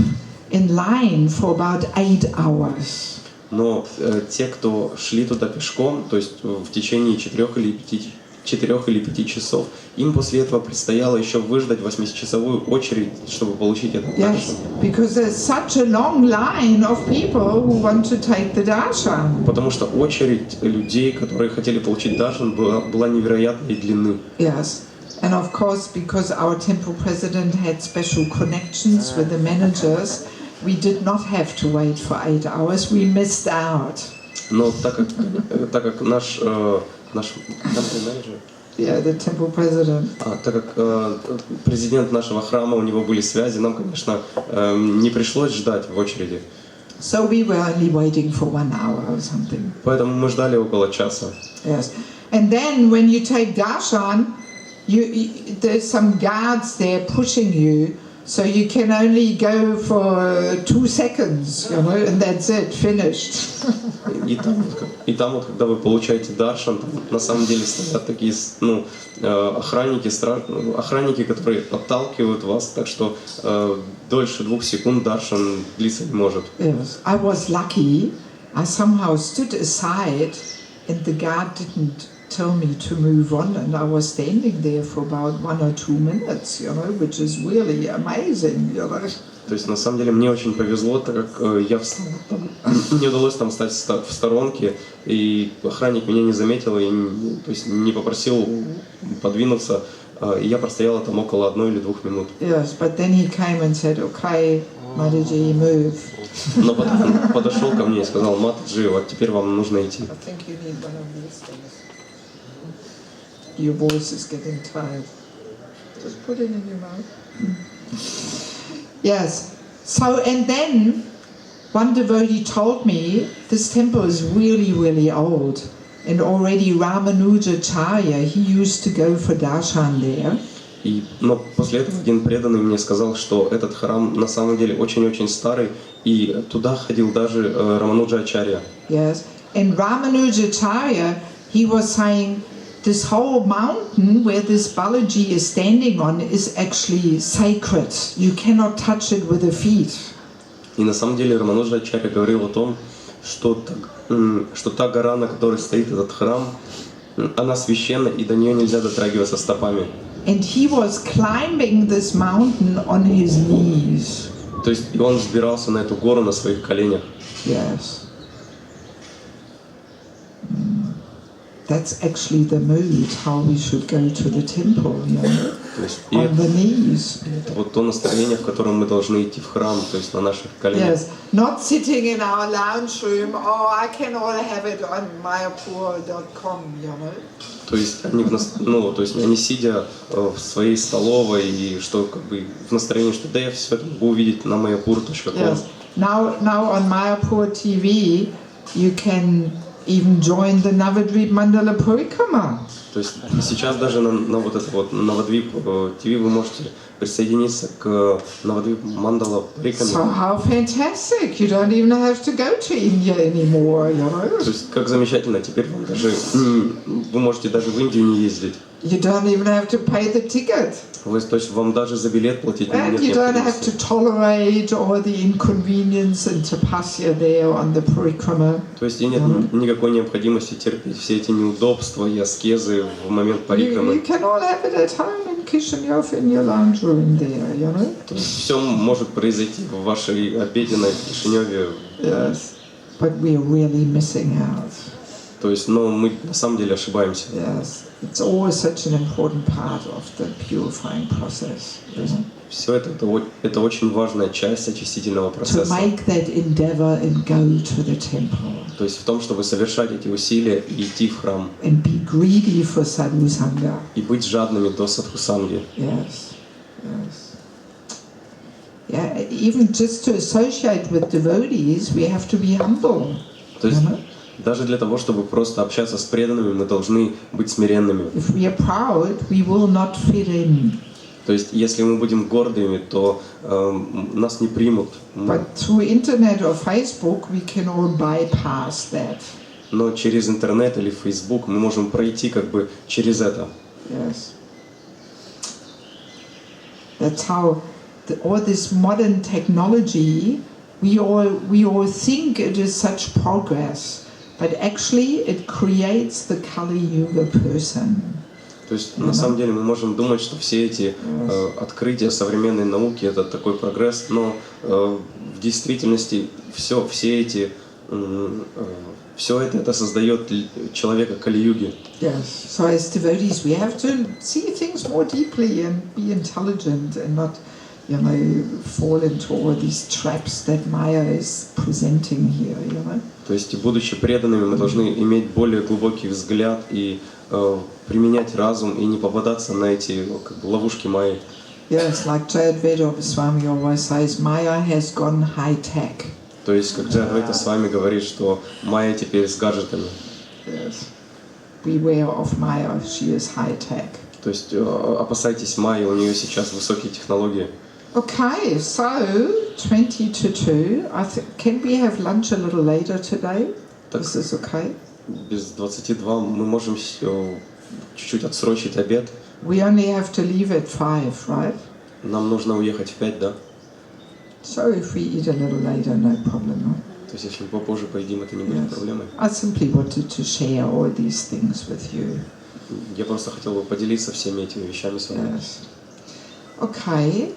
in line for about 8 hours. Но те, кто шли туда пешком, то есть в течение 4 или 5 часов, им после этого предстояло еще выждать 8-часовую очередь, чтобы получить этот Yes, даршан. because there's such a long line of people who want to take the darshan. Потому что очередь людей, которые хотели получить даршан, была невероятной длины. Yes, and of course, because our temple president had special connections with the managers, we did not have to wait for 8 hours. We missed out. Но так как наш country manager, Yeah, the temple president. так как президент нашего храма, у него были связи, нам, конечно, не пришлось ждать в очереди. So we were only waiting for 1 hour or something. Поэтому мы ждали около часа. Yes, and then when you take darshan, there's some guards there pushing you, so you can only go for 2 seconds, you know, and that's it, finished. И там вот, когда вы получаете даршан, там, на самом деле стоят такие, охранники, которые подталкивают вас, так что дольше 2 секунд даршан длиться не может. Yes, I was lucky. I somehow stood aside, and the guard didn't tell me to move on, and I was standing there for about 1 or 2 minutes, you know, which is really amazing, you know. То есть на самом деле мне очень повезло, так как я встал там, мне удалось там стать в сторонке, и охранник меня не заметил и то есть не попросил подвинуться, и я простоял там около 1 или 2 минут. Yes, but then he came and said, "Okay, Matаджи, move." Но потом подошел ко мне и сказал: Матаджи, вот теперь вам нужно идти. I think you need one of these things. Your voice is getting tired. Just put it in your mouth. Yes. So, and then one devotee told me this temple is really, really old. And already Ramanujacharya, he used to go for darshan there. Но после этого один преданный мне сказал, что этот храм на самом деле очень-очень старый, и туда ходил даже Рамануджачарья. Yes. And Ramanujacharya, he was saying, this whole mountain where this Balaji is standing on is actually sacred. You cannot touch it with the feet. И на самом деле Рамануджачарья говорил о том, что та гора, на которой стоит этот храм, она священна, и до нее нельзя дотрагиваться стопами. And he was climbing this mountain on his knees. То есть и он взбирался на эту гору на своих коленях. Yes. That's actually the mood how we should go to the temple, you know, on the knees. Это вот то настроение, в котором мы должны идти в храм, то есть на наших коленях. Yes, not sitting in our lounge room. Oh, I can all have it on mayapur.com, you know. То есть они сидя в своей столовой и что как бы в настроении, что да я все это могу увидеть на mayapur.com. Yes. Now on Mayapur TV, you can even join the Navadvip Mandala Parikrama. То есть сейчас даже на вот это вот Навадвип ТВ вы можете присоединиться к Навадвип Мандала Парикраме. So how fantastic! You don't even have to go to India anymore, you know. То есть как замечательно, теперь вам даже вы можете даже в Индию не ездить. You don't even have to pay the ticket. То есть вам даже за билет платить And нет you don't have to необходимости. tolerate all the inconvenience and tapasya there on the parikrama. То есть и нет никакой необходимости терпеть все эти неудобства и аскезы в момент You парикрамы. can all have it at home in Kishinev in your lounge room there, you know. То есть все может произойти в вашей обеденной в Кишиневе. Yes, but we're really missing out. То есть, но мы на самом деле ошибаемся. Yes, it's always such an important part of the purifying process. You know? Все это очень важная часть очистительного To процесса. make that endeavor and go to the temple То есть в том, чтобы совершать эти усилия и идти в храм. and be greedy for sadhu sangha. И быть жадными до садхусанги. Yes, yes. Yeah, even just to associate with devotees, we have to be humble. То есть You know? даже для того, чтобы просто общаться с преданными, мы должны быть смиренными. If we are proud, we will not fit in. То То есть, если мы будем гордыми, то нас не примут. But through internet or Facebook, we can all bypass that. Но через интернет или Facebook мы можем пройти как бы через это. Yes. That's how all this modern technology, we all think it is such progress, but actually it creates the Kali Yuga person. То есть, на самом деле, мы можем думать, что все эти открытия современной науки – это такой прогресс, но в действительности все это создает человека Кали-юги. Yes. So as devotees, we have to see things more deeply and be intelligent and not, fall into all these traps that Maya is presenting here. То есть, будучи преданными, мы должны иметь более глубокий взгляд и применять разум и не попадаться на эти ловушки Майи. Yes, like Jayadvaita Swami always says, Maya has gone high tech. То есть, как Джайадвайта с вами говорит, что Майя теперь с гаджетами. Yes. Beware of Maya, she is high tech. То есть, опасайтесь Майи, у нее сейчас высокие технологии. Okay, so 20 to 2. Can we have lunch a little later today? Is this okay? Без 22 мы можем чуть-чуть отсрочить обед. We only have to leave at 5, right? Нам нужно уехать в 5, да? So if we eat a little later, no problem, right? То есть, если мы попозже поедим, это не будет проблемой. I simply wanted to share all these things with you. Я просто хотел бы поделиться всеми этими вещами с вами. Yes. Okay.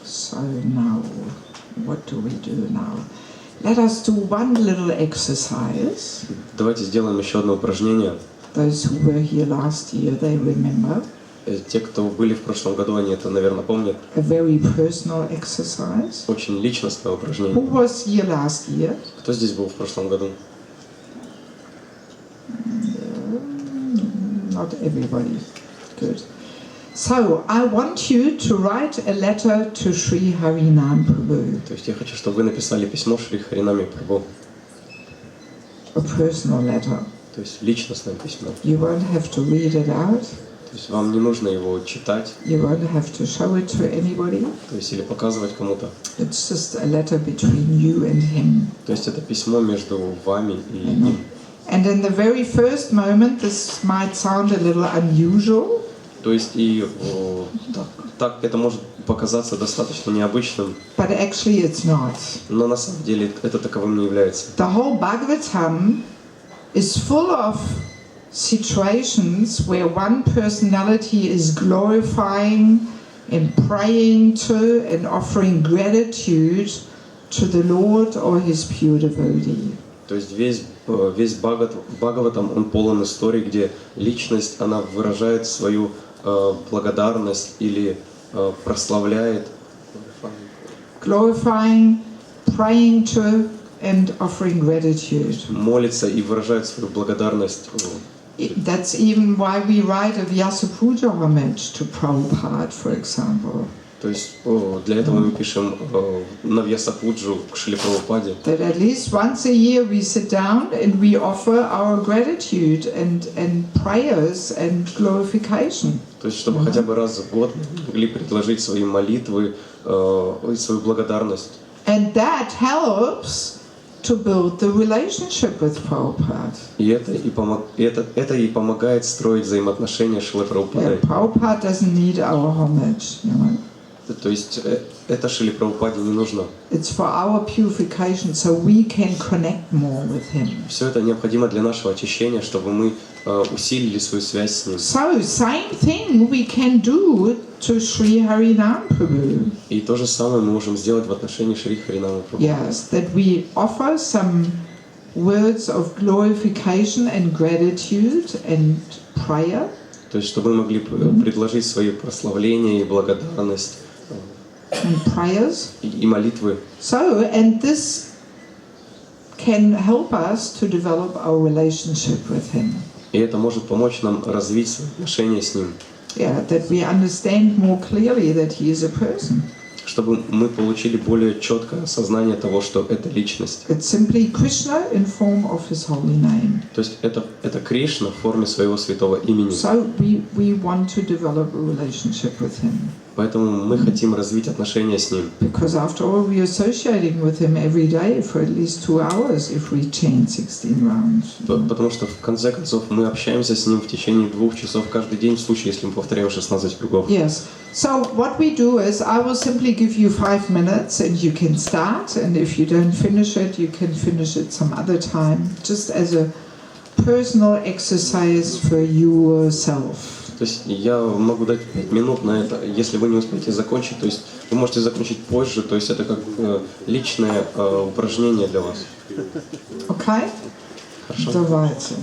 So now, what do we do now? Let us do one little exercise. Давайте сделаем еще одно упражнение. Those who were here last year, they remember. Те, кто были в прошлом году, они это, наверное, помнят. A very personal exercise. Очень личностное упражнение. Who was here last year? Кто здесь был в прошлом году? Not everybody. Good. So, I want you to write a letter to Sri Harinam Prabhu. То есть я хочу, чтобы вы написали письмо Шри Харинаме Прабху. A personal letter. То есть личностное письмо. You won't have to read it out. То есть вам не нужно его читать. You won't have to show it to anybody. То есть или показывать кому-то. It's just a letter between you and him. То есть это письмо между вами и ним. And in the very first moment, this might sound a little unusual. То есть и так это может показаться достаточно необычным. But actually it's not. Но на самом деле это таковым не является. The whole Bhagavatam is full of situations where one personality is glorifying and praying to and offering gratitude to the Lord or his pure devotee. То есть весь Бхагаватам, он полон историй, где личность, она выражает свою благодарность или прославляет. Glorifying, praying to and offering gratitude. Молится и выражает свою благодарность. That's even why we write a Vyasa Puja homage to Prabhupada, for example. То есть для этого мы пишем на Вьясапуджу к Шриле Прабхупаде. That at least once a year we sit down and we offer our gratitude and prayers and glorification. То есть чтобы хотя бы раз в год мы могли предложить свои молитвы и свою благодарность. And that helps to build the relationship with Prabhupada. И это и помогает строить взаимоотношения с Шрилой Прабхупадой. Prabhupada doesn't need our homage, То есть это Шриле Прабхупаде не нужно. It's for our purification, so we can connect more with him. Все это необходимо для нашего очищения, чтобы мы усилили свою связь с ним. So, same thing we can do to Sri Harinam Prabhu. И то же самое мы можем сделать в отношении Шри Харинама Прабху. Yes, that we offer some words of glorification and gratitude and prayer. То есть чтобы мы могли предложить свои прославления и благодарность And prayers. И молитвы. So, and this can help us to develop our relationship with him. И это может помочь нам развить свои отношения с ним. Yeah, that we understand more clearly that he is a person. чтобы мы получили более четкое осознание того, что это личность. It's simply Krishna in form of his holy name. То есть это Кришна в форме своего святого имени. So we want to develop a relationship with him. Поэтому мы хотим развить отношения с ним. Because after all, we are associating with him every day for at least 2 hours if we chant 16 rounds. Потому что в конце концов мы общаемся с ним в течение 2 часов каждый день, в случае, если мы повторяем 16 кругов. Yes. So what we do is I will simply give you 5 minutes and you can start, and if you don't finish it, you can finish it some other time, just as a personal exercise for yourself. То есть я могу дать 5 минут на это. Если вы не успеете закончить, то есть вы можете закончить позже, то есть это как личное упражнение для вас. Okay? Хорошо. Давайте.